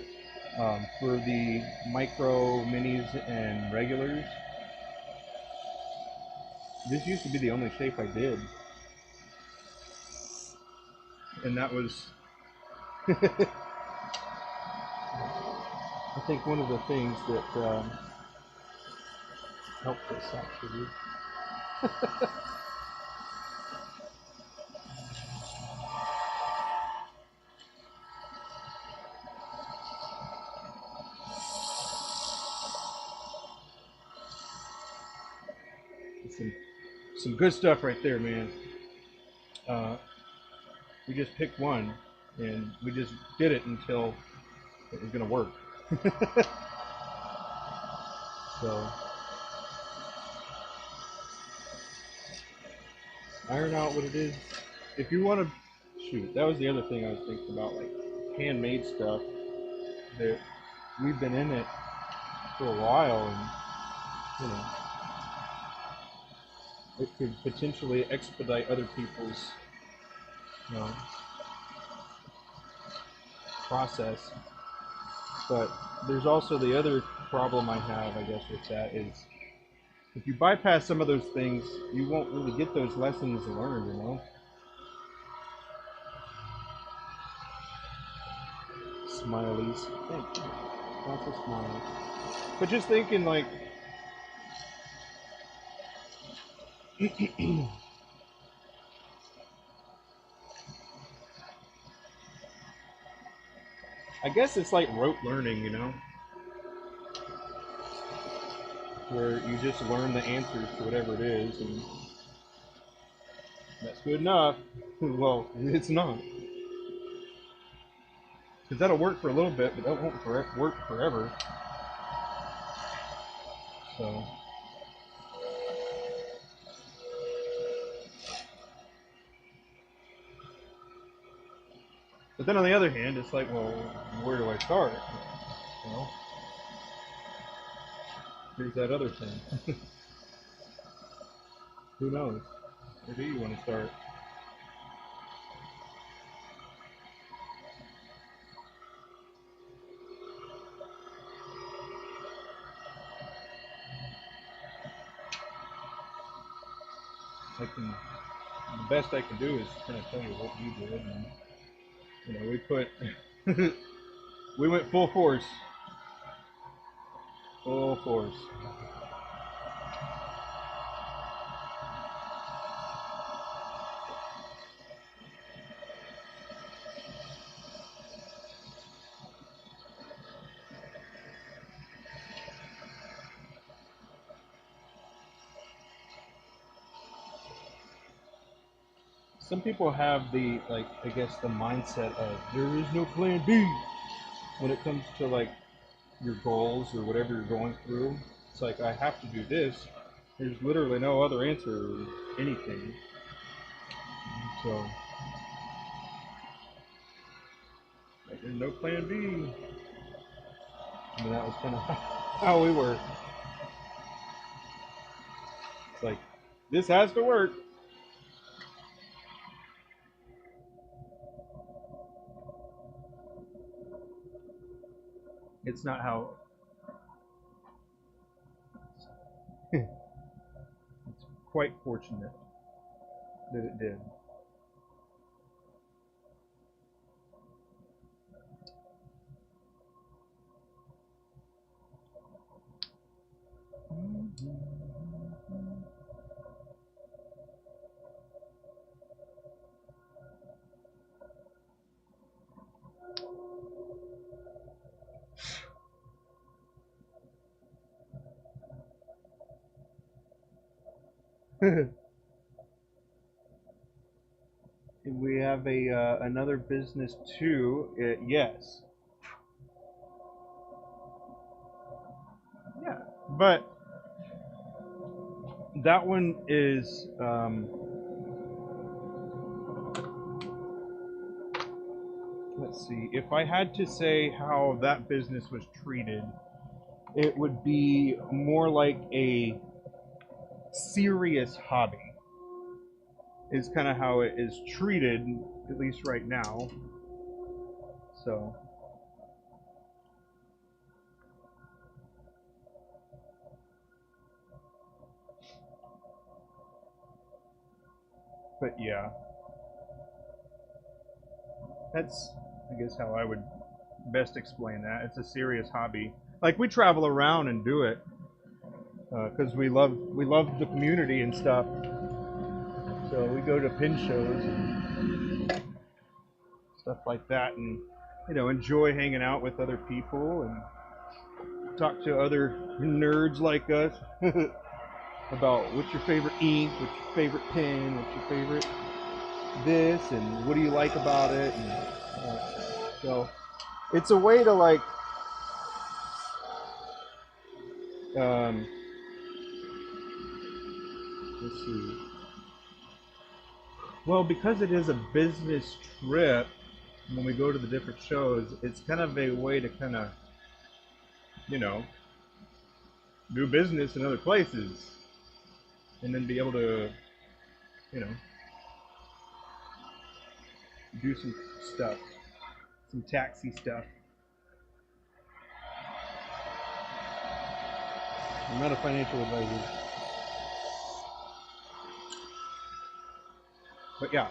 for the micro, minis, and regulars, this used to be the only shape I did. And that was, I think, one of the things that helped this actually. Some good stuff right there, man. We just picked one, and we just did it until it was gonna work. So iron out what it is. If you want to shoot, that was the other thing I was thinking about, like handmade stuff. That we've been in it for a while, and you know, it could potentially expedite other people's, you know, process. But there's also the other problem I have, I guess, with that is if you bypass some of those things, you won't really get those lessons learned, you know? Smileys. Thank you. Lots of smiles. But just thinking, like, I guess it's like rote learning, you know, where you just learn the answers to whatever it is, and that's good enough. Well, it's not. Because that'll work for a little bit, but that won't work forever. So, but then on the other hand, it's like, well, where do I start? You know, here's that other thing. Who knows? Where do you want to start? I can, the best I can do is kind of tell you what we did, and you know, we put, we went full force, full force. Some people have the, like, I guess the mindset of there is no plan B when it comes to like your goals or whatever you're going through. It's like I have to do this. There's literally no other answer or anything. So like, there's no plan B. I mean, that was kind of how we were. It's like this has to work. It's not how. It's quite fortunate that it did. We have a another business too. Yes. Yeah, but that one is let's see. If I had to say how that business was treated, it would be more like a serious hobby. Is kind of how it is treated, at least right now. So, but yeah, that's I guess how I would best explain that. It's a serious hobby. Like we travel around and do it because we love the community and stuff. So we go to pin shows and stuff like that, and you know enjoy hanging out with other people and talk to other nerds like us about what's your favorite ink, what's your favorite pen, what's your favorite this, and what do you like about it, and so it's a way to like um, let's see. Well, because it is a business trip, when we go to the different shows, it's kind of a way to kind of, you know, do business in other places, and then be able to, you know, do some stuff, some taxi stuff. I'm not a financial advisor, but yeah.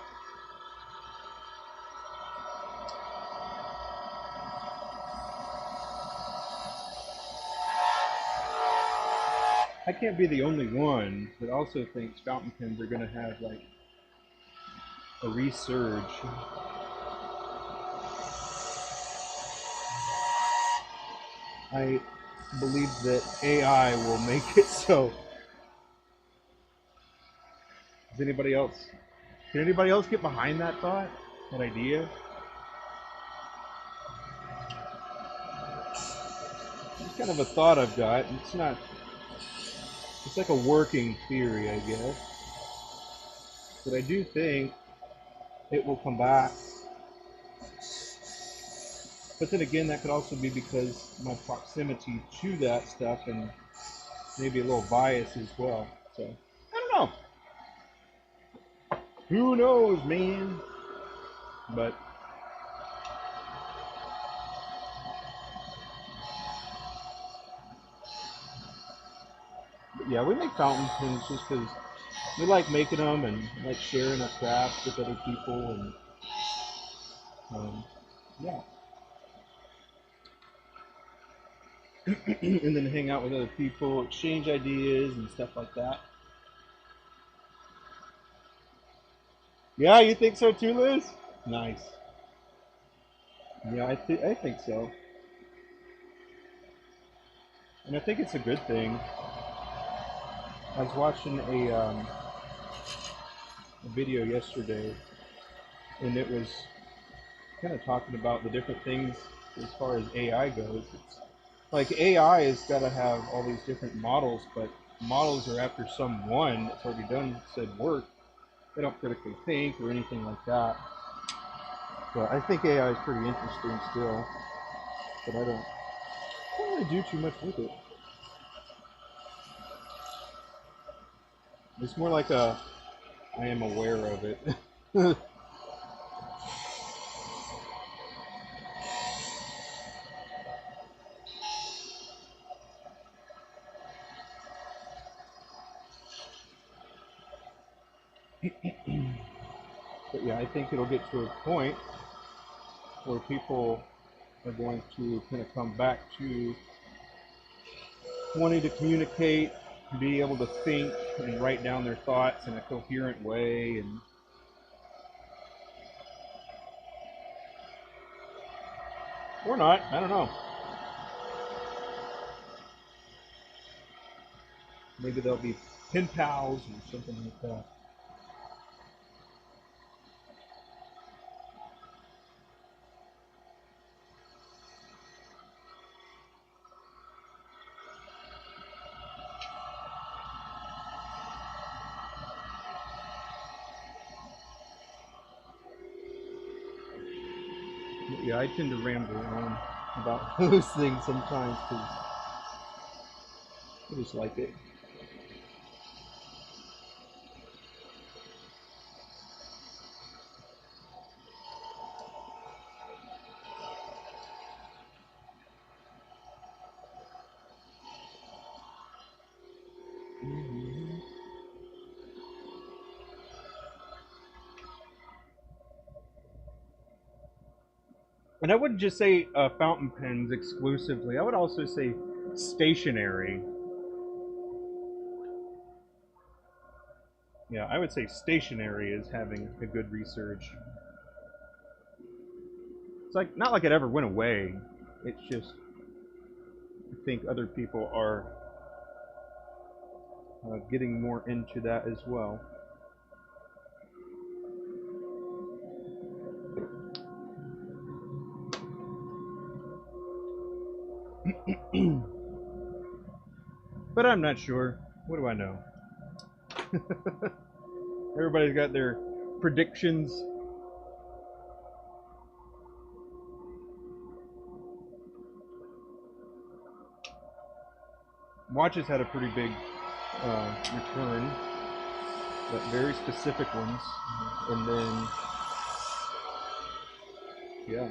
I can't be the only one that also thinks fountain pens are going to have like a resurge. I believe that AI will make it so. Does anybody else? Can anybody else get behind that thought, that idea? It's kind of a thought I've got. It's not. It's like a working theory, I guess. But I do think it will come back. But then again, that could also be because my proximity to that stuff and maybe a little bias as well. So I don't know. Who knows, man? But yeah, we make fountain pens just because we like making them and like sharing our craft with other people, and yeah, and then hang out with other people, exchange ideas and stuff like that. Yeah, you think so too, Liz? Nice. Yeah, I think so, and I think it's a good thing. I was watching a video yesterday, and it was kind of talking about the different things as far as AI goes. It's like AI has got to have all these different models, but models are after someone that's already done said work. They don't critically think or anything like that. But I think AI is pretty interesting still, but I don't really do too much with it. It's more like a I am aware of it. But yeah, I think it'll get to a point where people are going to kind of come back to wanting to communicate, be able to think and write down their thoughts in a coherent way, and or not, I don't know. Maybe they'll be pen pals or something like that. But yeah, I tend to ramble on about those things sometimes because I just like it. Mhm. And I wouldn't just say fountain pens exclusively. I would also say stationary. Yeah, I would say stationary is having a good research. It's like not like it ever went away. It's just I think other people are getting more into that as well. But I'm not sure. What do I know? Everybody's got their predictions. Watches had a pretty big return, but very specific ones. And then, yeah.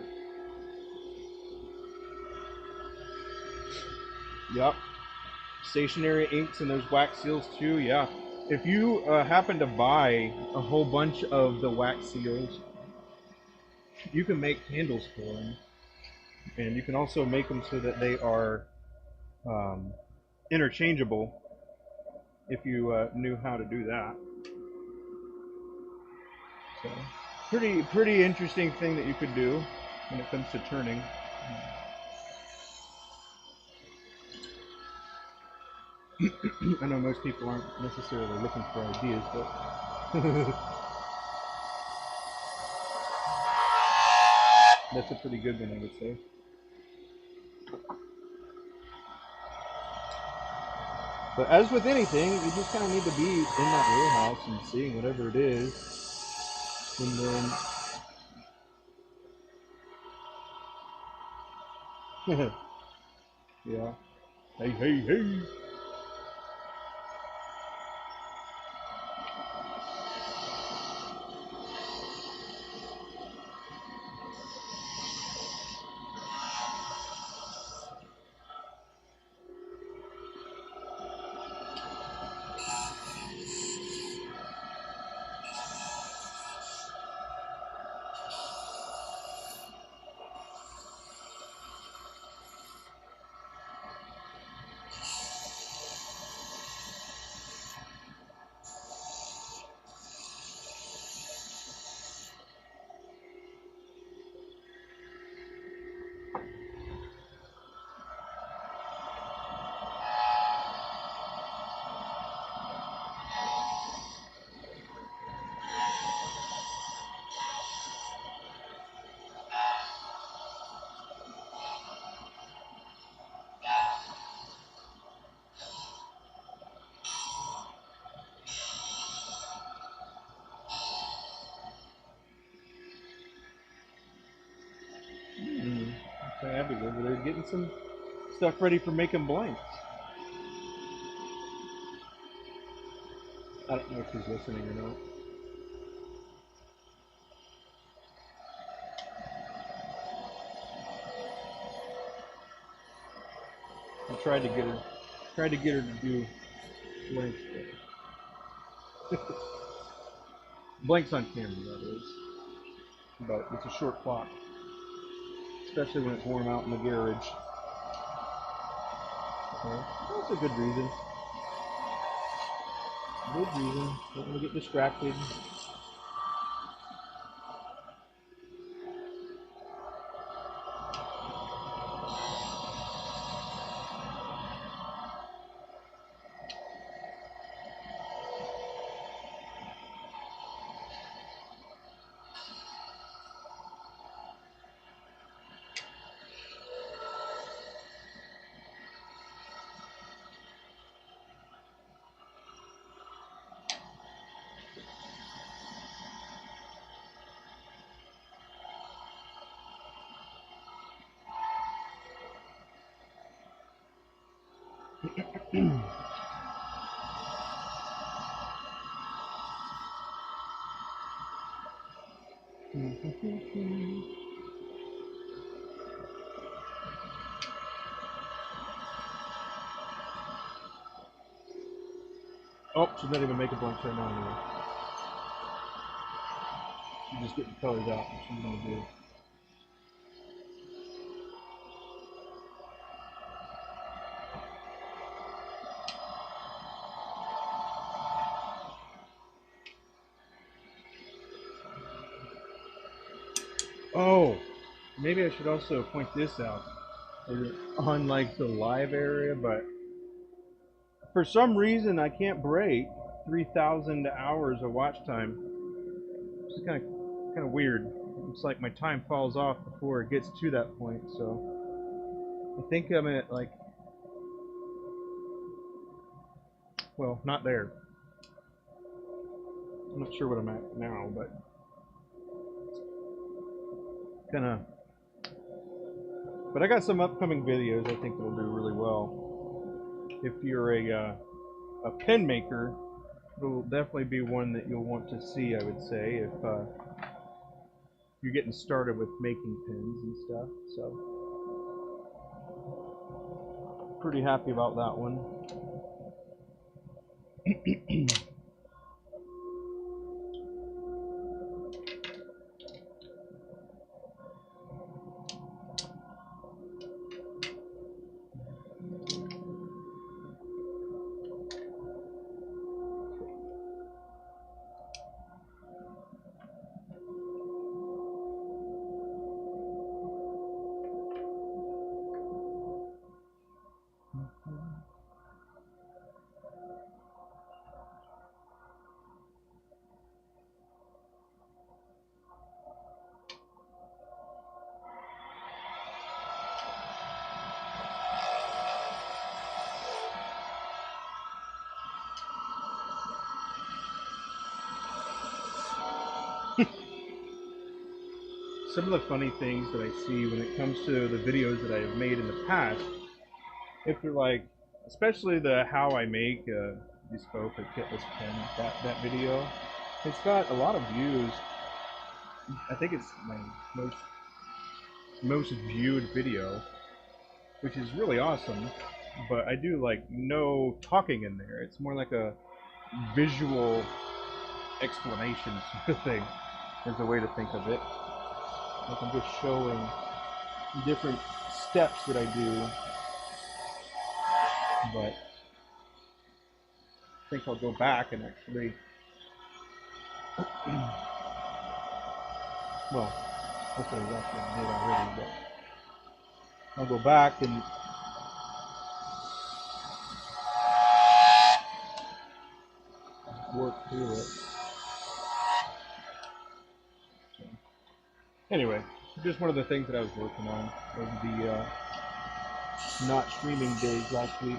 Yep. Stationary inks and those wax seals too, yeah. If you happen to buy a whole bunch of the wax seals, you can make handles for them. And you can also make them so that they are um, interchangeable. if you knew how to do that. So, pretty interesting thing that you could do when it comes to turning. I know most people aren't necessarily looking for ideas, but that's a pretty good one, I would say. But as with anything, you just kind of need to be in that wheelhouse and seeing whatever it is, and then yeah, hey. So Abby over there getting some stuff ready for making blanks. I don't know if she's listening or not. I tried to get her to do blanks, but blanks on camera, that is. But it's a short clock, especially when it's warm out in the garage. So that's a good reason. Good reason. Don't want to get distracted. Oh, she's not even making blanks right now anyway. She's just getting colors out, what she's gonna do. Oh, maybe I should also point this out on like the live area, but for some reason I can't break 3,000 hours of watch time. It's kind of weird. It's like my time falls off before it gets to that point. So I think I'm at like, well, not there. I'm not sure what I'm at now, but kind of. But I got some upcoming videos I think that'll do really well. If you're a pen maker, it'll definitely be one that you'll want to see, I would say, if you're getting started with making pens and stuff. So pretty happy about that one. some of the funny things that I see when it comes to the videos that I have made in the past, if you're like, especially the how I make bespoke or kitless pen, that video, it's got a lot of views. I think it's my most viewed video, which is really awesome. But I do like no talking in there. It's more like a visual explanation sort of thing. Is a way to think of it. Like I'm just showing different steps that I do, but I think I'll go back and actually, well, that's what I actually did already, but I'll go back and work through it. So, anyway, just one of the things that I was working on over the not streaming days last week.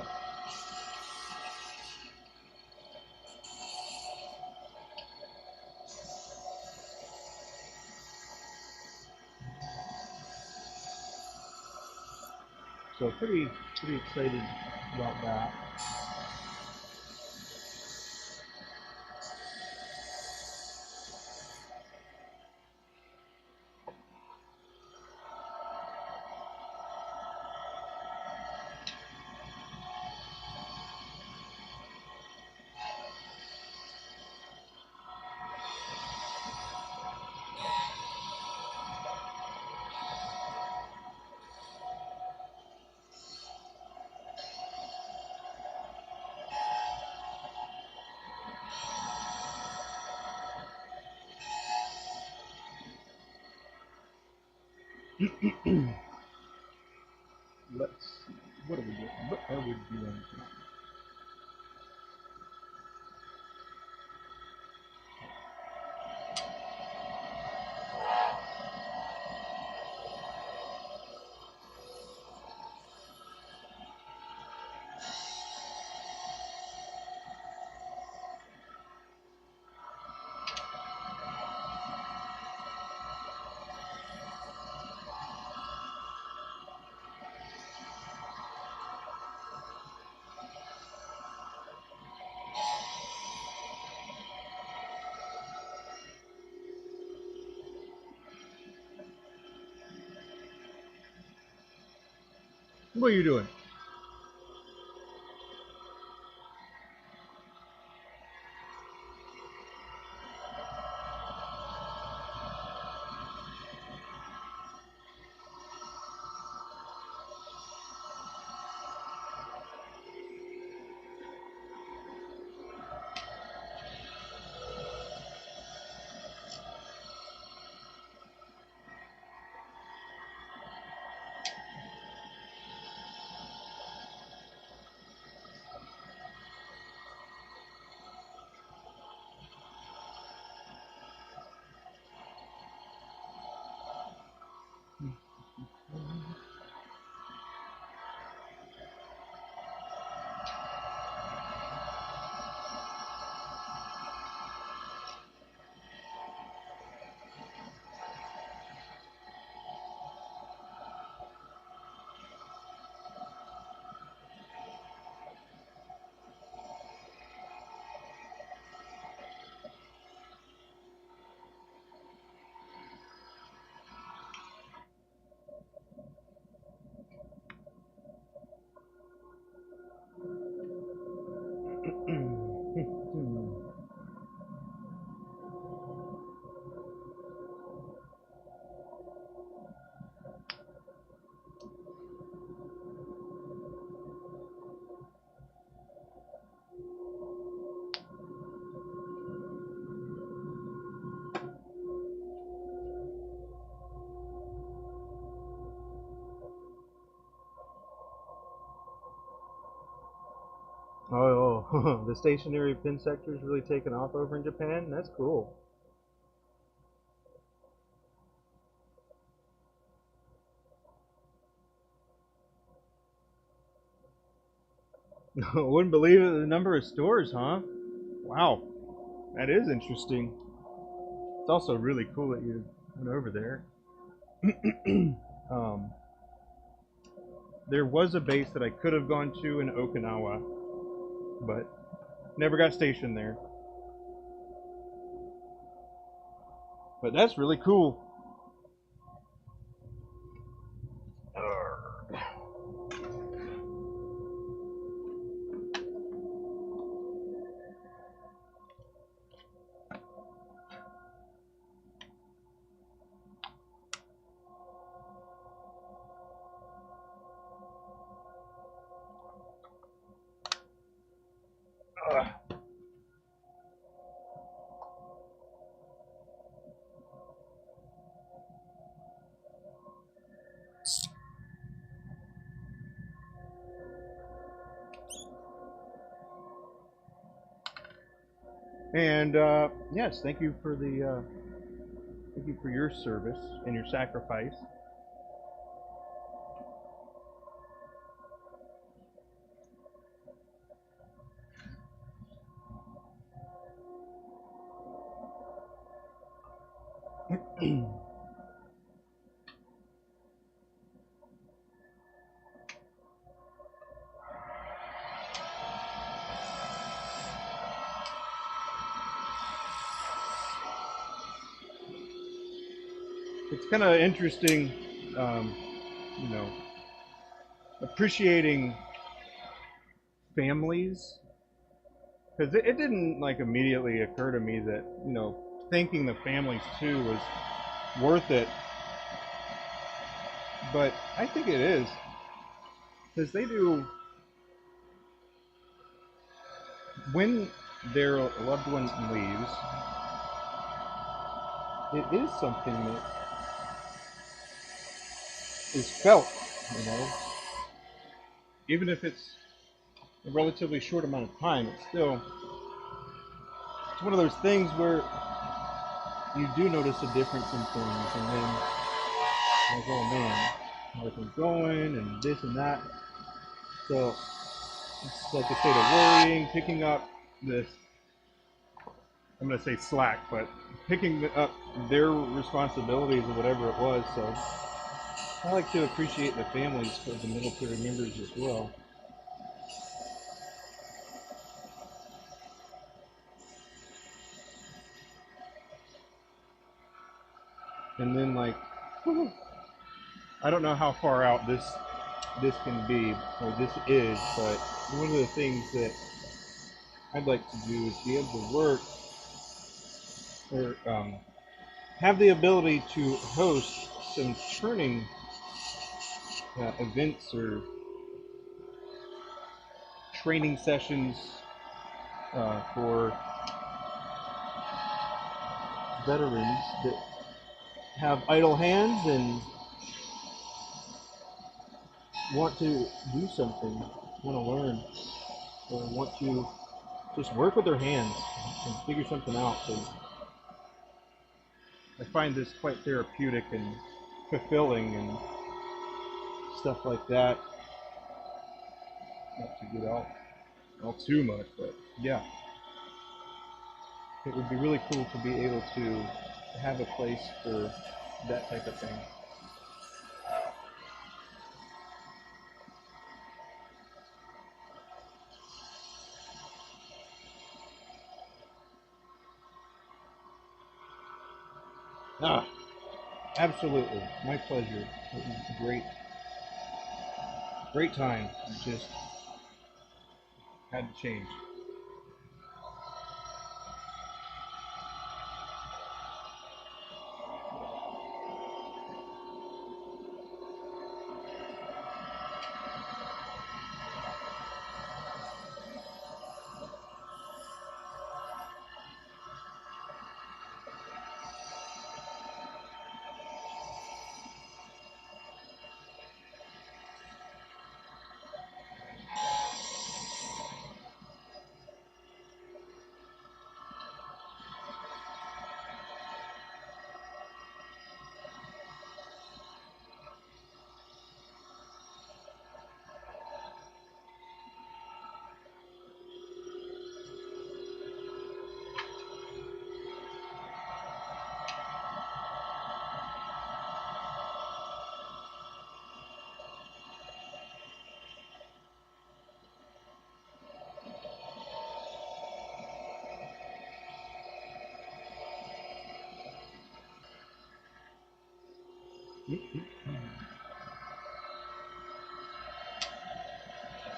So pretty excited about that. Let's see, what are we doing? What are we doing? What are you doing? Oh, the stationary pin sector is really taking off over in Japan. That's cool. Wouldn't believe it, the number of stores, huh? Wow, that is interesting. It's also really cool that you went over there. um, there was a base that I could have gone to in Okinawa, but never got stationed there. But that's really cool. And yes, thank you for the thank you for your service and your sacrifice. It's kind of interesting, um, you know, appreciating families, because it didn't like immediately occur to me that, you know, thanking the families too was worth it, but I think it is, because they do, when their loved one leaves, it is something that is felt, you know, even if it's a relatively short amount of time. It's still, it's one of those things where you do notice a difference in things, and then like, oh man, how are things going, and this and that. So it's like a state of worrying, picking up this, I'm going to say slack, but picking up their responsibilities or whatever it was. So I like to appreciate the families of the military members as well. And then like, I don't know how far out this can be, or this is, but one of the things that I'd like to do is be able to work or have the ability to host some turning events or training sessions for veterans that have idle hands and want to do something, want to learn, or want to just work with their hands and figure something out. So I find this quite therapeutic and fulfilling and stuff like that. Not to get all too much, but yeah, it would be really cool to be able to have a place for that type of thing. Ah, absolutely, my pleasure. It was a great time. It just had to change.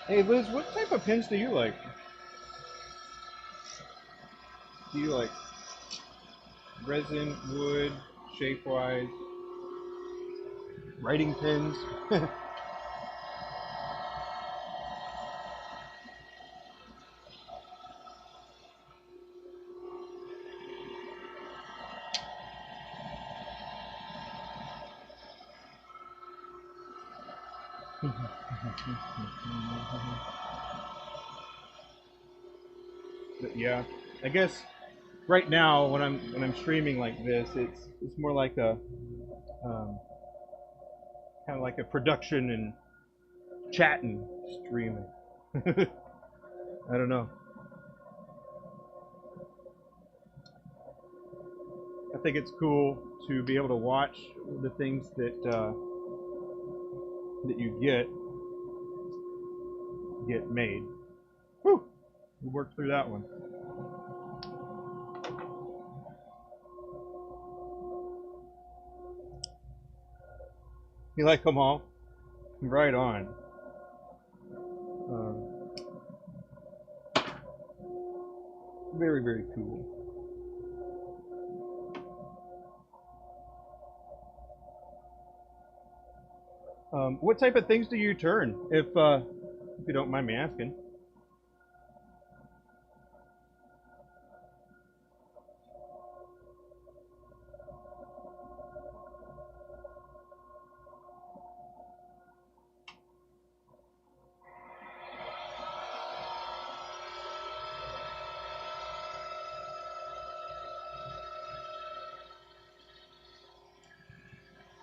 Hey Liz, what type of pins do you like? Do you like resin, wood, shape-wise, writing pins? But yeah, I guess right now when I'm streaming like this, it's more like a kind of like a production and chatting streaming. I don't know. I think it's cool to be able to watch the things that you get made. Whew, we worked through that one. You like them all? Right on. Very, very cool. What type of things do you turn, if you don't mind me asking?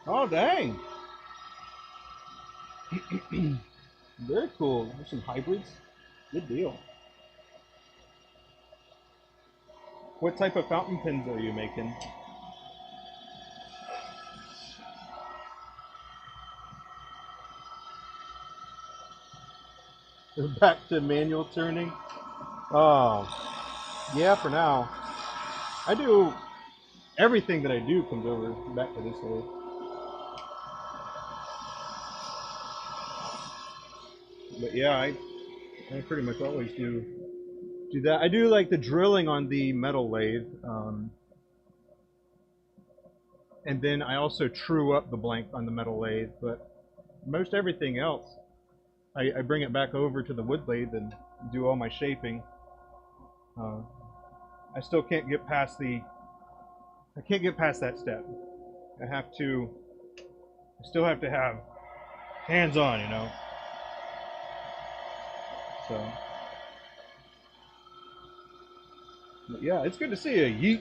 Oh, dang. Very cool. There's some hybrids. Good deal. What type of fountain pens are you making? Back to manual turning? Oh, yeah, for now. I do, everything that I do comes over back to this way. But yeah, I pretty much always do that. I do like the drilling on the metal lathe, and then I also true up the blank on the metal lathe. But most everything else, I bring it back over to the wood lathe and do all my shaping. I still can't get past I can't get past that step. I still have to have hands on, you know. So, but yeah, it's good to see you.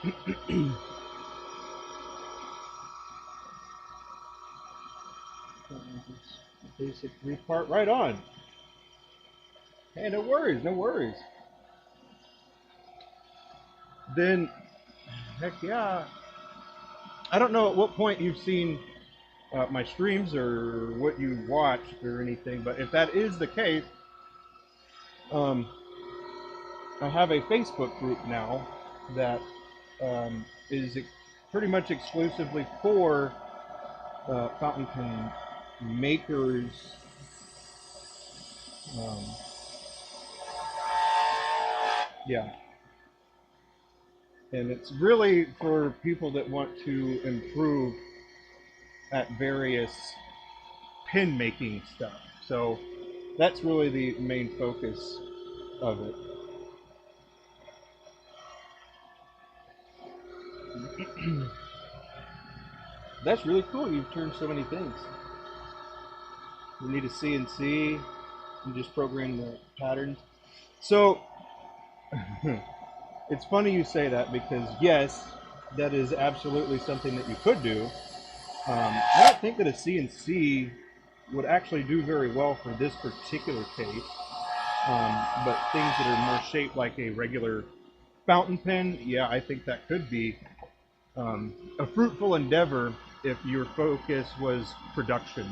Yeet. Basic repart, right on. Hey, no worries, no worries. Then, heck yeah. I don't know at what point you've seen my streams or what you watched or anything, but if that is the case, um, I have a Facebook group now that is pretty much exclusively for fountain pen makers. Um, yeah, and it's really for people that want to improve at various pin making stuff. So that's really the main focus of it. That's really cool. You've turned so many things. You need a CNC and just program the patterns. So it's funny you say that because yes, that is absolutely something that you could do. I don't think that a CNC would actually do very well for this particular case, but things that are more shaped like a regular fountain pen, yeah, I think that could be a fruitful endeavor if your focus was production.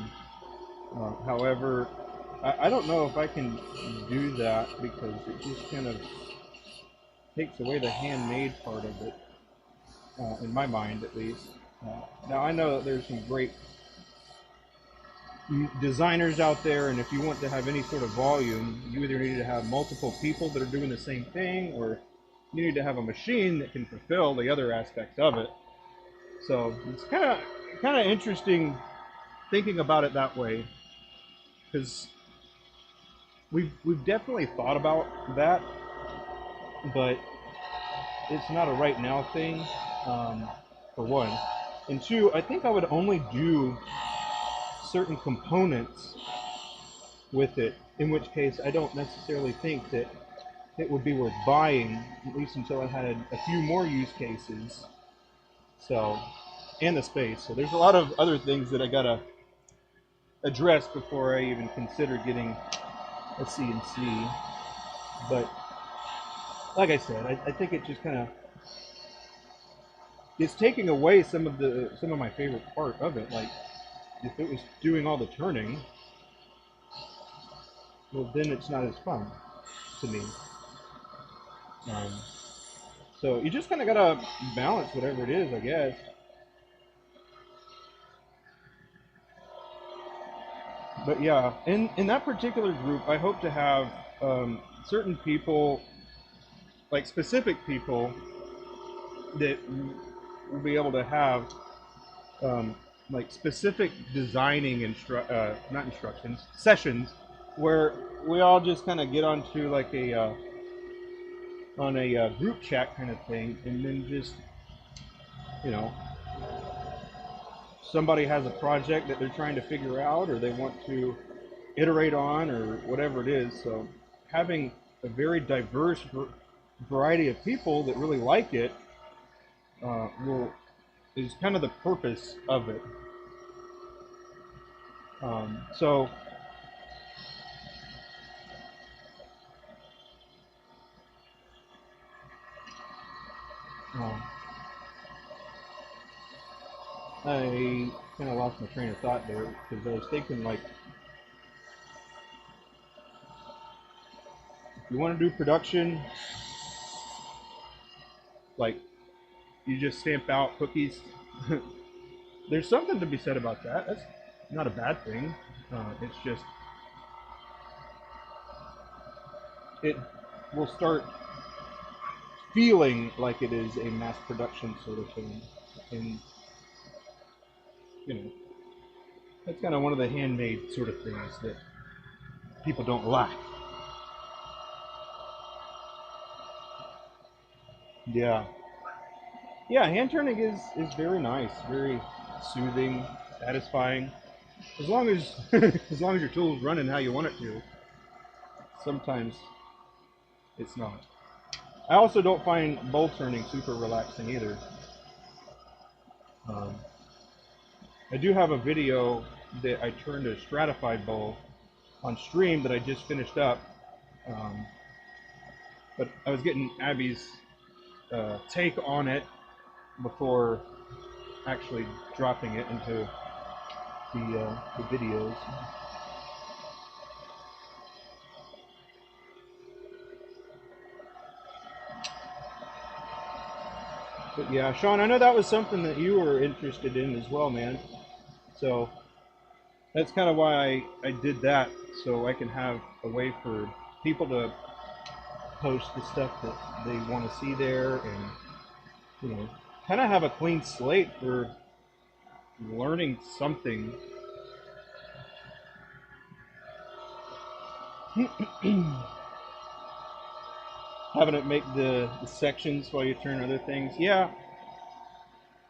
However, I don't know if I can do that because it just kind of takes away the handmade part of it, in my mind at least. Now I know that there's some great designers out there, and if you want to have any sort of volume, you either need to have multiple people that are doing the same thing, or you need to have a machine that can fulfill the other aspects of it. So it's kind of interesting thinking about it that way, because we've definitely thought about that, but it's not a right now thing, for one, and two, I think I would only do certain components with it, in which case I don't necessarily think that it would be worth buying, at least until I had a few more use cases. So, and the space. So there's a lot of other things that I gotta address before I even consider getting a CNC. But like I said, I think it just kind of it's taking away some of my favorite part of it. Like if it was doing all the turning, well then it's not as fun to me. Um, so you just kind of gotta balance whatever it is, I guess. But yeah, in that particular group, I hope to have certain people, like specific people, that will be able to have um, like specific designing not instructions sessions, where we all just kind of get onto like a on a group chat kind of thing, and then just you know somebody has a project that they're trying to figure out, or they want to iterate on, or whatever it is. So having a very diverse variety of people that really like it will is kind of the purpose of it. So um, I kind of lost my train of thought there because I was thinking like, if you want to do production, like you just stamp out cookies. There's something to be said about that. That's not a bad thing. It's just it will start feeling like it is a mass production sort of thing, and you know that's kind of one of the handmade sort of things that people don't like. Yeah, yeah. Hand turning is very nice, very soothing, satisfying. As long as as long as your tool's running how you want it to. Sometimes it's not. I also don't find bowl turning super relaxing either. Um, I do have a video that I turned a stratified bowl on stream that I just finished up, um, but I was getting Abby's take on it before actually dropping it into the videos. But yeah, Sean, I know that was something that you were interested in as well, man. So that's kind of why I did that, so I can have a way for people to post the stuff that they want to see there, and you know, kind of have a clean slate for learning something. Having it make the sections while you turn other things. Yeah,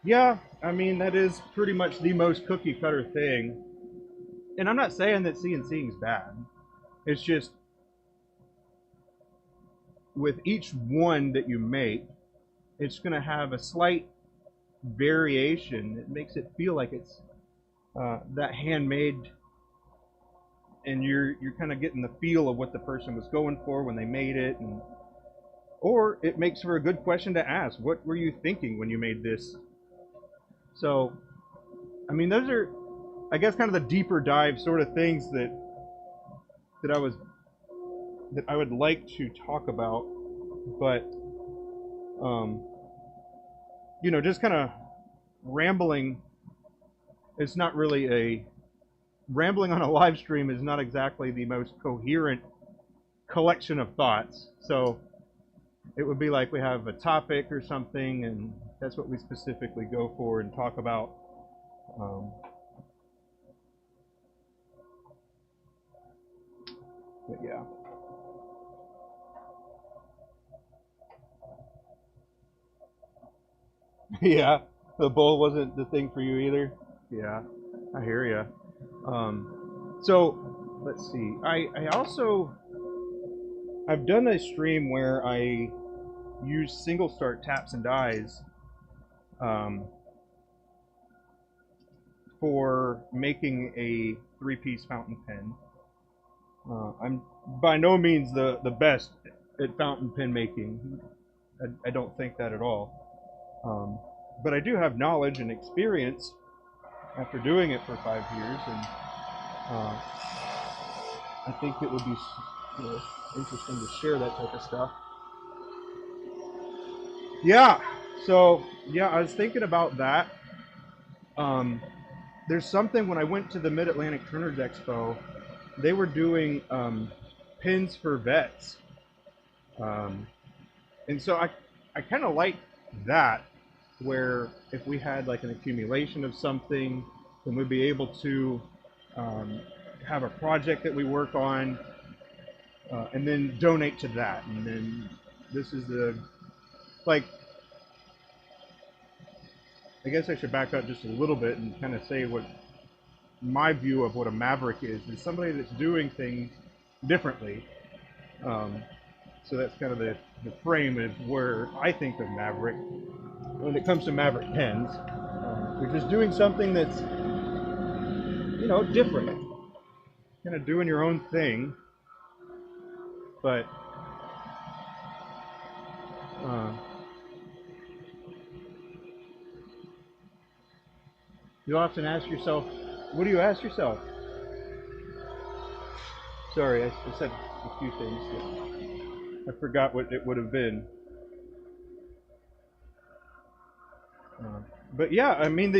yeah. I mean, that is pretty much the most cookie cutter thing. And I'm not saying that CNCing is bad. It's just with each one that you make, it's going to have a slight variation. It makes it feel like it's that handmade, and you're kind of getting the feel of what the person was going for when they made it, and or it makes for a good question to ask. What were you thinking when you made this? So, I mean, those are, I guess, kind of the deeper dive sort of things that I was that I would like to talk about, but you know, just kind of rambling. It's not really a rambling on a live stream is not exactly the most coherent collection of thoughts. So it would be like we have a topic or something, and that's what we specifically go for and talk about. But yeah. Yeah, the bowl wasn't the thing for you either. Yeah, I hear ya. So let's see. I also I've done a stream where I use single start taps and dies um, for making a three-piece fountain pen. I'm by no means the best at fountain pen making. I don't think that at all. But I do have knowledge and experience after doing it for 5 years, and I think it would be, you know, interesting to share that type of stuff. Yeah. So yeah, I was thinking about that. There's something when I went to the Mid Atlantic Printers Expo, they were doing pins for vets, and so I kind of like that, where if we had like an accumulation of something, then we'd be able to have a project that we work on, and then donate to that. And then this is the, like, I guess I should back up just a little bit and kind of say what my view of what a maverick is somebody that's doing things differently. So that's kind of the frame of where I think of maverick when it comes to maverick pens. You're just doing something that's, you know, different, kind of doing your own thing, but uh, you often ask yourself, what do you ask yourself? Sorry, I said a few things that I forgot what it would have been. But yeah, I mean,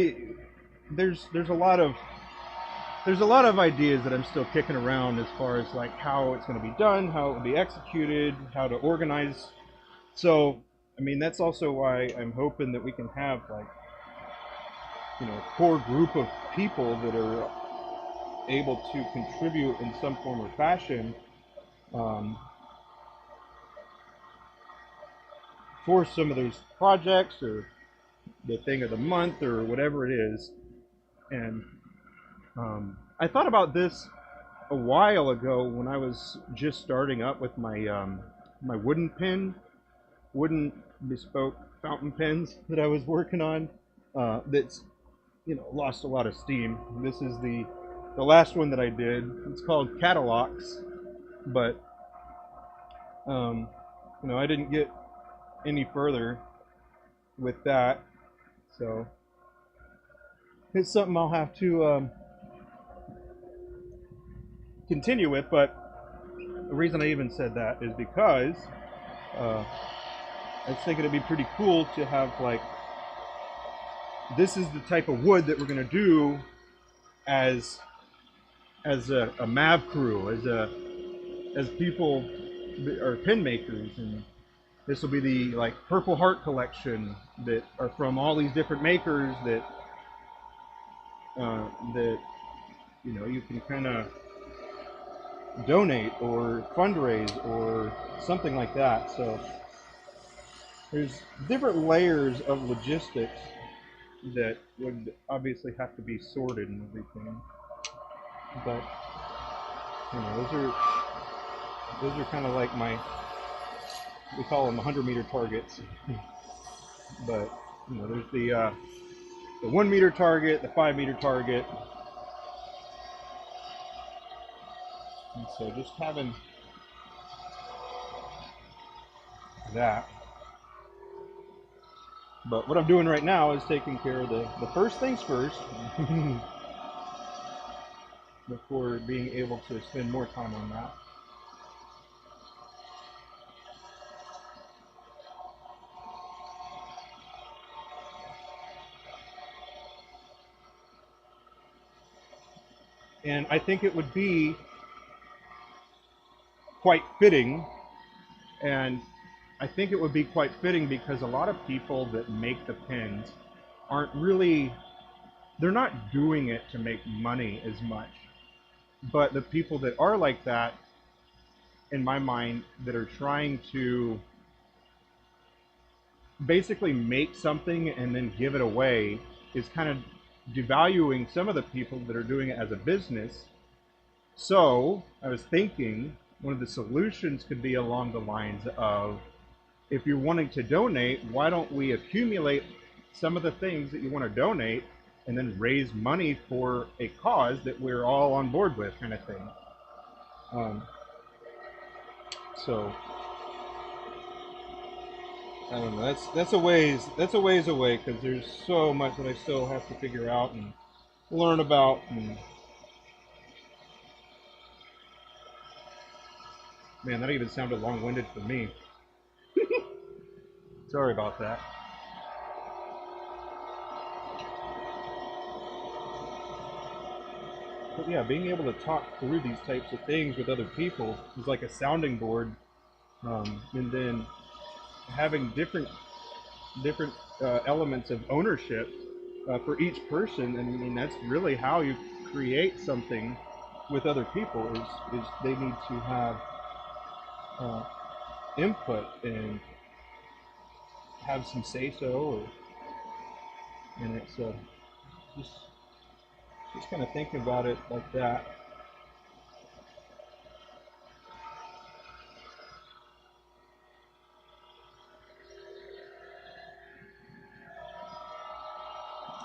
there's a lot of ideas that I'm still kicking around as far as like how it's going to be done, how it will be executed, how to organize. So I mean, that's also why I'm hoping that we can have, like, you know, a core group of people that are able to contribute in some form or fashion, um, for some of those projects or the thing of the month or whatever it is. And I thought about this a while ago when I was just starting up with my my wooden bespoke fountain pens that I was working on. That's, you know, lost a lot of steam. This is the last one that I did. It's called Catalogs, but you know, I didn't get any further with that, so it's something I'll have to continue with. But the reason I even said that is because I was thinking it'd be pretty cool to have, like, this is the type of wood that we're gonna do as a Mav crew, as people are pen makers, and this will be the, like, Purple Heart collection that are from all these different makers that that, you know, you can kind of donate or fundraise or something like that. So there's different layers of logistics that would obviously have to be sorted and everything. But, you know, those are kind of like my, we call them 100-meter targets. But, you know, there's the 1-meter target, the 5-meter target, and so just having that. But what I'm doing right now is taking care of the first things first before being able to spend more time on that. And I think it would be quite fitting, and I think it would be quite fitting because a lot of people that make the pins aren't really, they're not doing it to make money as much. But the people that are like that, in my mind, that are trying to basically make something and then give it away, is kind of devaluing some of the people that are doing it as a business. So I was thinking one of the solutions could be along the lines of, if you're wanting to donate, why don't we accumulate some of the things that you want to donate and then raise money for a cause that we're all on board with, kind of thing. Um, so I don't know. That's a ways away because there's so much that I still have to figure out and learn about. And man, that even sounded long-winded for me. Sorry about that. But yeah, being able to talk through these types of things with other people is like a sounding board, and then having different elements of ownership for each person. And I mean, that's really how you create something with other people. Is they need to have uh, input and have some say so, or and it's just just kind of thinking about it like that.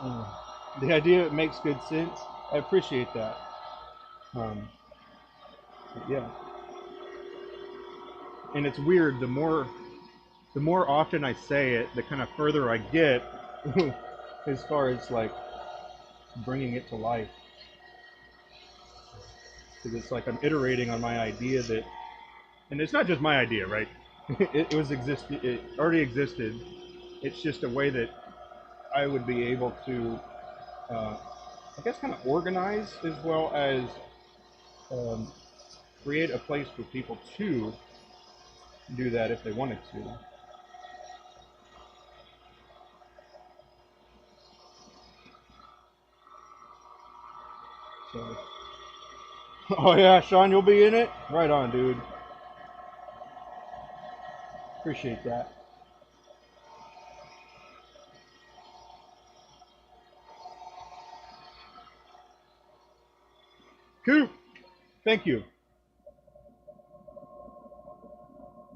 Uh, the idea makes good sense. I appreciate that. Um, yeah, and it's weird. The more often I say it, the kind of further I get as far as like bringing it to life. Because it's like I'm iterating on my idea that, and it's not just my idea, right? It already existed. It's just a way that I would be able to, I guess, kind of organize as well as um, create a place for people to do that if they wanted to. So, oh yeah, Sean, you'll be in it. Right on, dude. Appreciate that. Cool. Thank you.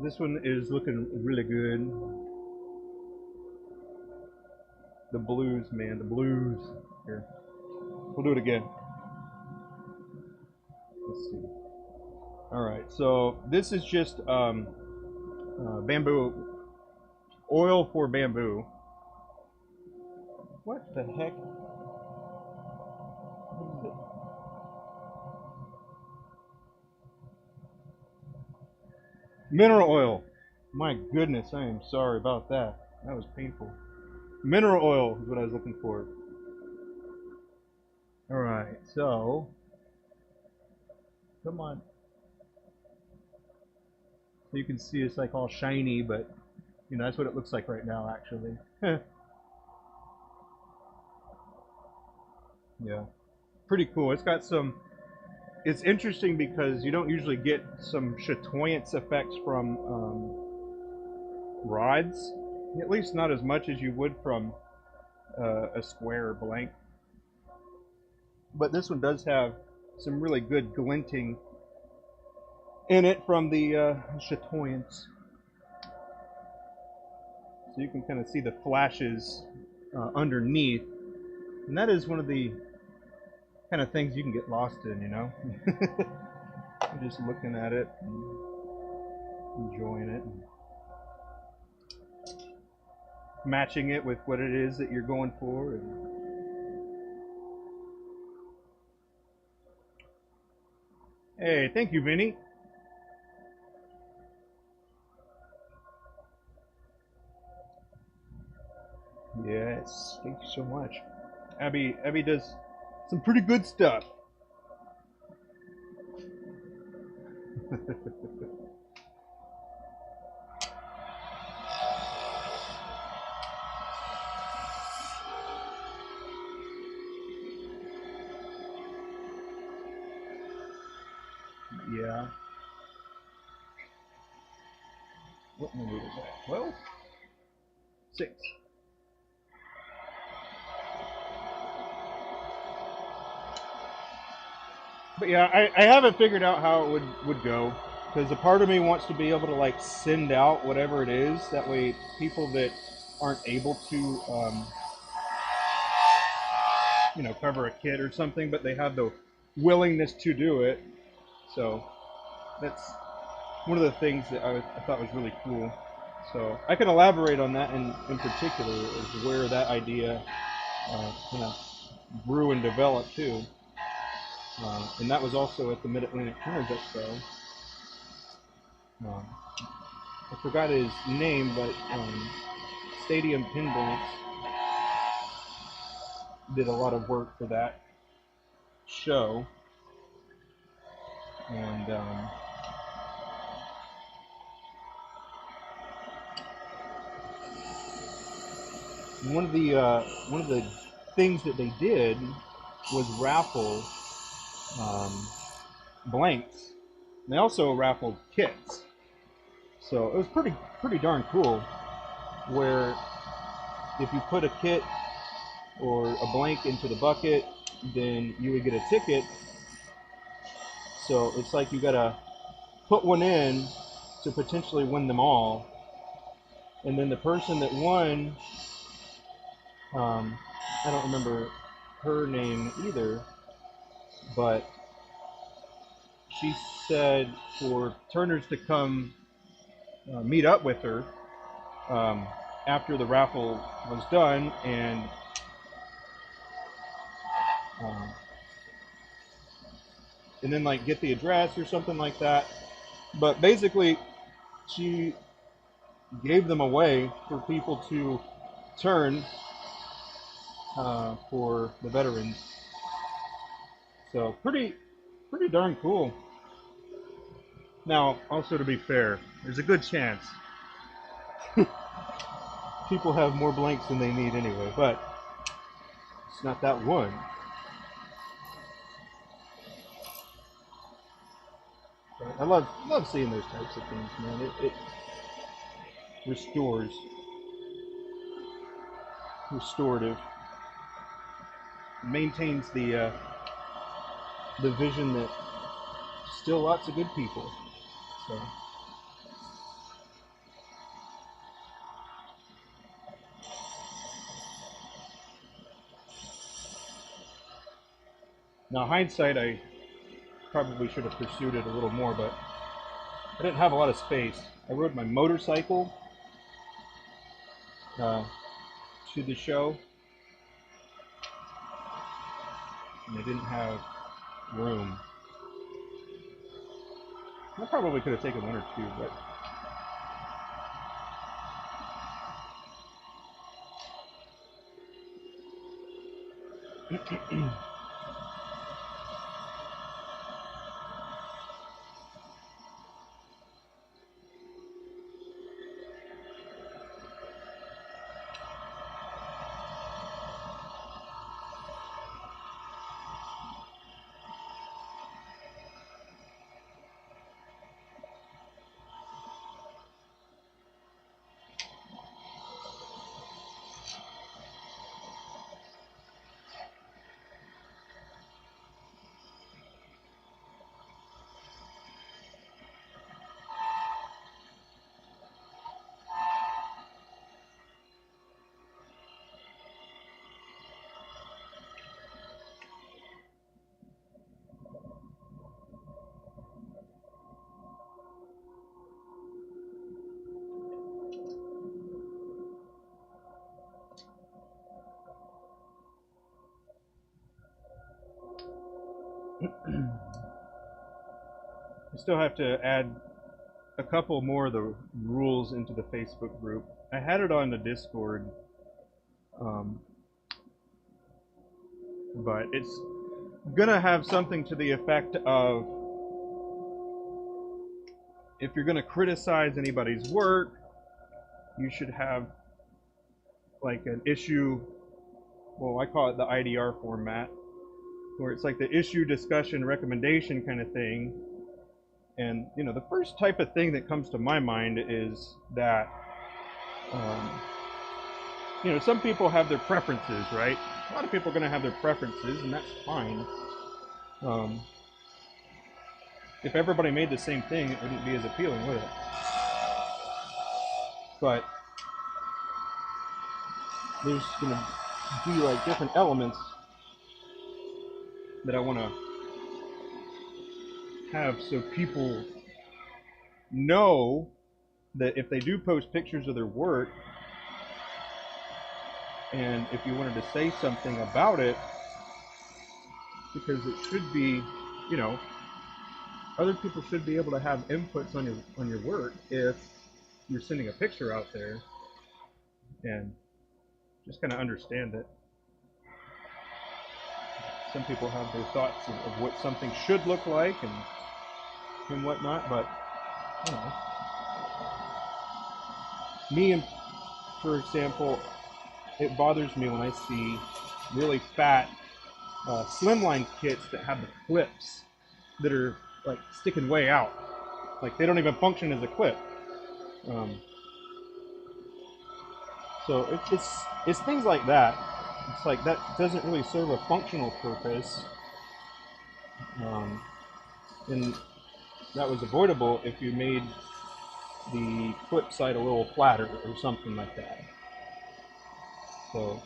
This one is looking really good. The blues, man, the blues. Here, we'll do it again. Let's see. All right, so this is just bamboo oil for bamboo. What the heck? What is it? Mineral oil. My goodness, I am sorry about that. That was painful. Mineral oil is what I was looking for. All right, so come on. So you can see it's like all shiny, but you know that's what it looks like right now, actually. Yeah, pretty cool. It's got some. It's interesting because you don't usually get some chatoyance effects from rods, at least not as much as you would from a square blank. But this one does have some really good glinting in it from the chatoyance. So you can kind of see the flashes underneath. And that is one of the kind of things you can get lost in, you know? You're just looking at it and enjoying it. And matching it with what it is that you're going for. And hey, thank you, Vinny. Yes, thank you so much. Abby does some pretty good stuff. Yeah. What number was that? 12? 6. But yeah, I haven't figured out how it would go, because a part of me wants to be able to like send out whatever it is. That way, people that aren't able to, cover a kit or something, but they have the willingness to do it. So that's one of the things that I thought was really cool. So I can elaborate on that in particular, is where that idea kind of grew and developed too. And that was also at the Mid-Atlantic Printers Expo. Um, I forgot his name, but Stadium Pin Blanks did a lot of work for that show. And one of the things that they did was raffle blanks. And they also raffled kits. So it was pretty darn cool. Where if you put a kit or a blank into the bucket, then you would get a ticket. So it's like you gotta put one in to potentially win them all. And then the person that won, I don't remember her name either, but she said for Turners to come meet up with her um, after the raffle was done, um, and then like get the address or something like that. But basically, she gave them away for people to turn for the veterans. So pretty darn cool. Now, also to be fair, there's a good chance people have more blanks than they need anyway, but it's not that one. But I love seeing those types of things, man. It restores, restorative, maintains the vision that still lots of good people. So now hindsight, I probably should have pursued it a little more, but I didn't have a lot of space. I rode my motorcycle uh, to the show, and I didn't have room. I probably could have taken one or two, but I still have to add a couple more of the rules into the Facebook group. I had it on the Discord, um, but it's gonna have something to the effect of if you're going to criticize anybody's work, you should have like an issue, well, I call it the IDR format, where it's like the issue, discussion, recommendation kind of thing. And, you know, the first type of thing that comes to my mind is that, you know, some people have their preferences, right? A lot of people are going to have their preferences, and that's fine. If everybody made the same thing, it wouldn't be as appealing, would it? But there's going to be like different elements that I want to have so people know that if they do post pictures of their work, and if you wanted to say something about it, because it should be, you know, other people should be able to have inputs on your work if you're sending a picture out there, and just kind of understand it. Some people have their thoughts of what something should look like and whatnot, but you know, me, for example, it bothers me when I see really fat slimline kits that have the clips that are like sticking way out, like they don't even function as a clip. So it's things like that. It's like that doesn't really serve a functional purpose, and that was avoidable if you made the flip side a little flatter or something like that. So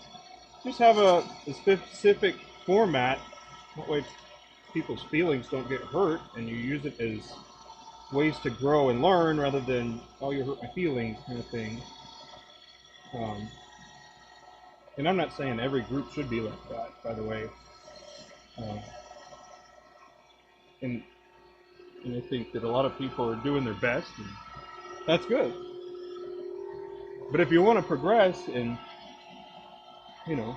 just have a specific format, that way people's feelings don't get hurt, and you use it as ways to grow and learn rather than, oh, you hurt my feelings kind of thing. And I'm not saying every group should be like that, by the way. And I think that a lot of people are doing their best, and that's good. But if you want to progress and, you know,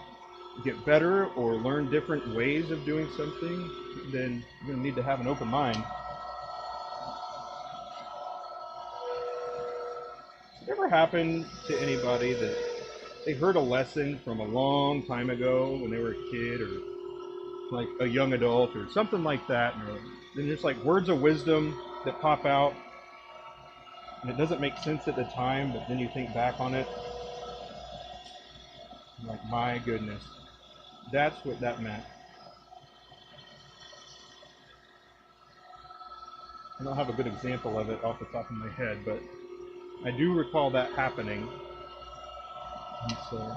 get better or learn different ways of doing something, then you're going to need to have an open mind. Has it ever happened to anybody that they heard a lesson from a long time ago when they were a kid or like a young adult or something like that, and then there's like words of wisdom that pop out and it doesn't make sense at the time, but then you think back on it, like, my goodness, that's what that meant. I don't have a good example of it off the top of my head, but I do recall that happening. And so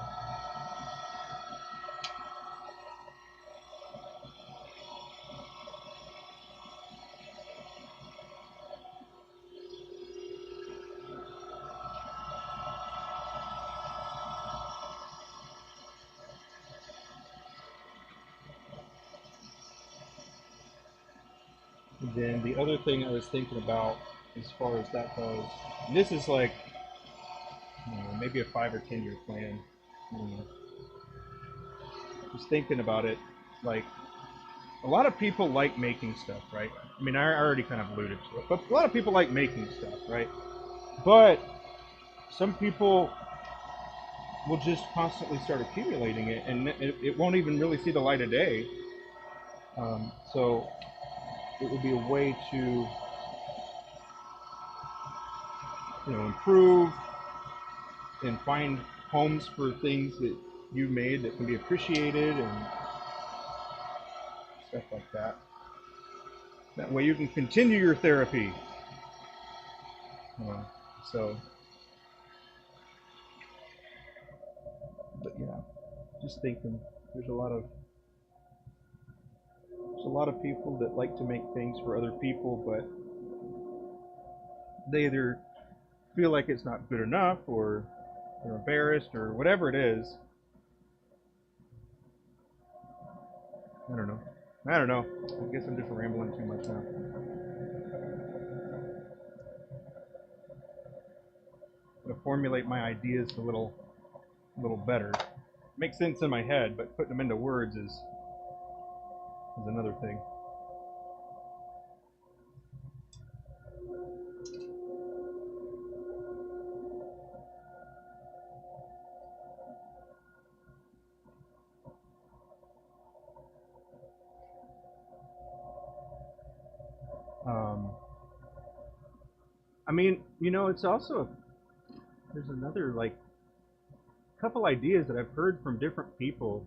then the other thing I was thinking about as far as that goes, and this is like, I don't know, maybe a 5 or 10 year plan. I don't know. Just thinking about it, like, a lot of people like making stuff, right? I mean, I already kind of alluded to it, but a lot of people like making stuff, right? But some people will just constantly start accumulating it, and it won't even really see the light of day. So it would be a way to, you know, improve and find homes for things that you made that can be appreciated and stuff like that. That way you can continue your therapy. So, but yeah, just thinking, there's a lot of people that like to make things for other people, but they either feel like it's not good enough, or they're embarrassed, or whatever it is. I don't know. I guess I'm just rambling too much now. I'm gonna formulate my ideas a little better. Makes sense in my head, but putting them into words is another thing. Um, I mean, you know, it's also there's another like couple ideas that I've heard from different people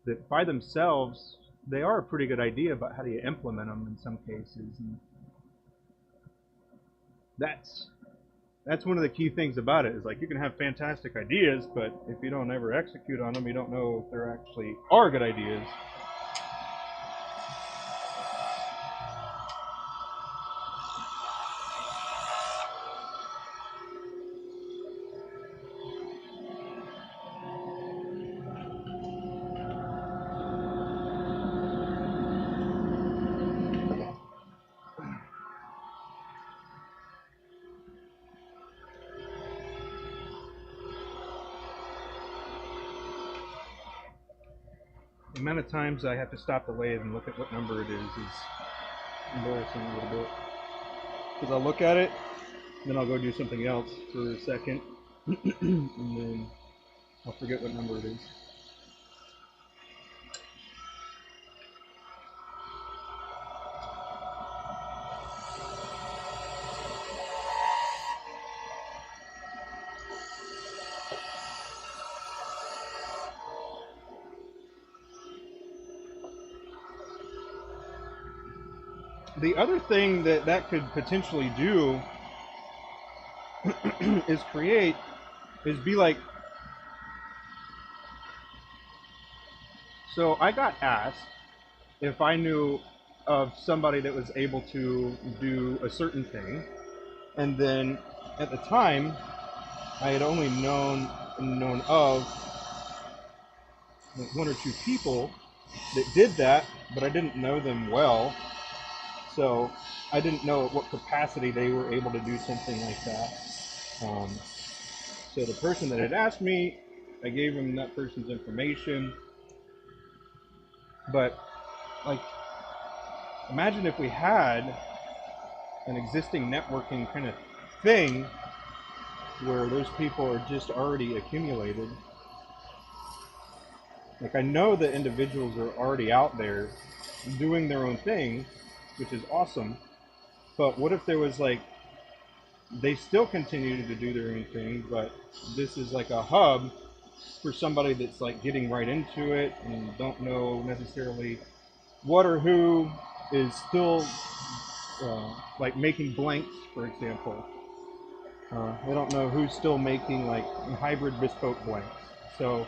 that by themselves they are a pretty good idea, but how do you implement them in some cases? And that's that's one of the key things about it is like you can have fantastic ideas, but if you don't ever execute on them, you don't know if they're actually are good ideas. The amount of times I have to stop the lathe and look at what number it is embarrassing a little bit. Because I'll look at it, then I'll go do something else for a second, and then I'll forget what number it is. The other thing that that could potentially do is create, is be like, so I got asked if I knew of somebody that was able to do a certain thing, and then at the time I had only known of like one or two people that did that, but I didn't know them well, so I didn't know at what capacity they were able to do something like that. Um, so the person that had asked me, I gave him that person's information, but like, imagine if we had an existing networking kind of thing where those people are just already accumulated. Like, I know that individuals are already out there doing their own thing, which is awesome. But what if there was like, they still continue to do their own thing, but this is like a hub for somebody that's like getting right into it and don't know necessarily what or who is still like making blanks, for example. They don't know who's still making like hybrid bespoke blanks. So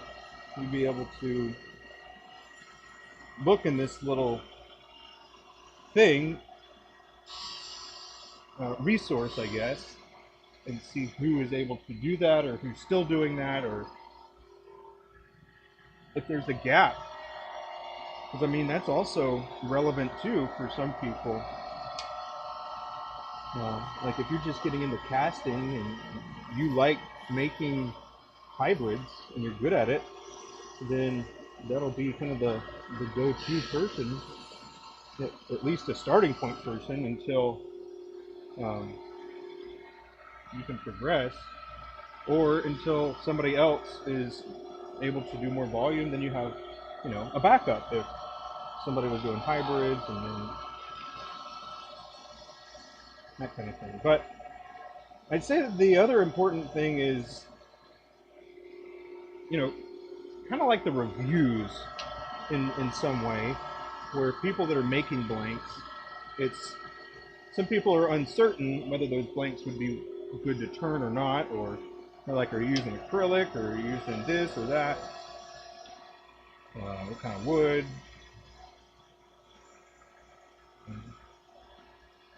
you'd be able to look in this little thing, resource, I guess, and see who is able to do that or who's still doing that, or if there's a gap. Because I mean, that's also relevant too for some people. Like if you're just getting into casting and you like making hybrids and you're good at it, then that'll be kind of the go-to person, at least a starting point person until um, you can progress, or until somebody else is able to do more volume, then you have, you know, a backup if somebody was doing hybrids and then that kind of thing. But I'd say that the other important thing is, you know, kind of like the reviews in some way, where people that are making blanks, it's some people are uncertain whether those blanks would be good to turn or not, or they're like, are you using acrylic or are you using this or that? What kind of wood?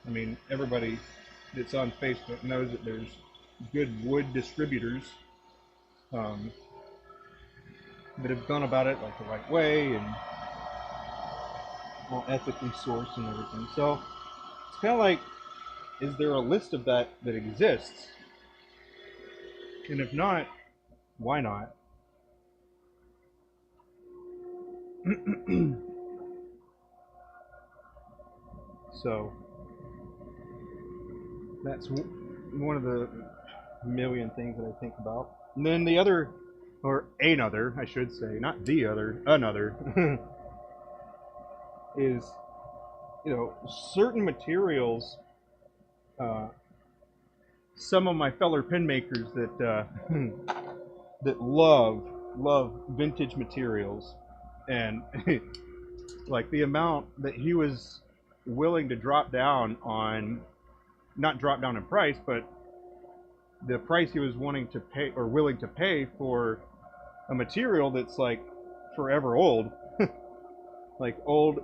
I mean, everybody that's on Facebook knows that there's good wood distributors um, that have gone about it like the right way and all ethically sourced and everything. So it's kind of like, is there a list of that exists? And if not, why not? So that's one of the million things that I think about. And then the other, or another, I should say, not the other, another, is certain materials, some of my fellow pen makers that that love vintage materials, and like the amount that he was willing to drop down on, not drop down in price, but the price he was wanting to pay or willing to pay for a material that's like forever old, like old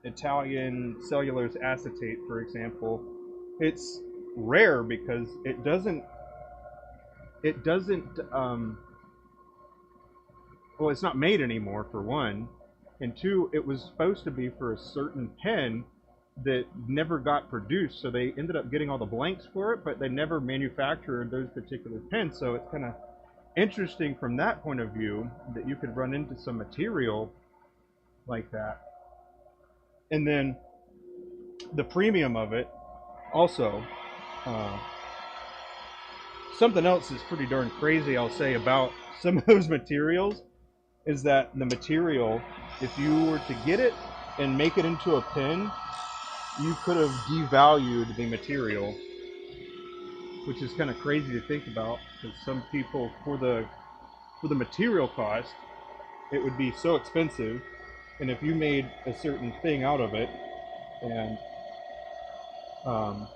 Italian cellulose acetate, for example. It's rare because it doesn't well, it's not made anymore, for one, and two, it was supposed to be for a certain pen that never got produced, so they ended up getting all the blanks for it, but they never manufactured those particular pens. So it's kind of interesting from that point of view that you could run into some material like that. And then the premium of it also. Uh, Something else is pretty darn crazy, I'll say, about some of those materials is that the material, if you were to get it and make it into a pen, you could have devalued the material, which is kind of crazy to think about, because some people, for the material cost, it would be so expensive, and if you made a certain thing out of it, and um,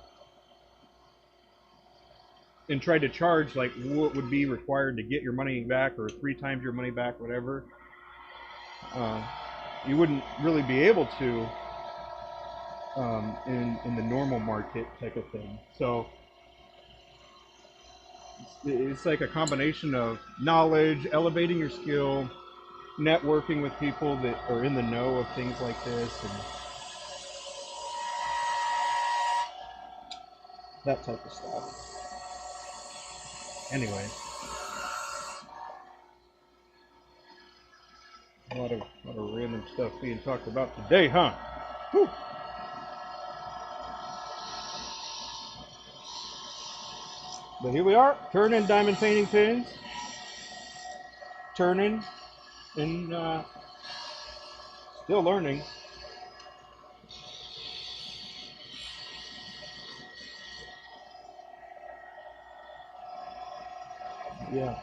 and tried to charge like what would be required to get your money back, or 3 times your money back, whatever, uh, you wouldn't really be able to in the normal market type of thing. So it's like a combination of knowledge, elevating your skill, networking with people that are in the know of things like this, and that type of stuff. Anyway, a lot of random stuff being talked about today, huh? Whew. But here we are, turning diamond painting pins, turning, and still learning. Yeah.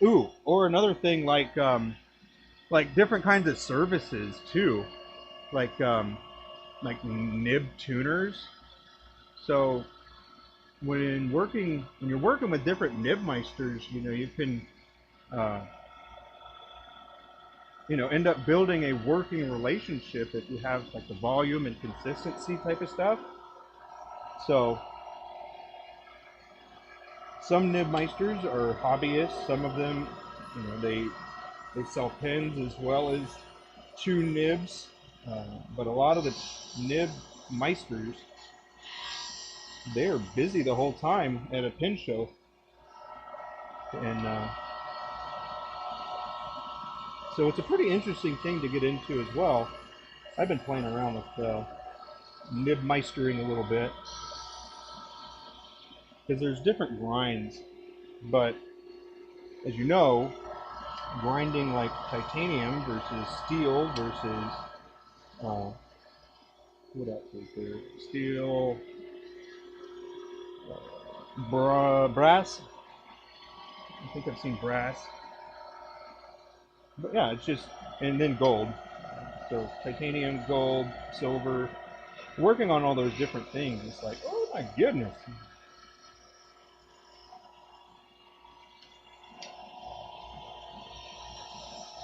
Ooh, or another thing like different kinds of services too, like like nib tuners. So when you're working with different nibmeisters, you can uh, end up building a working relationship if you have like the volume and consistency type of stuff. So some nibmeisters are hobbyists. Some of them, they sell pens as well as tune nibs. But a lot of the nib meisters, they're busy the whole time at a pen show, and so it's a pretty interesting thing to get into as well. I've been playing around with nib meistering a little bit because there's different grinds, but as you know, grinding like titanium versus steel versus uh, what else is there? Steel, brass. I think I've seen brass, but yeah, it's just, and then gold. So titanium, gold, silver. Working on all those different things, it's like, oh my goodness.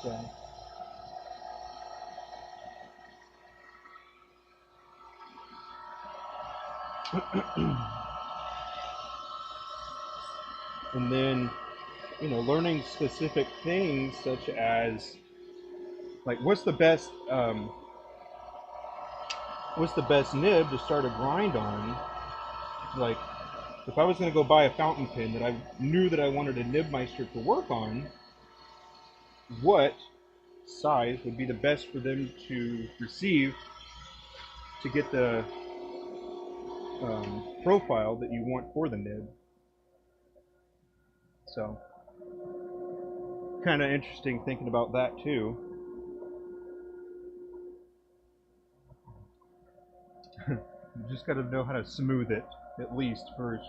So, and then learning specific things such as like what's the best what's the best nib to start a grind on. Like, if I was going to go buy a fountain pen that I knew that I wanted a nibmeister to work on, what size would be the best for them to receive to get the profile that you want for the nib. So, kind of interesting thinking about that too. You just got to know how to smooth it, at least first.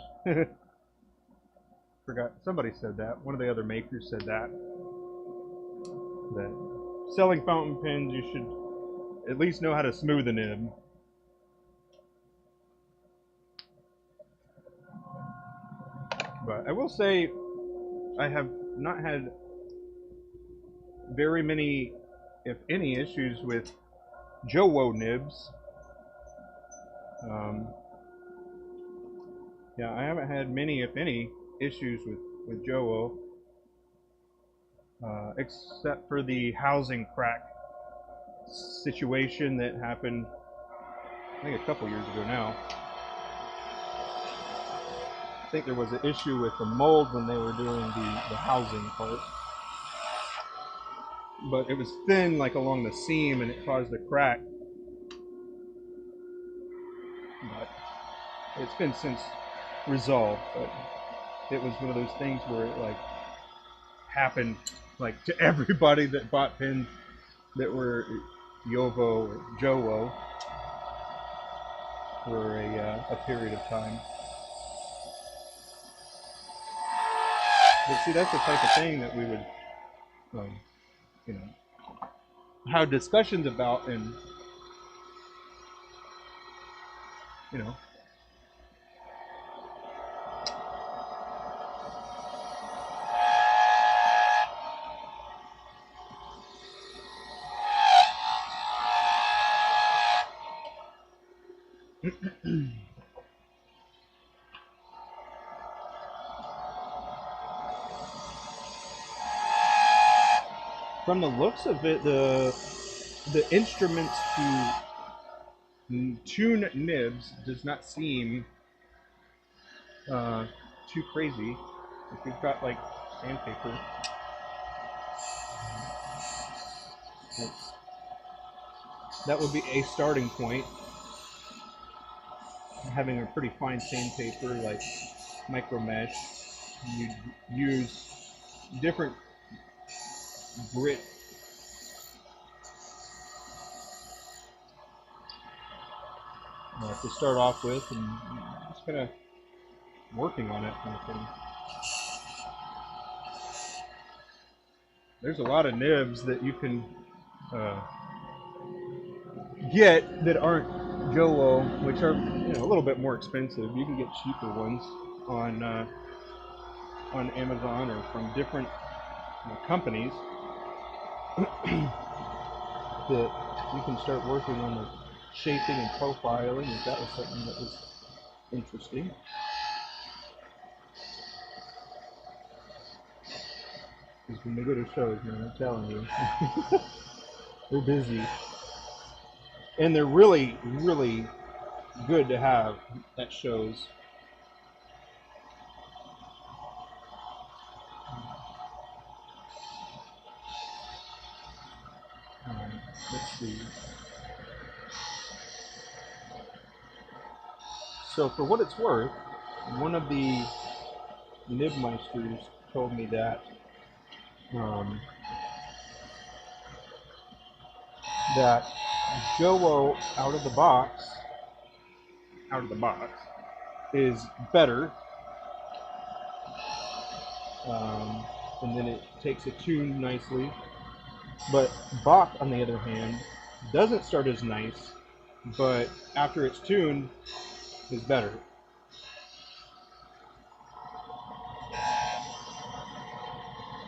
Forgot, somebody said that. One of the other makers said that. That selling fountain pens, you should at least know how to smooth a nib. But I will say, I have not had very many, if any, issues with JoWo nibs. Yeah, I haven't had many, if any, issues with JoWo, except for the housing crack situation that happened, I think, a couple years ago now. I think there was an issue with the mold when they were doing the housing part. But it was thin, like along the seam, and it caused a crack. But it's been since resolved. But it was one of those things where it like happened like to everybody that bought pins that were Yovo or JoWo for a period of time. But see, that's the type of thing that we would, you know, have discussions about, and you know, from the looks of it, the instruments to tune nibs does not seem too crazy. If you've got like sandpaper, that would be a starting point. Having a pretty fine sandpaper like micro mesh, you use different grit to start off with, and just kind of working on it kind of thing. There's a lot of nibs that you can get that aren't JoWo, which are, you know, a little bit more expensive. You can get cheaper ones on Amazon or from different companies that you can start working on the shaping and profiling, if that was something that was interesting. Because when they go to shows, man, I'm telling you, they're busy. And they're really, really good to have at shows. Let's see. So for what it's worth, one of the nibmeisters told me that that JoWo out of the box is better, and then it takes a tune nicely. But Bach, on the other hand, doesn't start as nice, but after it's tuned, is better.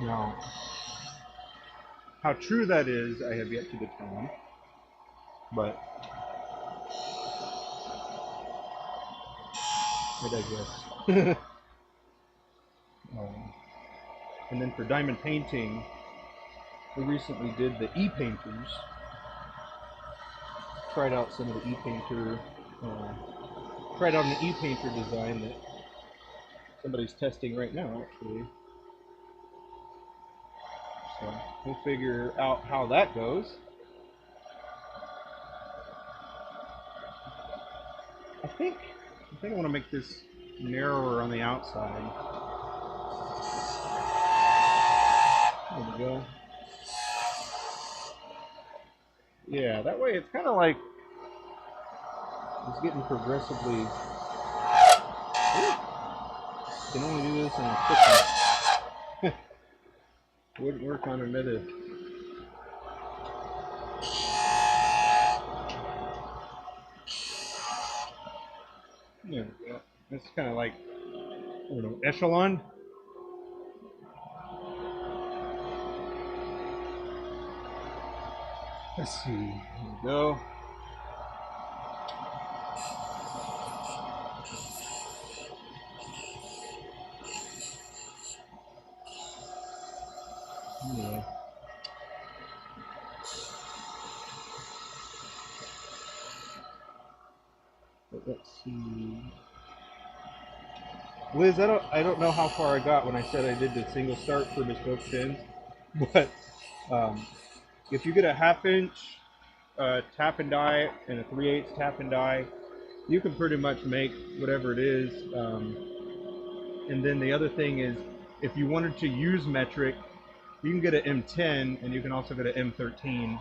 Now, how true that is, I have yet to determine, but I digress. And then for diamond painting, we recently did the e-painters, tried out some of the e-painter, tried out an e-painter design that somebody's testing right now, actually. So we'll figure out how that goes. I think I want to make this narrower on the outside. There we go. Yeah, that way it's kind of like it's getting progressively. Ooh, can only do this in a quick one. Wouldn't work on a method. There we go. It's kind of like, I don't know, echelon. Let's see. Here we go. Yeah. But let's see. Liz, I don't know how far I got when I said I did the single start for bespoke pins, but if you get a 1/2 inch tap and die and a 3/8 tap and die, you can pretty much make whatever it is. And then the other thing is, if you wanted to use metric, you can get an M10 and you can also get an M13.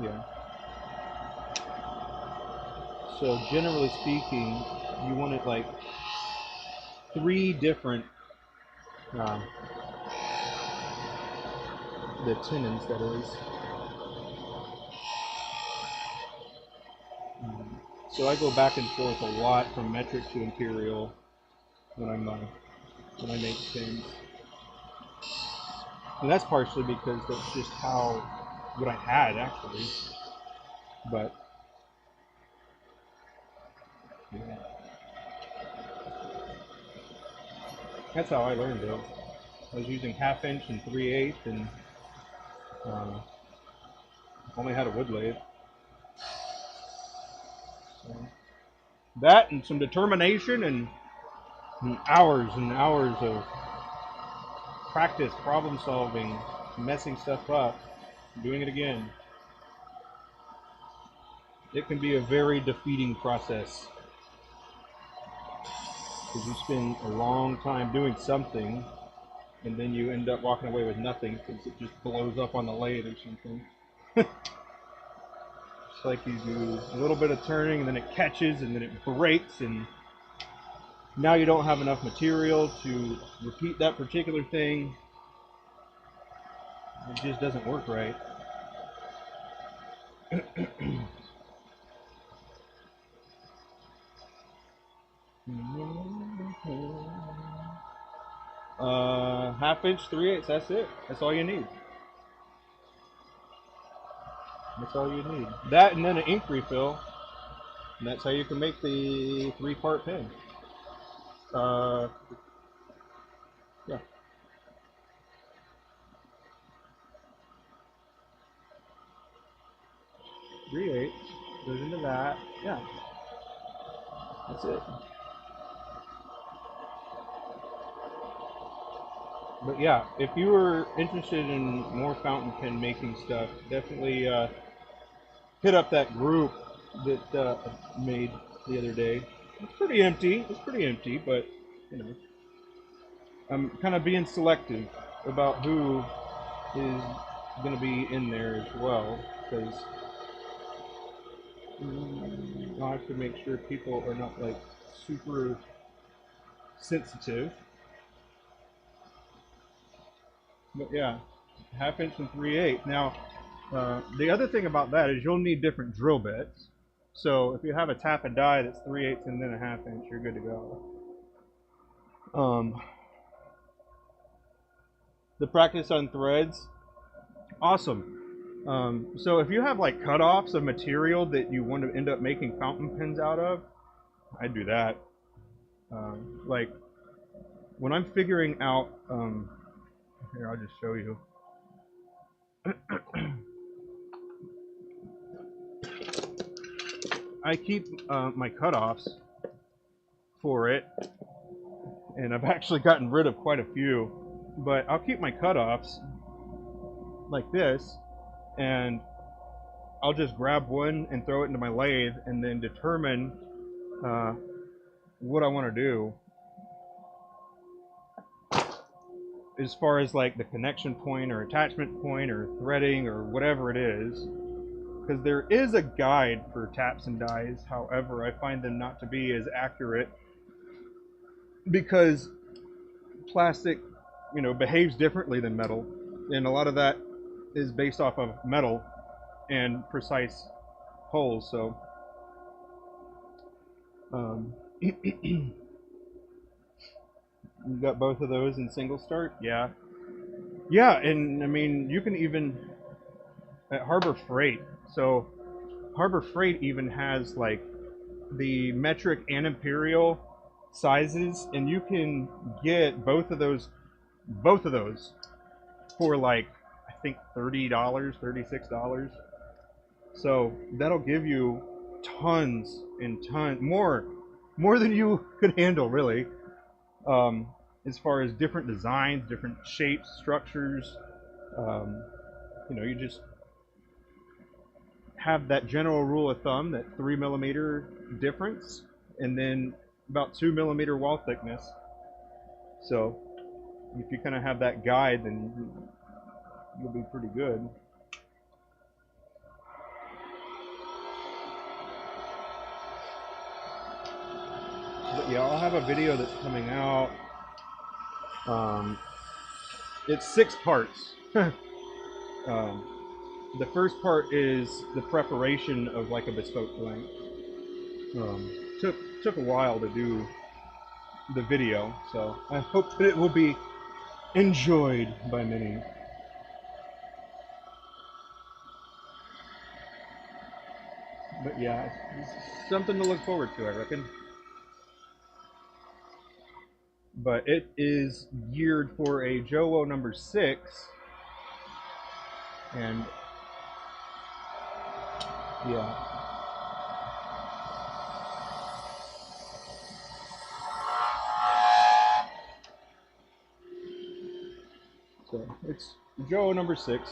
Yeah. So generally speaking, you want it like 3 different the tenons, that is. So I go back and forth a lot from metric to imperial when when I make pins, and that's partially because that's just what I had actually. But yeah, that's how I learned it. I was using 1/2 inch and 3/8, and only had a wood lathe. So that and some determination and hours and hours of practice, problem solving, messing stuff up, doing it again. It can be a very defeating process because you spend a long time doing something and then you end up walking away with nothing because it just blows up on the lathe or something. It's like you do a little bit of turning and then it catches and then it breaks, and now you don't have enough material to repeat that particular thing. It just doesn't work right. 1/2 inch, 3/8. That's it. That's all you need. That's all you need. That and then an ink refill, and that's how you can make the 3-part pin. Yeah. Three-eighths goes into that. Yeah. That's it. But yeah, if you were interested in more fountain pen making stuff, definitely hit up that group that made the other day. It's pretty empty. It's pretty empty, but you know, I'm kind of being selective about who is going to be in there as well, because I have to make sure people are not like super sensitive. But yeah, 1/2 inch and 3/8. Now, the other thing about that is you'll need different drill bits. So if you have a tap and die that's 3/8 and then a 1/2 inch, you're good to go. The practice on threads, awesome. So if you have like cutoffs of material that you want to end up making fountain pens out of, I do that. Like when I'm figuring out, here I'll just show you. I keep my cutoffs for it, and I've actually gotten rid of quite a few, but I'll keep my cutoffs like this, and I'll just grab one and throw it into my lathe and then determine what I want to do as far as like the connection point or attachment point or threading or whatever it is, because there is a guide for taps and dies. However, I find them not to be as accurate because plastic, you know, behaves differently than metal, and a lot of that is based off of metal and precise holes. So you got both of those in single start. Yeah, and I mean, you can even at Harbor Freight. So Harbor Freight even has like the metric and imperial sizes, and you can get both of those for like I think $30, $36. So that'll give you tons and tons more than you could handle, really. As far as different designs, different shapes, structures, um, you know, you just have that general rule of thumb, that 3 millimeter difference, and then about 2 millimeter wall thickness. So if you kind of have that guide, then you'll be pretty good. But yeah, I'll have a video that's coming out. It's 6 parts. The first part is the preparation of like a bespoke blank. Took a while to do the video, so I hope that it will be enjoyed by many. But yeah, it's something to look forward to, I reckon. But it is geared for a JOWO number 6, and yeah. So it's JOWO number 6.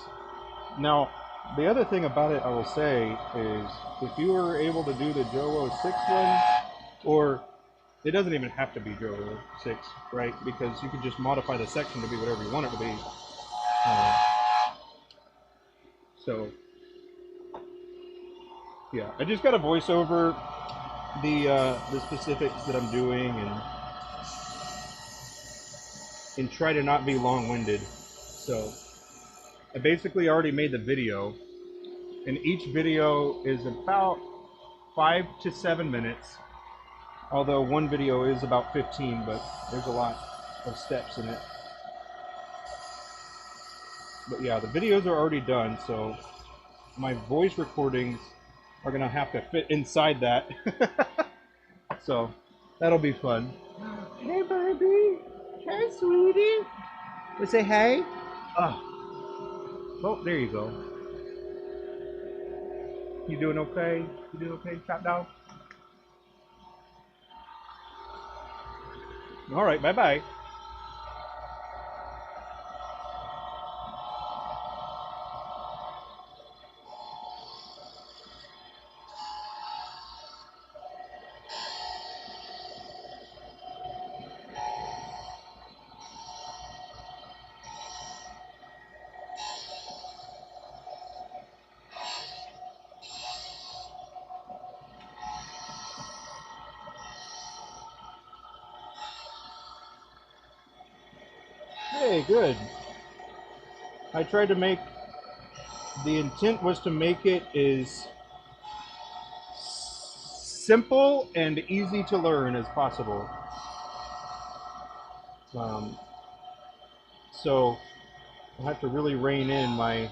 Now, the other thing about it I will say is if you were able to do the JOWO 6 one, or it doesn't even have to be JOWO 6, right? Because you can just modify the section to be whatever you want it to be. So, yeah, I just got to voice over the specifics that I'm doing and try to not be long-winded. So, I basically already made the video, and each video is about 5 to 7 minutes. Although one video is about 15, but there's a lot of steps in it. But yeah, the videos are already done, so my voice recordings are gonna have to fit inside that. So that'll be fun. Hey, Barbie. Hey, sweetie. We say hey. Oh, there you go. You doing okay? You doing okay, Top Dog? All right, bye-bye. Hey, good. I tried to make, the intent was to make it as simple and easy to learn as possible. So I have to really rein in my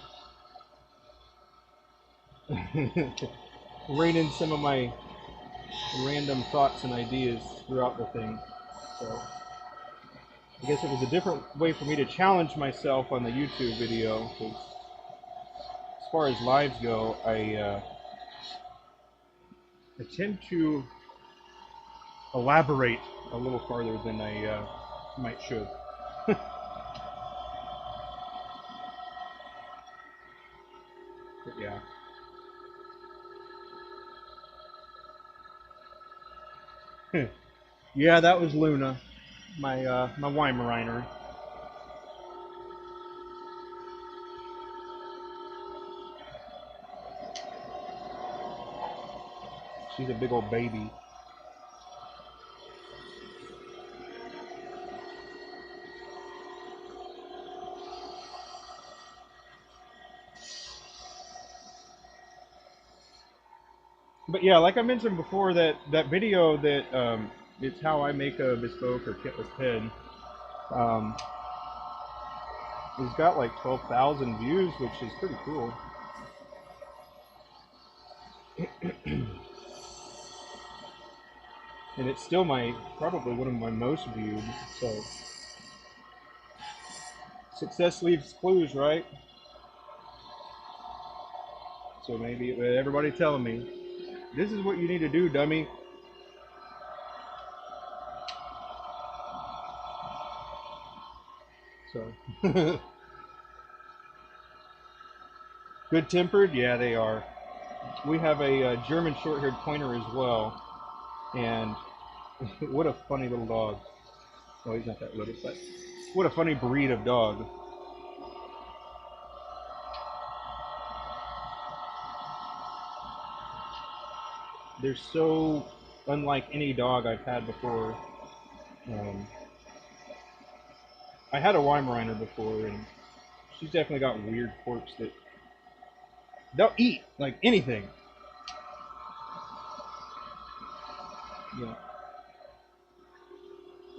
rein in some of my random thoughts and ideas throughout the thing. So I guess it was a different way for me to challenge myself on the YouTube video, because as far as lives go, I tend to elaborate a little farther than I might should. But yeah. Yeah, that was Luna, my Weimaraner. She's a big old baby. But yeah, like I mentioned before, that video that it's how I make a bespoke or kitless pen. Um, it's got like 12,000 views, which is pretty cool. And it's still probably one of my most viewed. So success leaves clues, right? So maybe everybody telling me this is what you need to do, dummy. So good tempered, yeah, they are. We have a German short-haired pointer as well, and what a funny little dog. Well, he's not that little, but what a funny breed of dog. They're so unlike any dog I've had before. Um, I had a Weimaraner before, and she's definitely got weird quirks that they'll eat like anything. Yeah.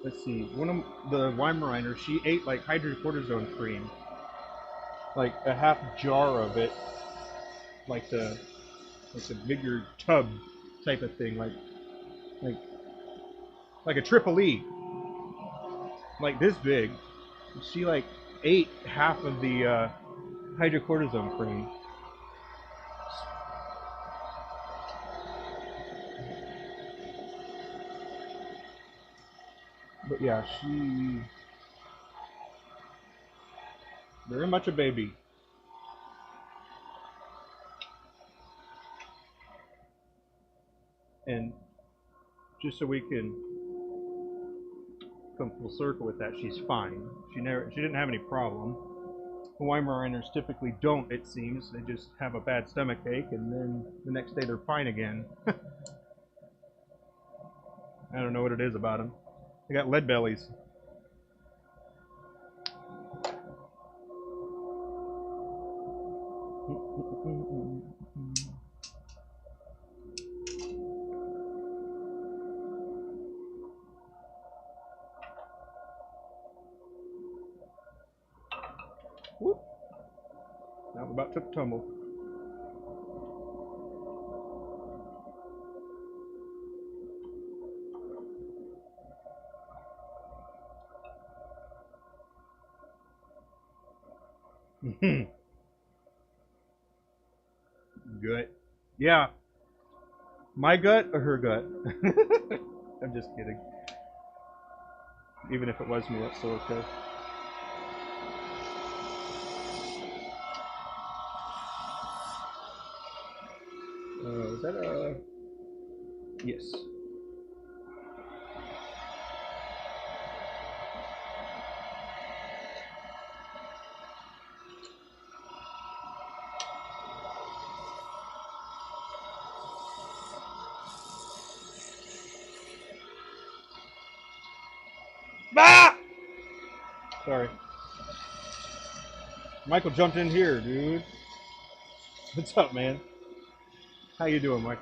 Let's see. One of the Weimaraner, she ate like hydrocortisone cream, like a half jar of it, like the bigger tub type of thing, like like a triple E, like this big. She like ate half of the hydrocortisone cream. But yeah, she very much a baby. And just so we can come full circle with that, she's fine. She didn't have any problem. Weimaraners typically don't, it seems. They just have a bad stomach ache, and then the next day they're fine again. I don't know what it is about them. They got lead bellies. Whoop. Now I'm about took a tumble. Gut. Yeah. My gut or her gut? I'm just kidding. Even if it was me, that's still okay. Is that a... Yes. Ah! Sorry. Michael jumped in here, dude. What's up, man? How you doing, Mike?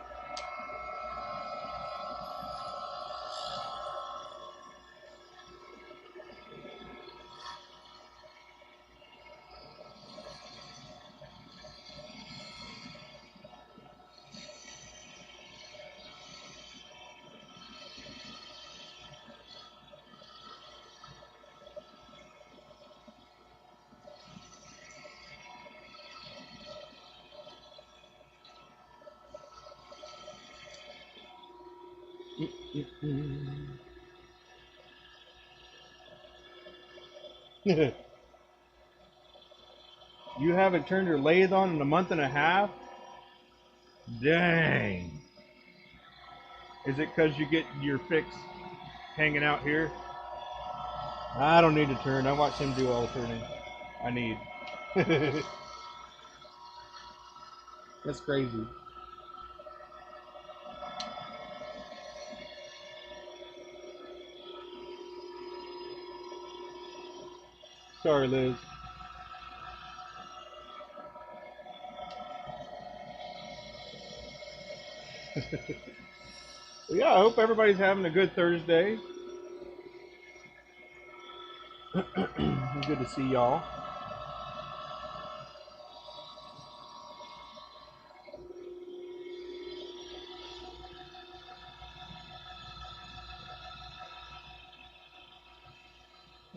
You haven't turned your lathe on in a month and a half? Dang. Is it because you get your fix hanging out here? I don't need to turn. I watch him do all the turning. I need. That's crazy. Sorry, Liz. Well, yeah, I hope everybody's having a good Thursday. Good to see y'all.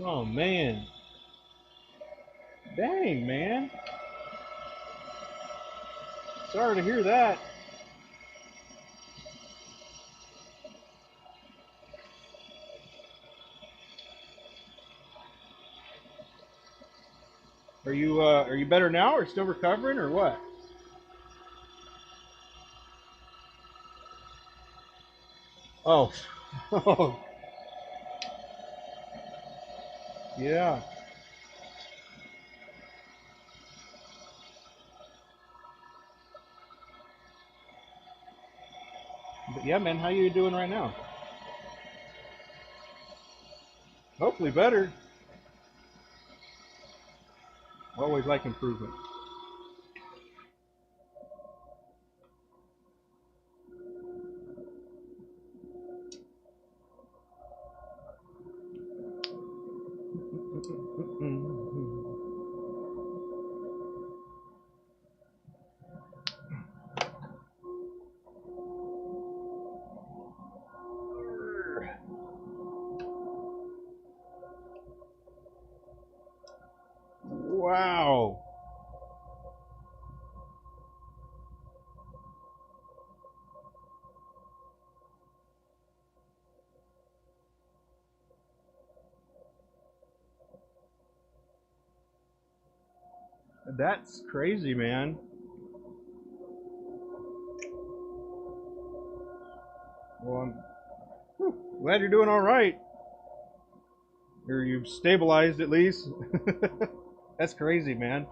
Oh man. Dang, man. Sorry to hear that. Are you better now or still recovering or what? Oh. Oh. Yeah. But yeah, man, how you doing right now? Hopefully better. Always like improvement. Wow. That's crazy, man. Well, I'm glad you're doing all right. Or you've stabilized at least. That's crazy, man.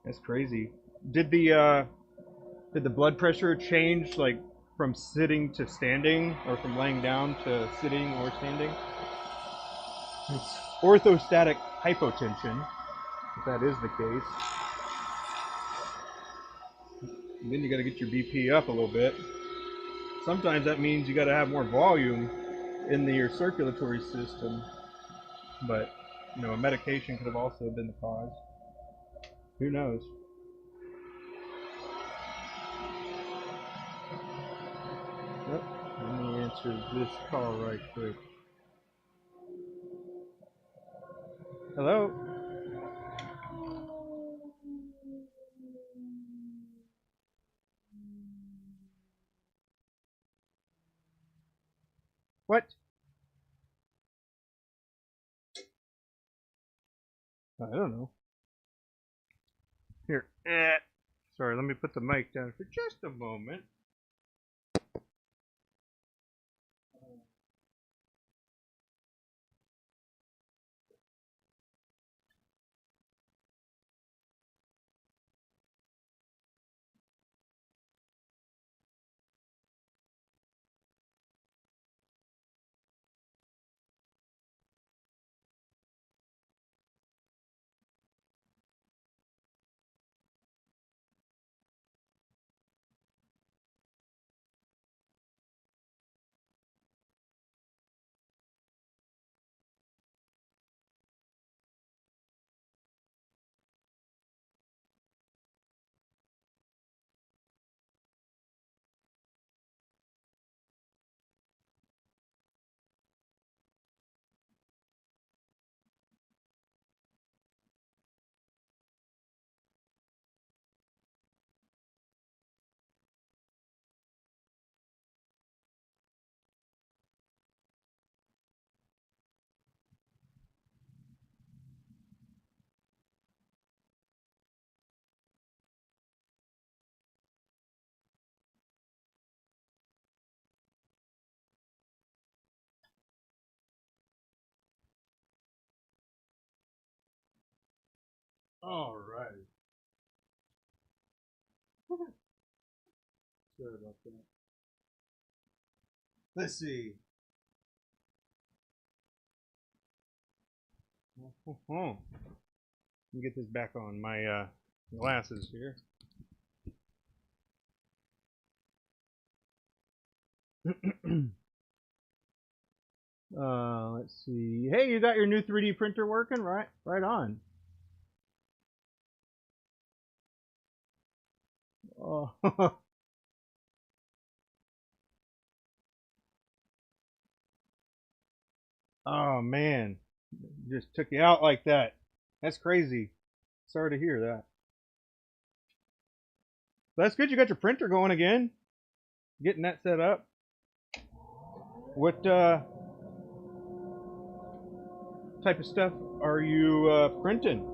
That's crazy. Did the uh, did the blood pressure change like from sitting to standing, or from laying down to sitting or standing? It's orthostatic hypotension, if that is the case. And then you got to get your BP up a little bit. Sometimes that means you got to have more volume in your circulatory system, but a medication could have also been the cause. Who knows? Yep. Let me answer this call right quick. Hello? What? I don't know. Here. Sorry, let me put the mic down for just a moment. All right. Sorry about that. Let's see. Let me get this back on my glasses here. Let's see. Hey, you got your new 3D printer working? Right on. Oh, oh man, just took you out like that. That's crazy. Sorry to hear that. That's good. You got your printer going again. Getting that set up. What type of stuff are you printing?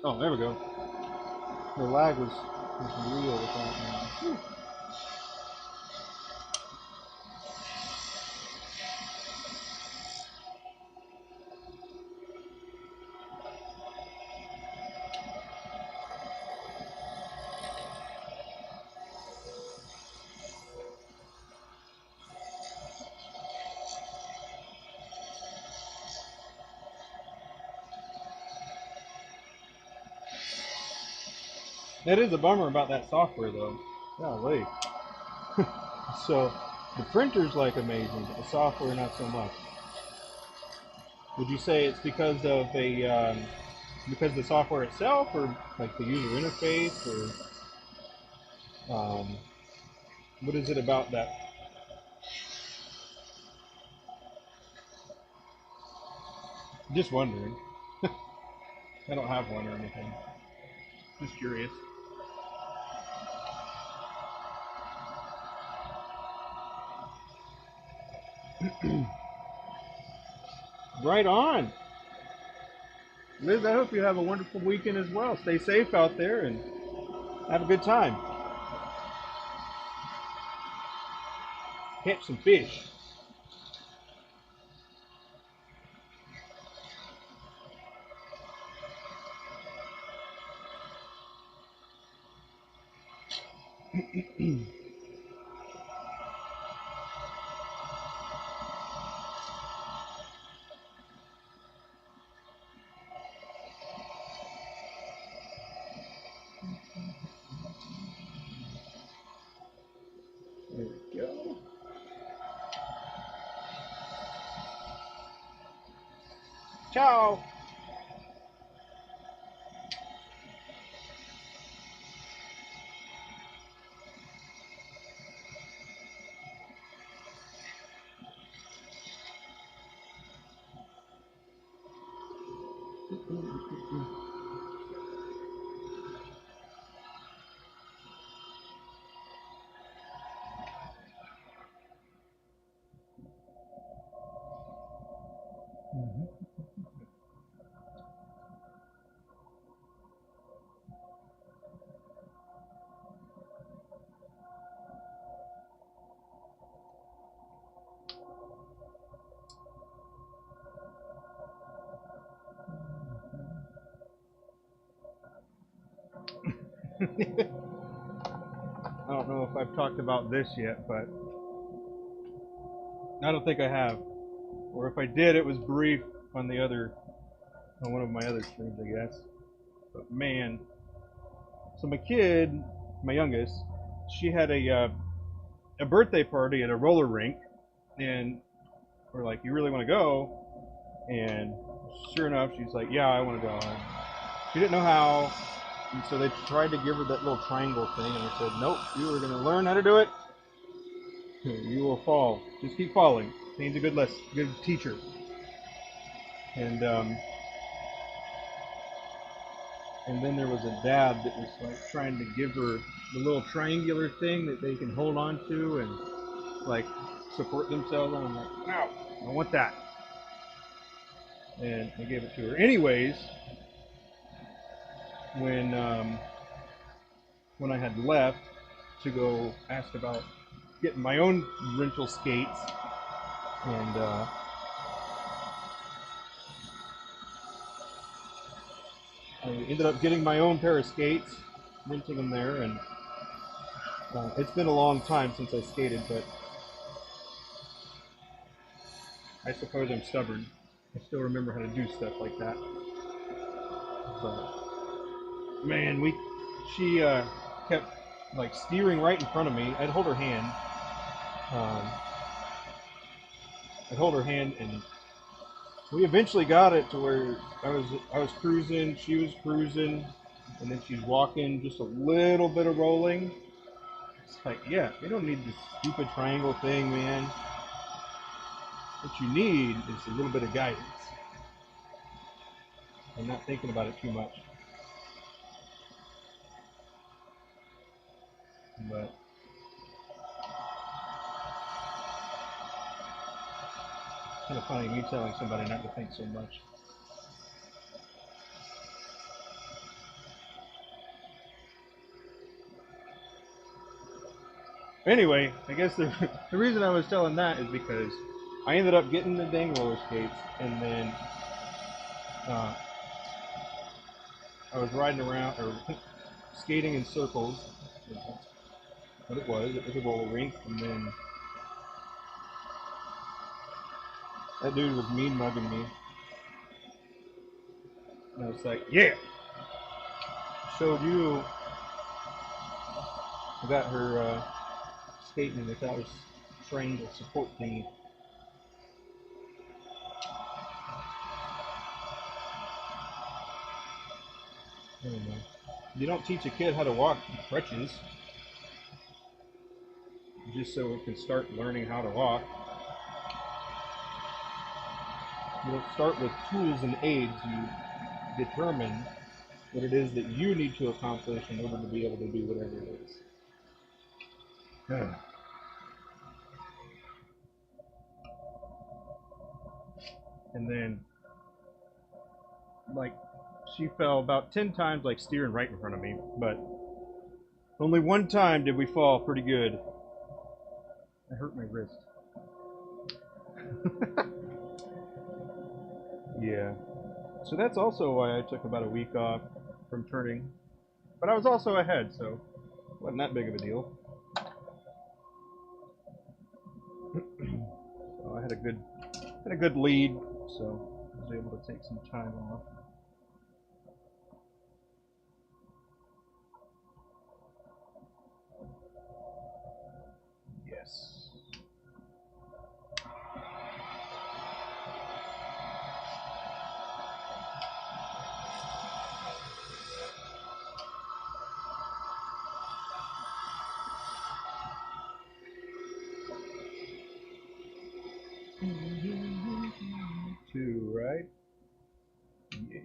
Oh, there we go. The lag was real with that one. That is a bummer about that software, though. Golly. So the printer's like amazing, but the software not so much. Would you say it's because of because of the software itself, or like the user interface, or what is it about that? Just wondering. I don't have one or anything. Just curious. Right on. Liz, I hope you have a wonderful weekend as well. Stay safe out there and have a good time. Catch some fish. There we go. Ciao. I don't know if I've talked about this yet, but I don't think I have. Or if I did, it was brief on on one of my other streams, I guess. But man, so my kid, my youngest, she had a birthday party at a roller rink, and we're like, "You really want to go?" And sure enough, she's like, "Yeah, I want to go." And she didn't know how, and so they tried to give her that little triangle thing, and I said, "Nope, you are going to learn how to do it. You will fall. Just keep falling. Needs a good teacher." And And then there was a dad that was like trying to give her the little triangular thing that they can hold on to and like support themselves on. I'm like, no, I want that. And I gave it to her. Anyways, when I had left to go ask about getting my own rental skates, and I ended up getting my own pair of skates, renting them there, and it's been a long time since I skated, but I suppose I'm stubborn. I still remember how to do stuff like that. But man, she kept like steering right in front of me. I'd hold her hand. Um, I'd hold her hand, and we eventually got it to where I was cruising, she was cruising, and then she's walking, just a little bit of rolling. It's like, yeah, you don't need this stupid triangle thing, man. What you need is a little bit of guidance. I'm not thinking about it too much. But it's kind of funny me telling somebody not to think so much. Anyway, I guess the reason I was telling that is because I ended up getting the dang roller skates, and then uh, I was riding around or skating in circles. That's what it was. It was a roller rink, and then that dude was mean mugging me. And I was like, yeah, showed you. I got her skating without a triangle support thingy. I don't know. You don't teach a kid how to walk with crutches just so it can start learning how to walk. You don't start with tools and aids. You determine what it is that you need to accomplish in order to be able to do whatever it is. And then, like, she fell about 10 times, like, steering right in front of me, but only one time did we fall pretty good. I hurt my wrist. Yeah. So that's also why I took about a week off from turning. But I was also ahead, so it wasn't that big of a deal. So I had a good lead, so I was able to take some time off. Yes. Two, right? Yeah.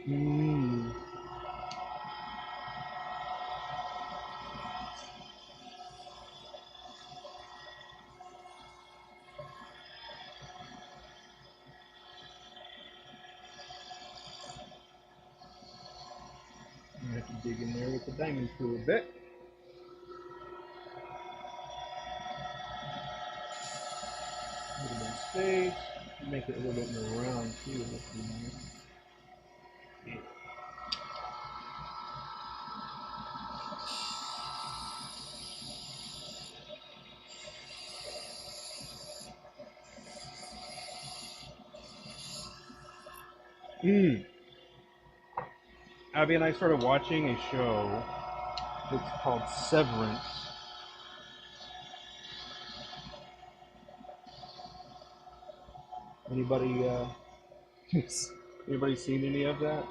Mm. I have to dig in there with the diamond tool a bit. A little bit of space. Make it a little bit more round too. That's nice. Yeah. Mm. Abby and I started watching a show. It's called Severance. Anybody anybody seen any of that?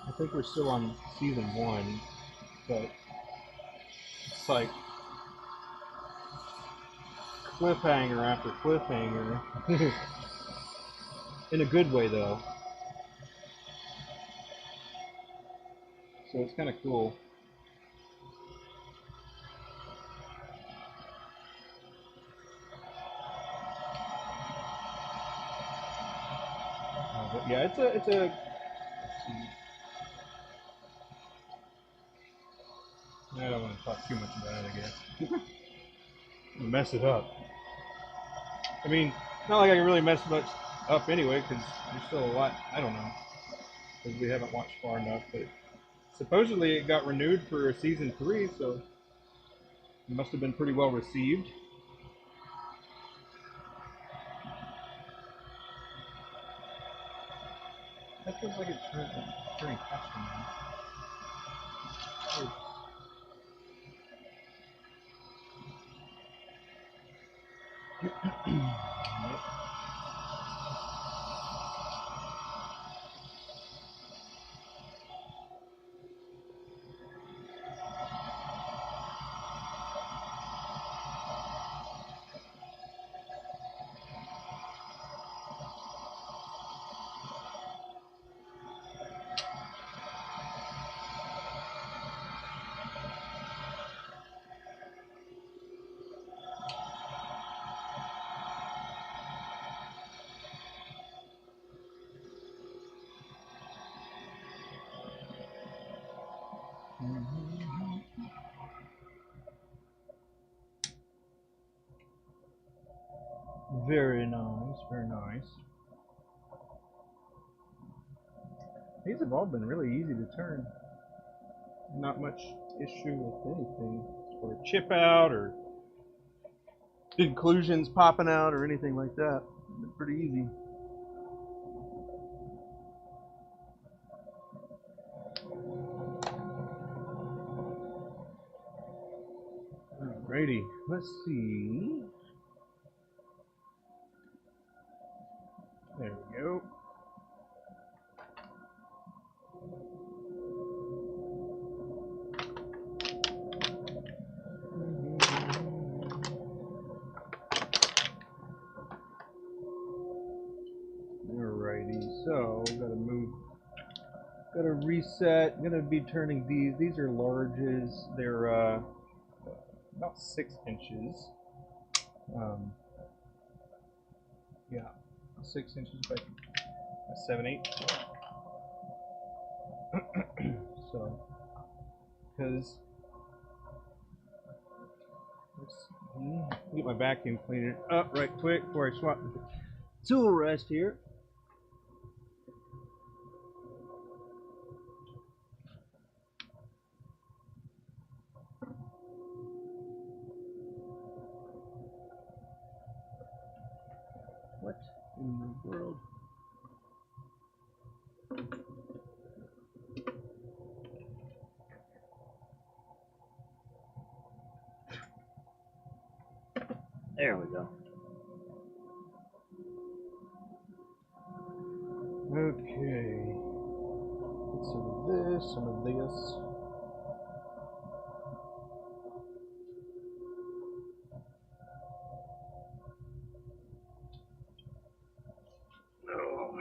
I think we're still on season 1, but it's like cliffhanger after cliffhanger. In a good way, though. So it's kind of cool. But yeah, it's a. I don't want to talk too much about it, I guess. Mess it up. I mean, not like I can really mess much up anyway, because there's still a lot. I don't know, because we haven't watched far enough. But supposedly it got renewed for a season 3, so it must have been pretty well received. That feels like it's turning faster now. Very nice, very nice. These have all been really easy to turn. Not much issue with anything, or chip out, or inclusions popping out, or anything like that. It's pretty easy. Alrighty, let's see. There we go. Alrighty, so gotta reset. Gonna be turning these. These are larges. They're about 6 inches. Yeah, 6 inches by 7/8. So, because get my vacuum cleaner up right quick before I swap the tool rest here. What in the world? There we go. Okay. Some of this, some of this. Oh.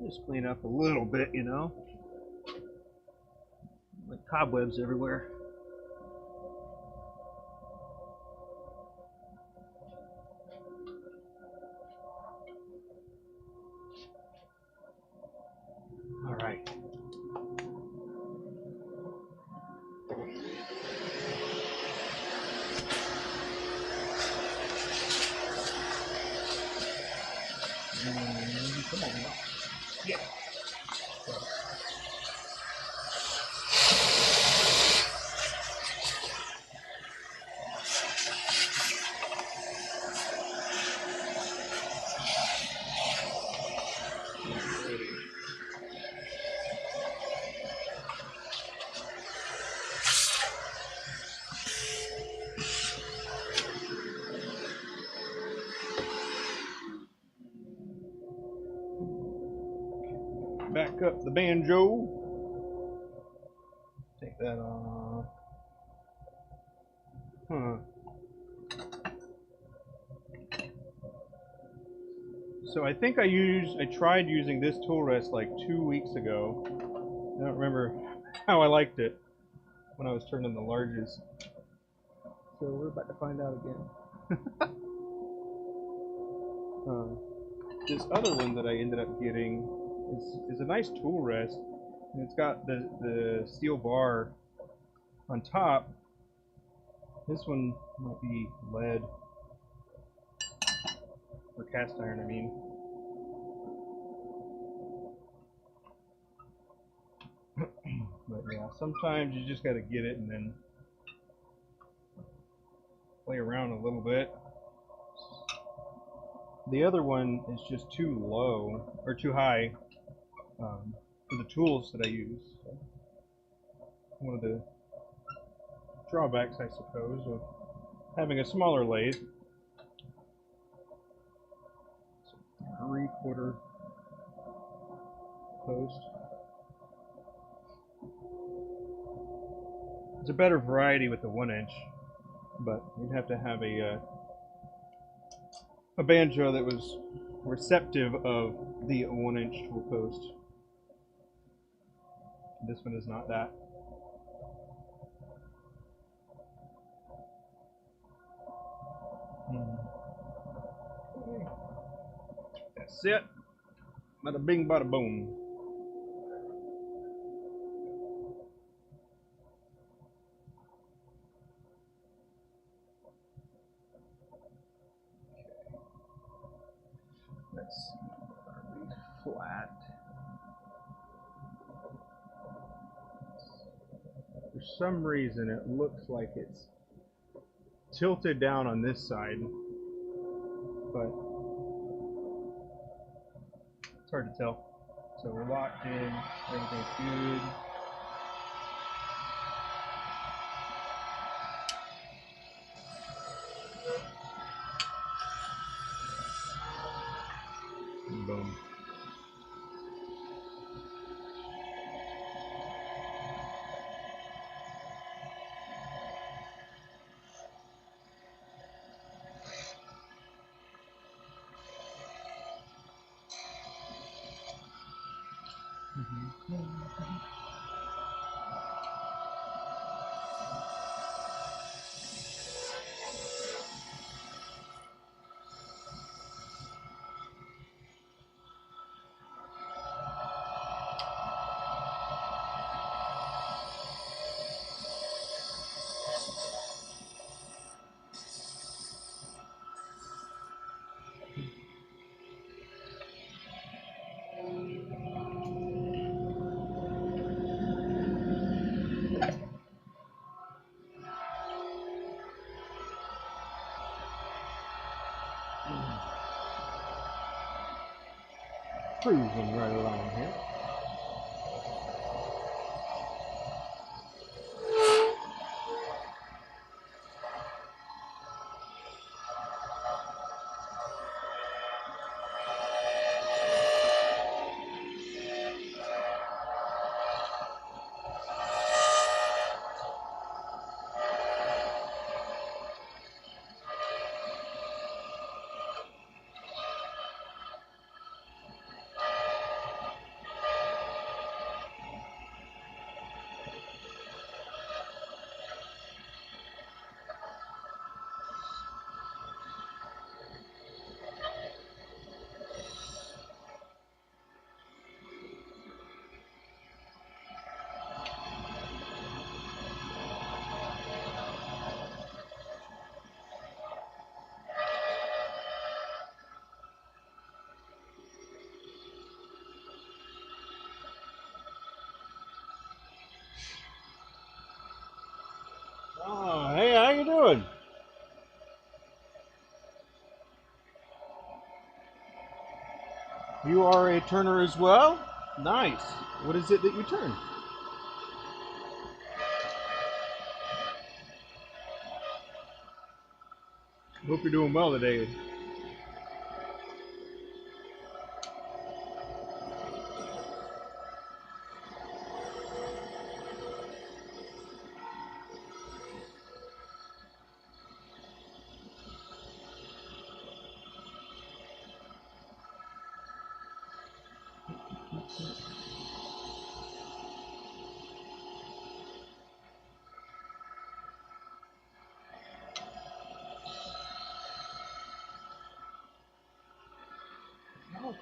Just clean up a little bit, you know. Like cobwebs everywhere. All right. Come on now. Yeah. pick up the banjo. Take that off. Huh. So I think I tried using this tool rest like 2 weeks ago. I don't remember how I liked it when I was turning the larges. So we're about to find out again. This other one that I ended up getting is a nice tool rest, and it's got the steel bar on top. This one might be lead or cast iron, I mean. But yeah, sometimes you just got to get it and then play around a little bit. The other one is just too low or too high for the tools that I use. So one of the drawbacks, I suppose, of having a smaller lathe. 3/4 post. It's a better variety with the 1-inch, but you'd have to have a banjo that was receptive of the 1-inch tool post. This one is not that. Okay. That's it. Bada bing, bada boom. Let's see. Are we flat? For some reason, it looks like it's tilted down on this side, but it's hard to tell. So we're locked in. Everything's good. And boom. Cruising right along here. Oh, hey, how you doing? You are a turner as well? Nice. What is it that you turn? Hope you're doing well today. Oh,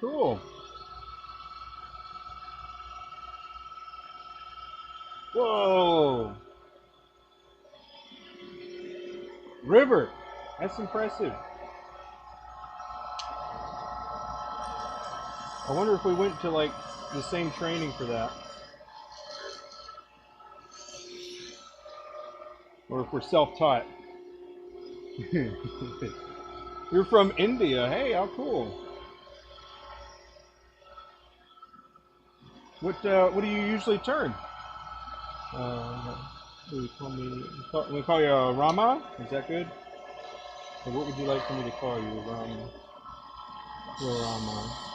cool. Whoa. River. That's impressive. I wonder if we went to like the same training for that. Or if we're self-taught. You're from India. Hey, how cool. What do you usually turn? What do you call me? We call you Rama? Is that good? Or what would you like for me to call you? Rama.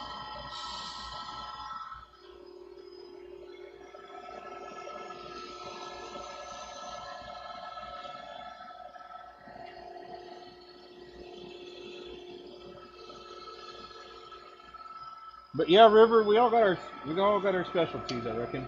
But yeah, River, we all got our specialties, I reckon.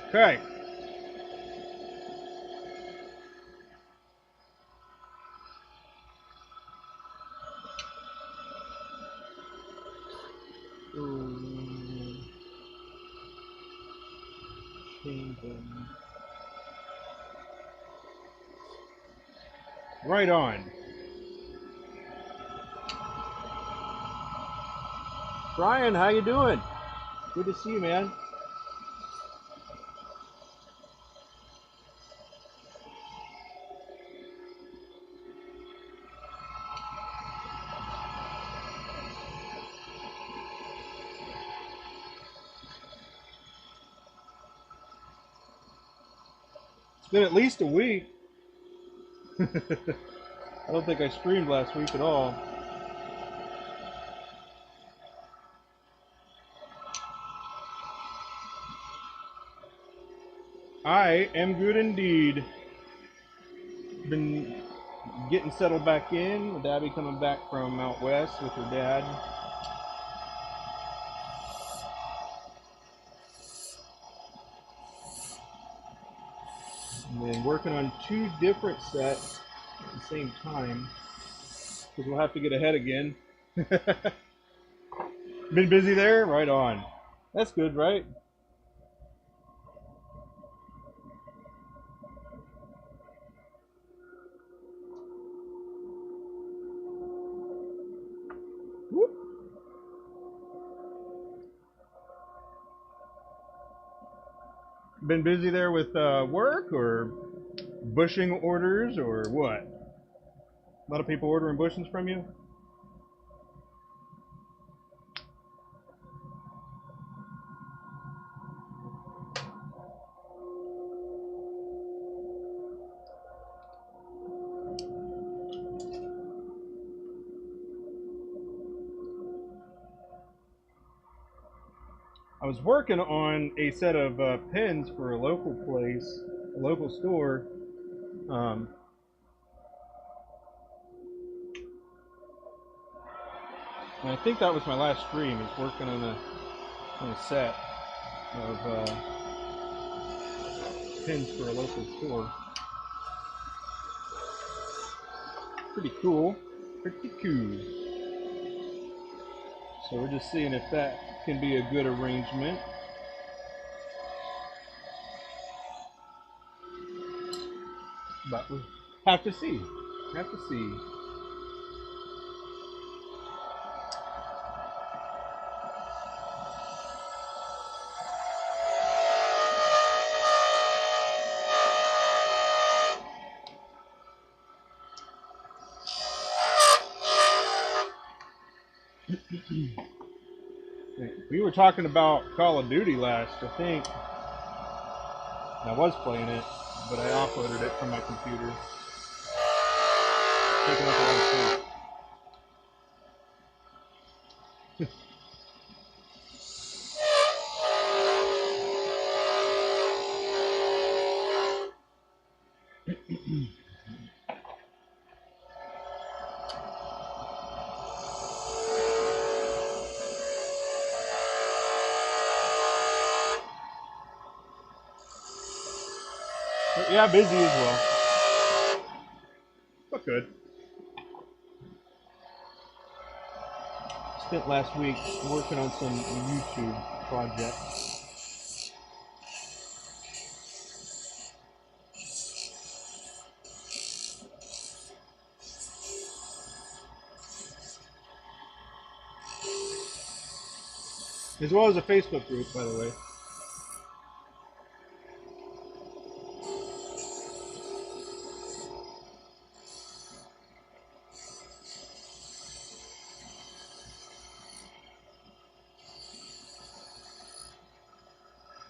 Okay. Right on. Brian, how you doing? Good to see you, man. It's been at least a week. I don't think I streamed last week at all. I am good indeed. Been getting settled back in, with Abby coming back from out west with her dad. And then working on 2 different sets at the same time, because we'll have to get ahead again. Been busy there? Right on. That's good, right? Whoop. Been busy there with work or bushing orders or what? A lot of people ordering bushings from you? I was working on a set of pins for a local place, a local store. Um, and I think that was my last stream, is working on a set of pins for a local store. Pretty cool. Pretty cool. So we're just seeing if that can be a good arrangement. But we have to see. Have to see. We were talking about Call of Duty last, I think. And I was playing it, but I offloaded it from my computer, taking up a lot of space. But yeah, busy as well. But good. Spent last week working on some YouTube projects. As well as a Facebook group, by the way.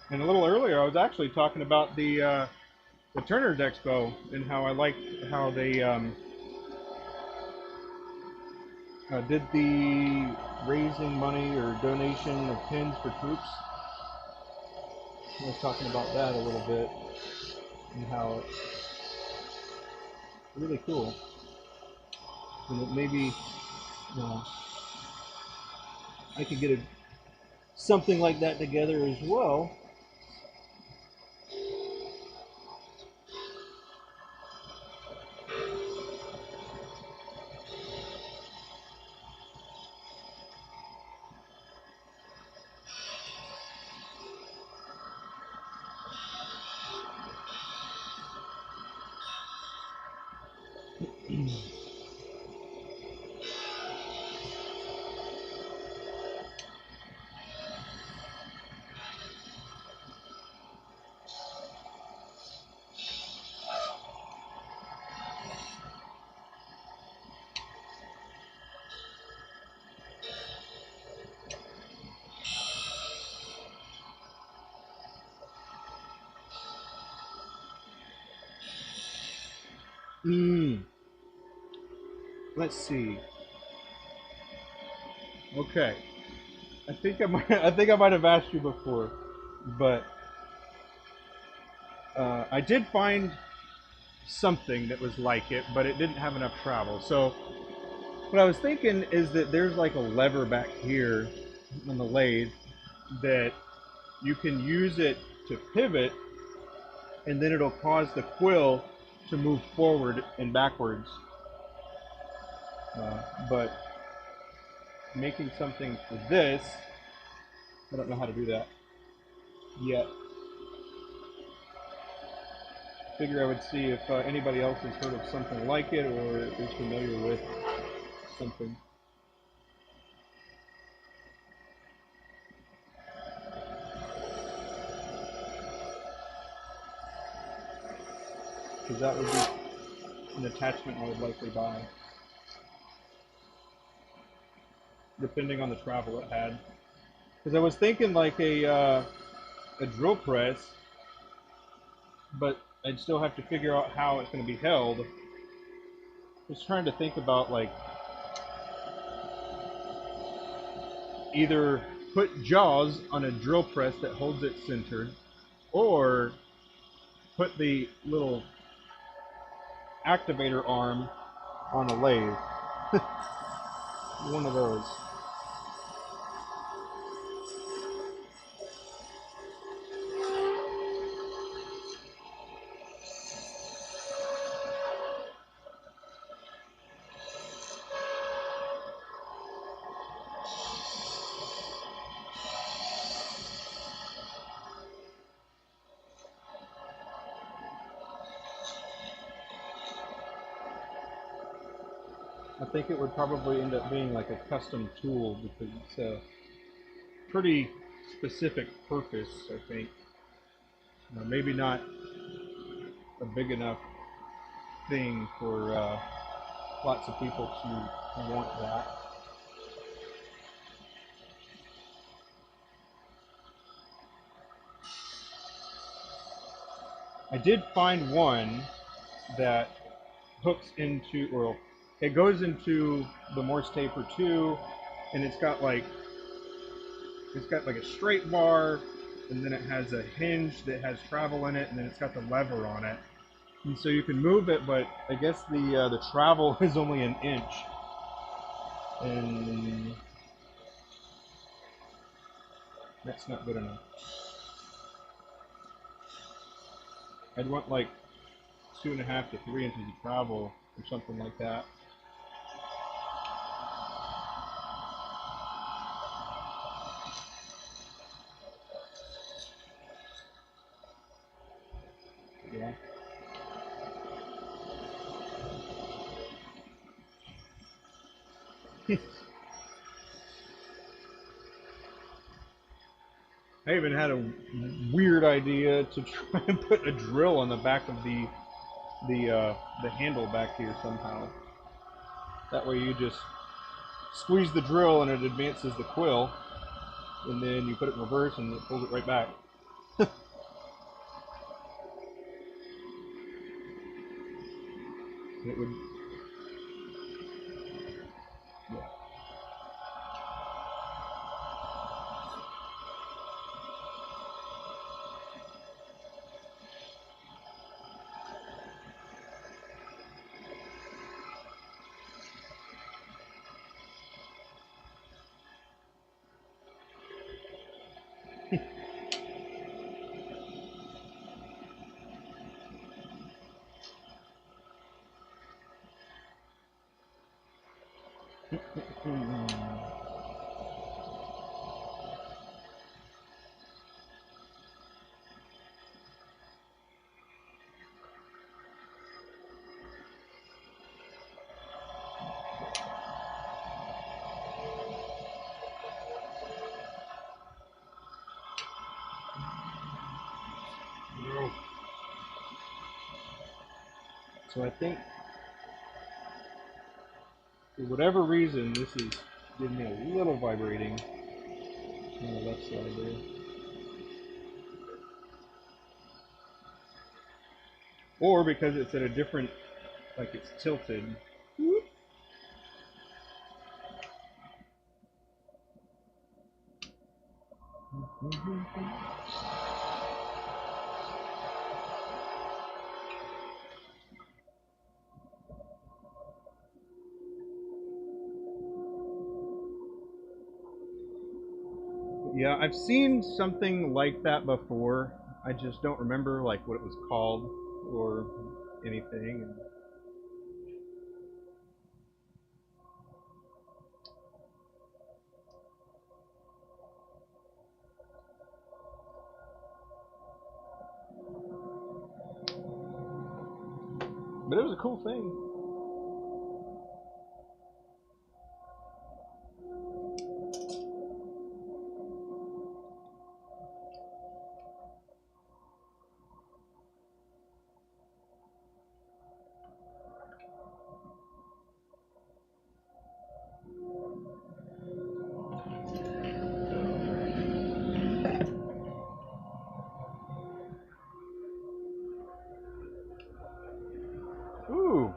And a little earlier, I was actually talking about the Turner's Expo and how I liked how they did the raising money or donation of pins for troops. I was talking about that a little bit and how it's really cool. And that maybe I could get something like that together as well. Let's see. Okay. I think I might have asked you before, but I did find something that was like it, but it didn't have enough travel. So what I was thinking is that there's like a lever back here on the lathe that you can use it to pivot, and then it'll cause the quill to move forward and backwards. But making something for this, I don't know how to do that yet. Figure I would see if anybody else has heard of something like it or is familiar with something. Because that would be an attachment I would likely buy, depending on the travel it had. Because I was thinking like a drill press, but I'd still have to figure out how it's going to be held. Just trying to think about like either put jaws on a drill press that holds it centered, or put the little activator arm on a lathe. One of those. I think it would probably end up being like a custom tool because it's a pretty specific purpose, I think. Maybe not a big enough thing for lots of people to want that. I did find one that hooks into, or it goes into the Morse taper too, and it's got like a straight bar, and then it has a hinge that has travel in it, and then it's got the lever on it, and so you can move it, but I guess the travel is only an inch, and that's not good enough. I'd want like 2.5 to 3 inches of travel or something like that. Yeah. I even had a weird idea to try and put a drill on the back of the handle back here somehow. That way you just squeeze the drill and it advances the quill, and then you put it in reverse and it pulls it right back. It would. Yeah. So I think, for whatever reason, this is giving me a little vibrating on the left side there. Or because it's at a different, like it's tilted. Yeah, I've seen something like that before. I just don't remember like what it was called or anything. But it was a cool thing. Ooh.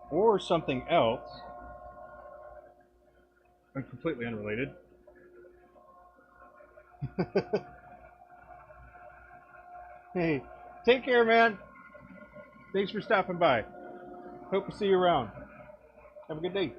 Or something else. Completely unrelated. Hey, take care, man. Thanks for stopping by. Hope to see you around. Have a good day.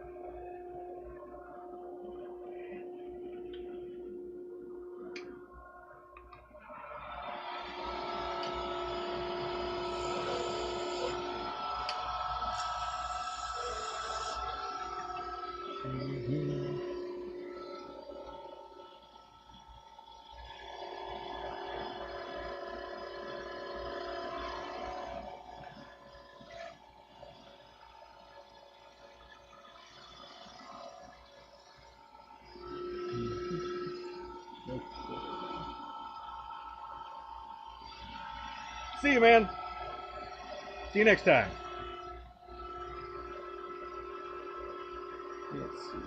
See you, man. See you next time. Let's see.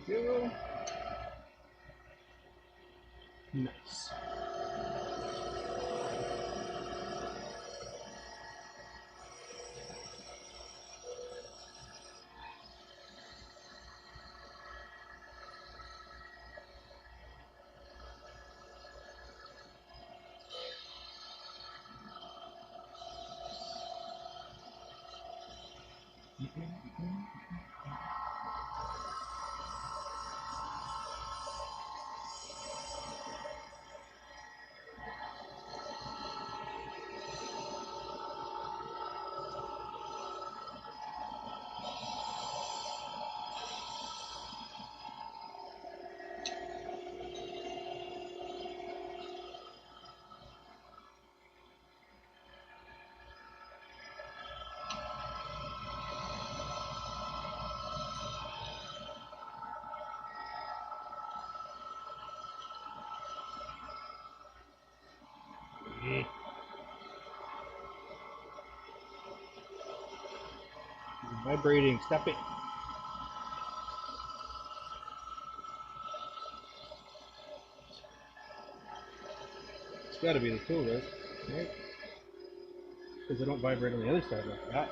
go. Nice. Vibrating, stop it. It's gotta be the tool, right? Because they don't vibrate on the other side like that.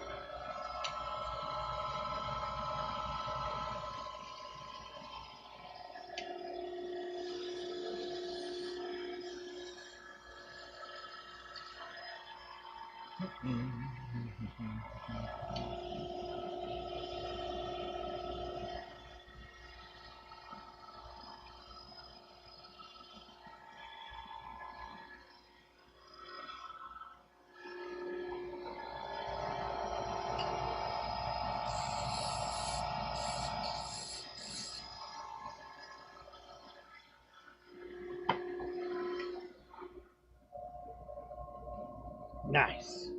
Nice.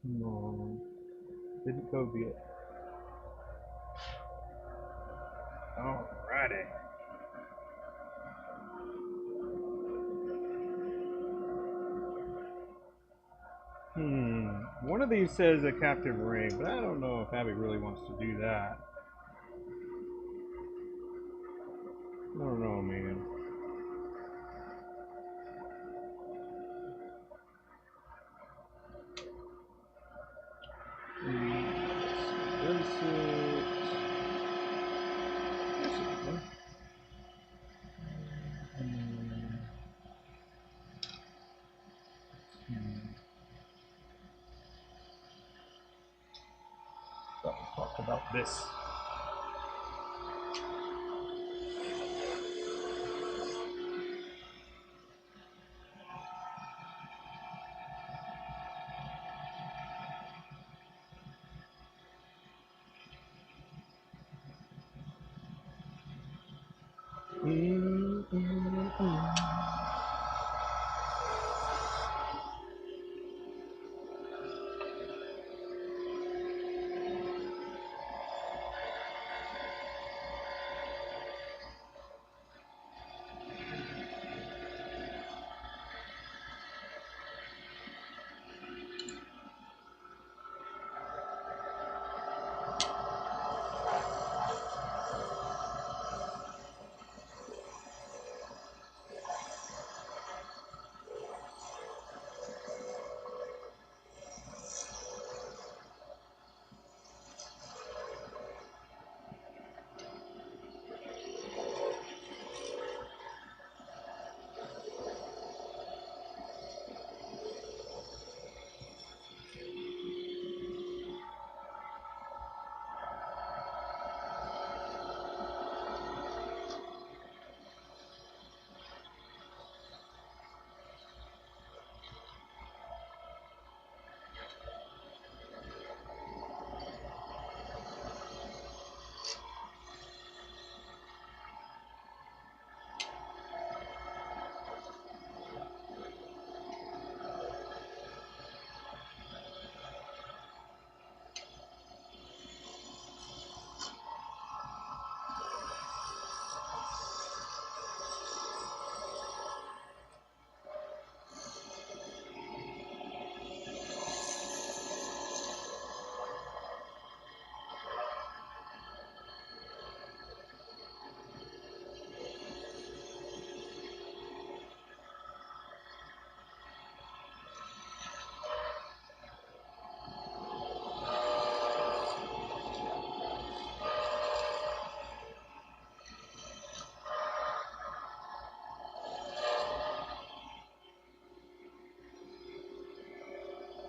No, didn't code yet. Alrighty. One of these says a captive ring, but I don't know if Abby really wants to do that. I don't know, man. Talk about this.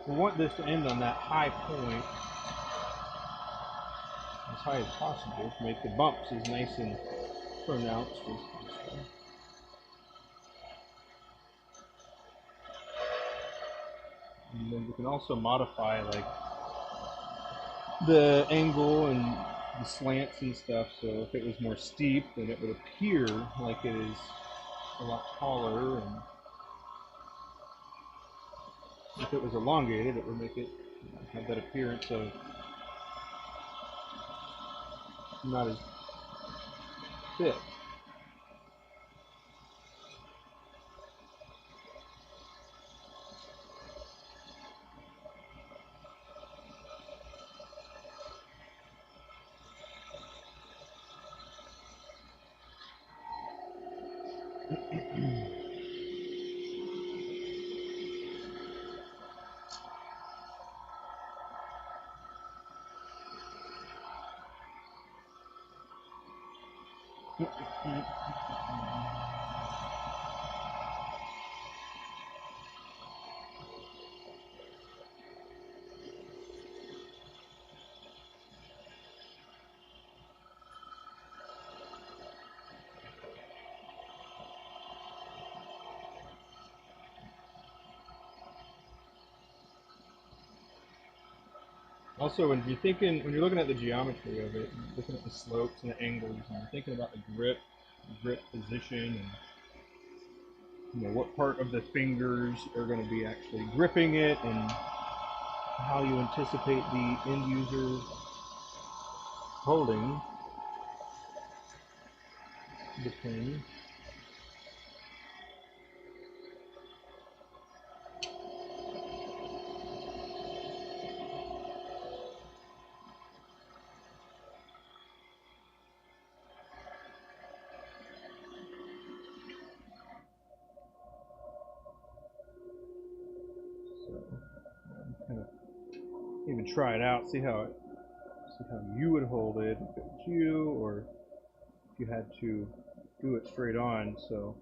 we want this to end on that high point, as high as possible, to make the bumps as nice and pronounced as possible. And then we can also modify like the angle and the slants and stuff, so if it was more steep, then it would appear like it is a lot taller, and if it was elongated, it would make it have that appearance of not as thick. Also, when you're looking at the geometry of it, looking at the slopes and the angles, and you're thinking about the grip position, and what part of the fingers are going to be actually gripping it, and how you anticipate the end user holding the pin. Kind of even try it out, see how you would hold it if it was you, or if you had to do it straight on. So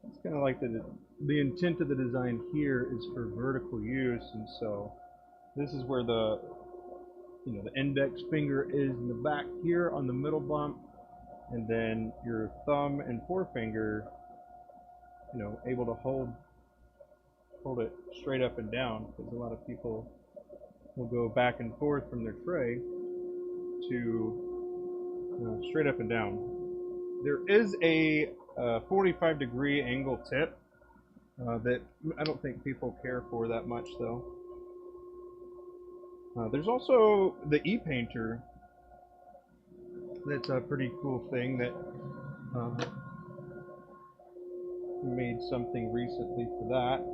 it's kind of like the intent of the design here is for vertical use, and so this is where the the index finger is in the back here on the middle bump, and then your thumb and forefinger, able to hold it straight up and down, because a lot of people will go back and forth from their tray to straight up and down. There is a 45-degree angle tip that I don't think people care for that much, though. There's also the e-painter. That's a pretty cool thing that made something recently for that.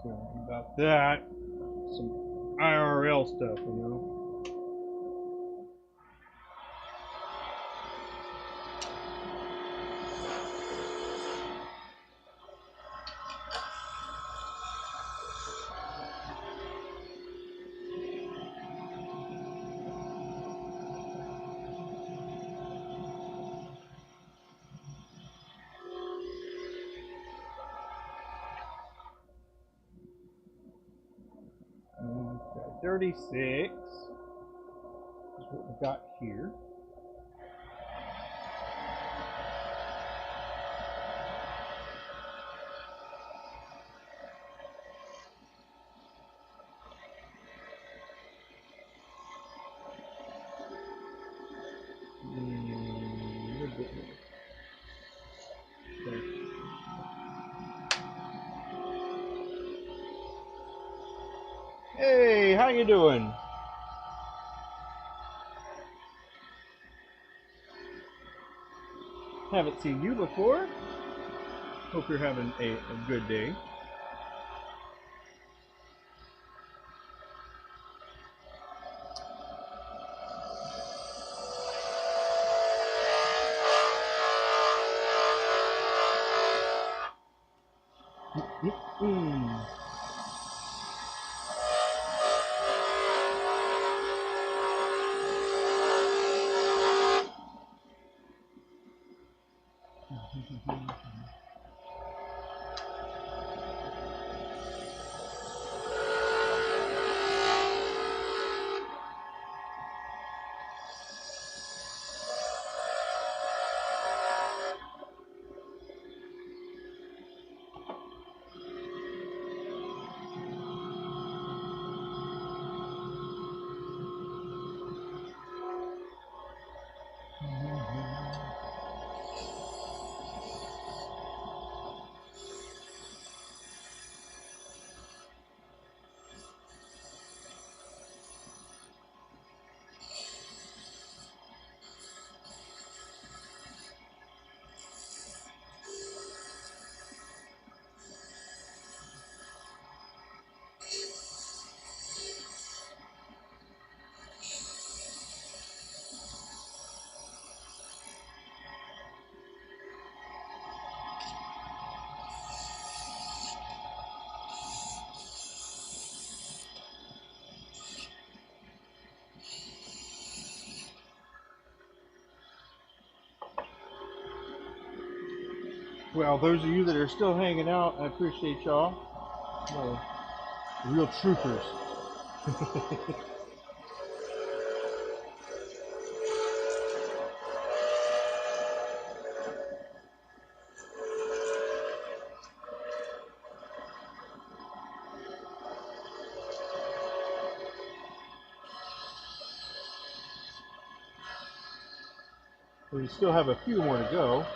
Sorry about that. Some IRL stuff. Okay, 36 is what we've got here. Hey, how you doing? Haven't seen you before. Hope you're having a good day. Well, those of you that are still hanging out, I appreciate y'all. Well, real troopers. We still have a few more to go.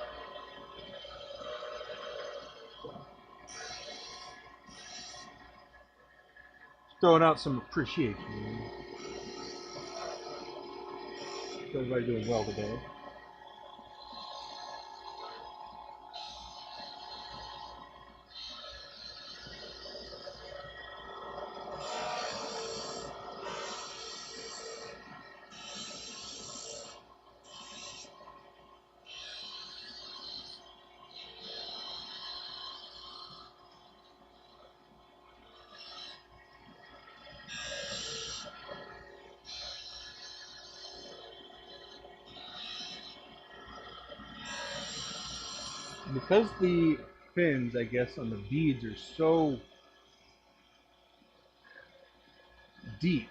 Throwing out some appreciation. Everybody doing well today. Because the fins, I guess, on the beads are so deep,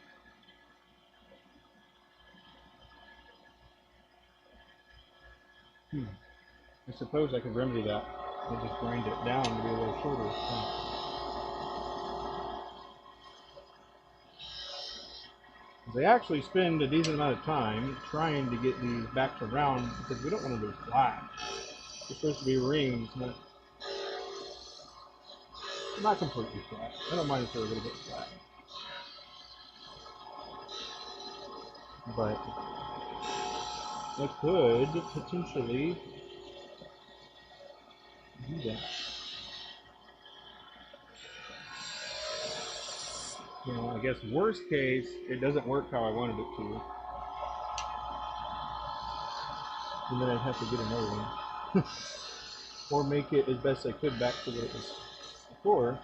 I suppose I could remedy that. I just grind it down to be a little shorter. They actually spend a decent amount of time trying to get these back to round because we don't want them to be flat. They're supposed to be rings, not completely flat. I don't mind if they're a little bit flat. But I could potentially do that. You know, I guess worst case, it doesn't work how I wanted it to. And then I'd have to get another one. Or make it as best I could back to what it was before.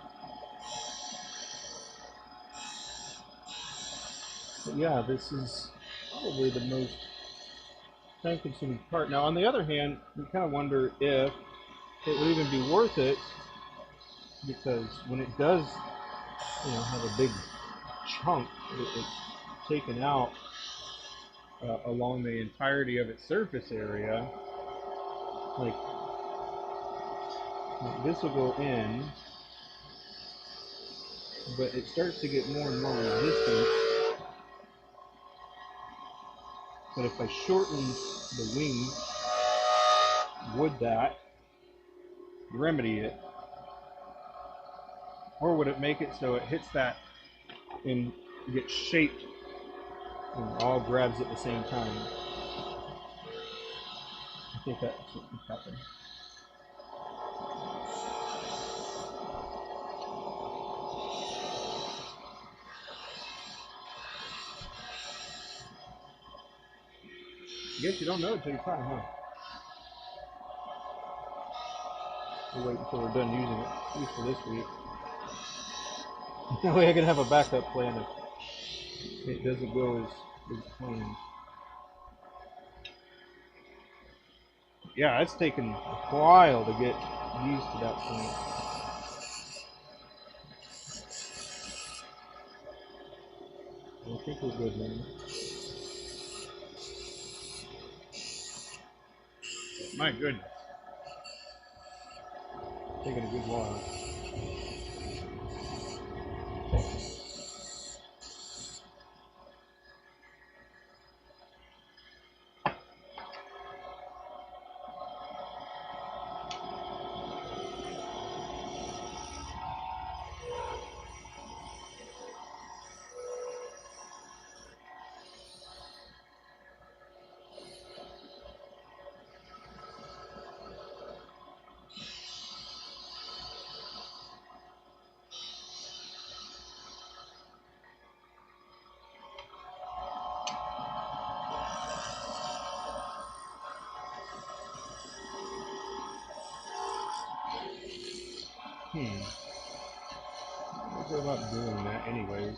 But yeah, this is probably the most time-consuming part. Now, on the other hand, you kind of wonder if it would even be worth it, because when it does, you know, have a big chunk that it's taken out along the entirety of its surface area. Like this will go in, but it starts to get more and more resistance. But if I shorten the wing, would that remedy it? Or would it make it so it hits that and gets shaped and all grabs at the same time? I think that's what would happen. I guess you don't know until you try, huh? We'll wait until we're done using it, at least for this week. That way I can have a backup plan if it doesn't go as planned. Yeah, it's taken a while to get used to that point. I think we're good now. My goodness. It's taking a good while. I'll go about doing that anyways.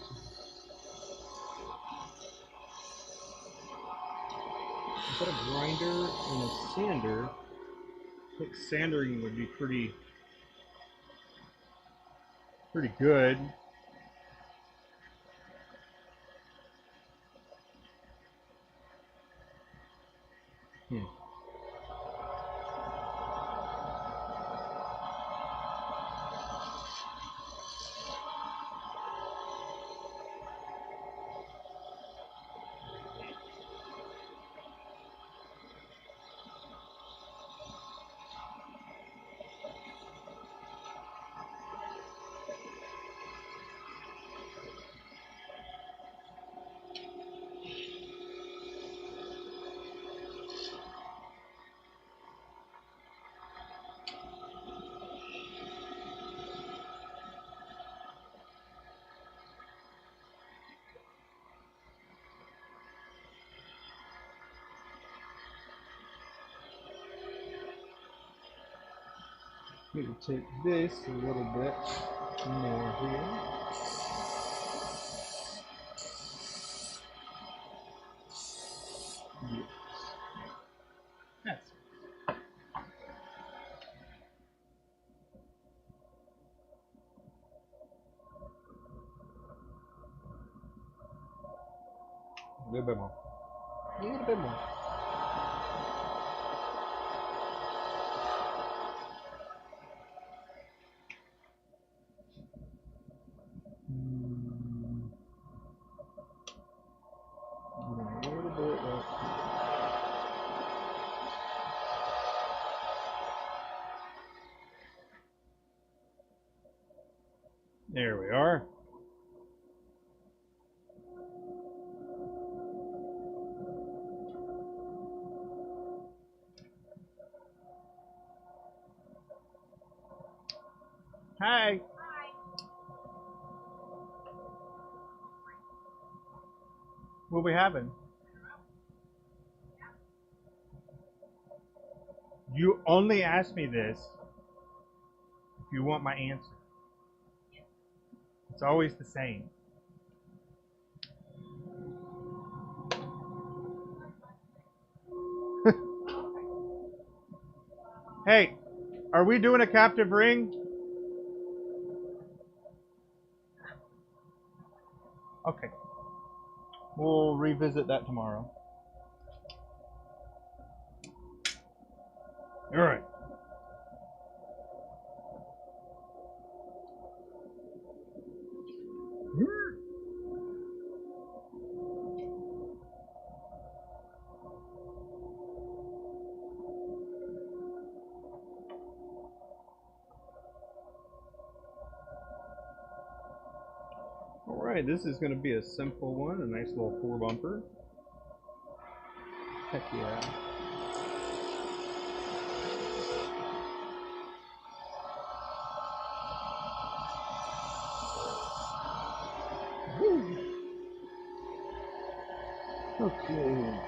I've got a grinder and a sander. I think sandering would be pretty good. Maybe take this a little bit more here. Yes. That's a little bit more. A little bit more. A little bit left. There we are. Hi. What we having? You only ask me this if you want my answer. It's always the same. Hey, are we doing a captive ring? Okay. We'll revisit that tomorrow. Alright. Alright, this is going to be a simple one, a nice little 4-bumper. Heck yeah. Woo. Okay.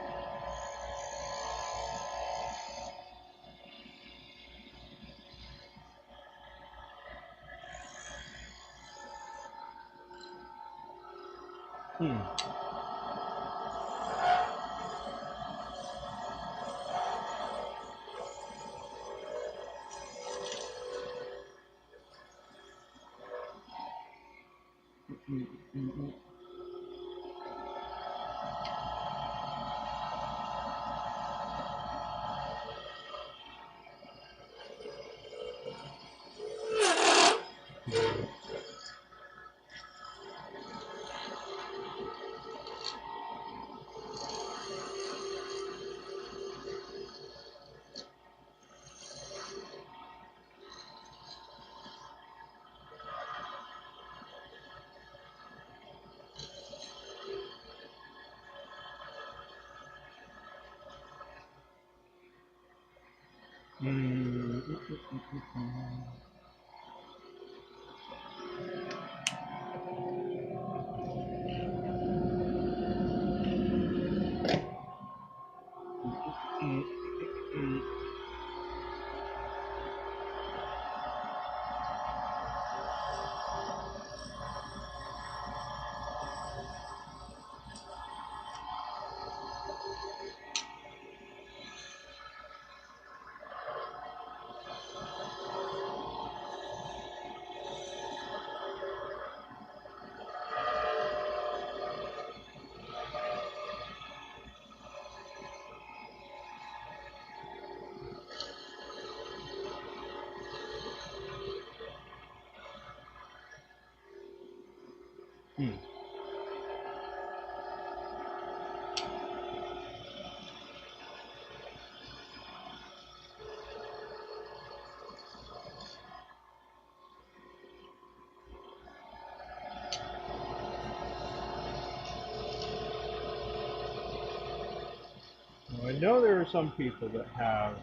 I know there are some people that have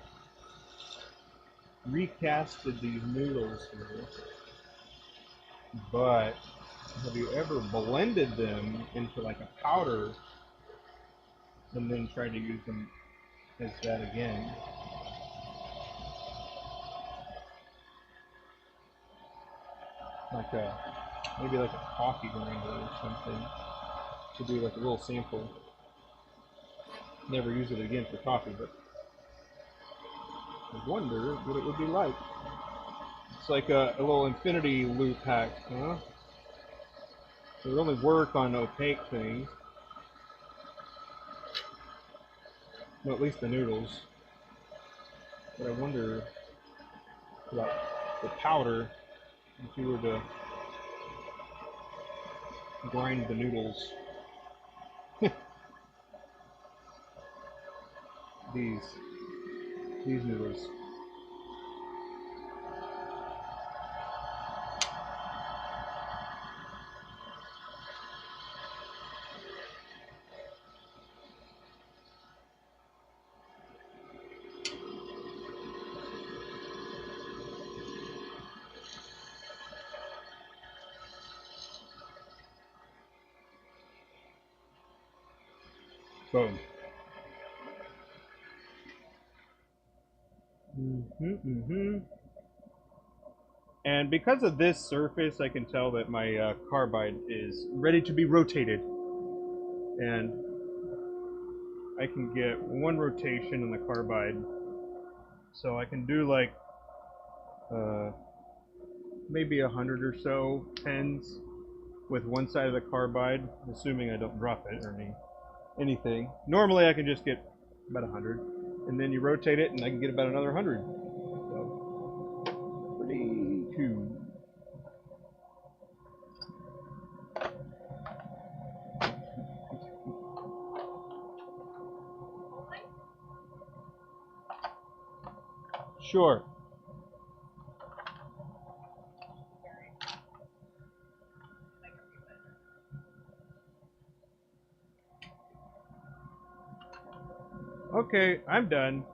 recasted these noodles here, but have you ever blended them into like a powder and then tried to use them as that again? Like maybe like a coffee grinder or something to do like a little sample. Never use it again for coffee, but I wonder what it would be like. It's like a little infinity loop hack, huh? It would only work on opaque things. Well, at least the noodles. But I wonder about the powder if you were to grind the noodles. these noodles. Boom. And because of this surface, I can tell that my carbide is ready to be rotated. And I can get one rotation in the carbide. So I can do like maybe 100 or so pens with one side of the carbide, assuming I don't drop it or anything. Normally I can just get about 100, and then you rotate it, and I can get about another 100. So pretty cool. Sure. Okay, I'm done.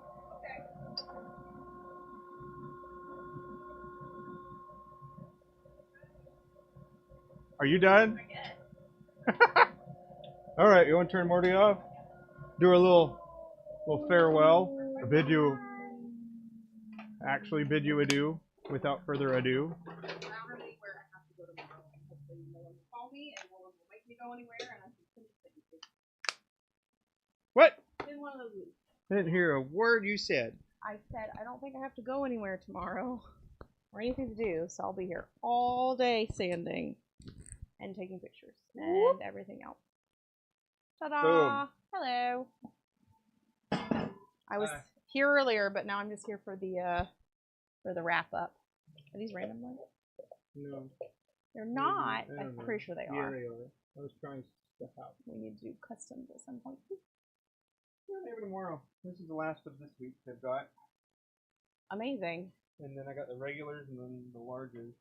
Are you done? All right, you want to turn Morty off? Do a little farewell. Actually bid you adieu without further ado. What? I didn't hear a word you said. I said I don't think I have to go anywhere tomorrow or anything to do, so I'll be here all day sanding and taking pictures and everything else. Ta-da! Boom. Hello. I was here earlier, but now I'm just here for the wrap up. Are these random ones? No. They're not. I'm know. pretty sure they Yeah, are. they are. I was trying stuff out. We need to do customs at some point. Yeah, maybe tomorrow. This is the last of this week I've got. Amazing. And then I got the regulars and then the larges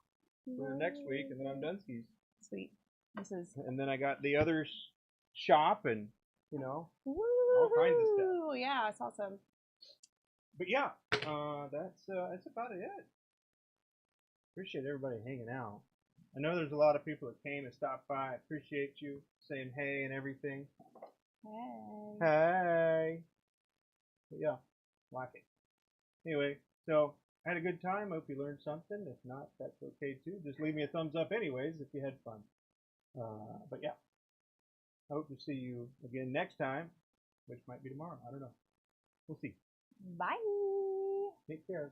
for next week, and then I'm done skis. Sweet. This is. And then I got the other shop and, you know, all kinds of stuff. Yeah, it's awesome. But yeah, that's about it. Appreciate everybody hanging out. I know there's a lot of people that came and stopped by. I appreciate you saying hey and everything. Hey. Hey. But yeah, like it. Anyway, so I had a good time. Hope you learned something. If not, that's okay too. Just leave me a thumbs up anyways if you had fun. But yeah, I hope to see you again next time, which might be tomorrow. I don't know. We'll see. Bye. Take care.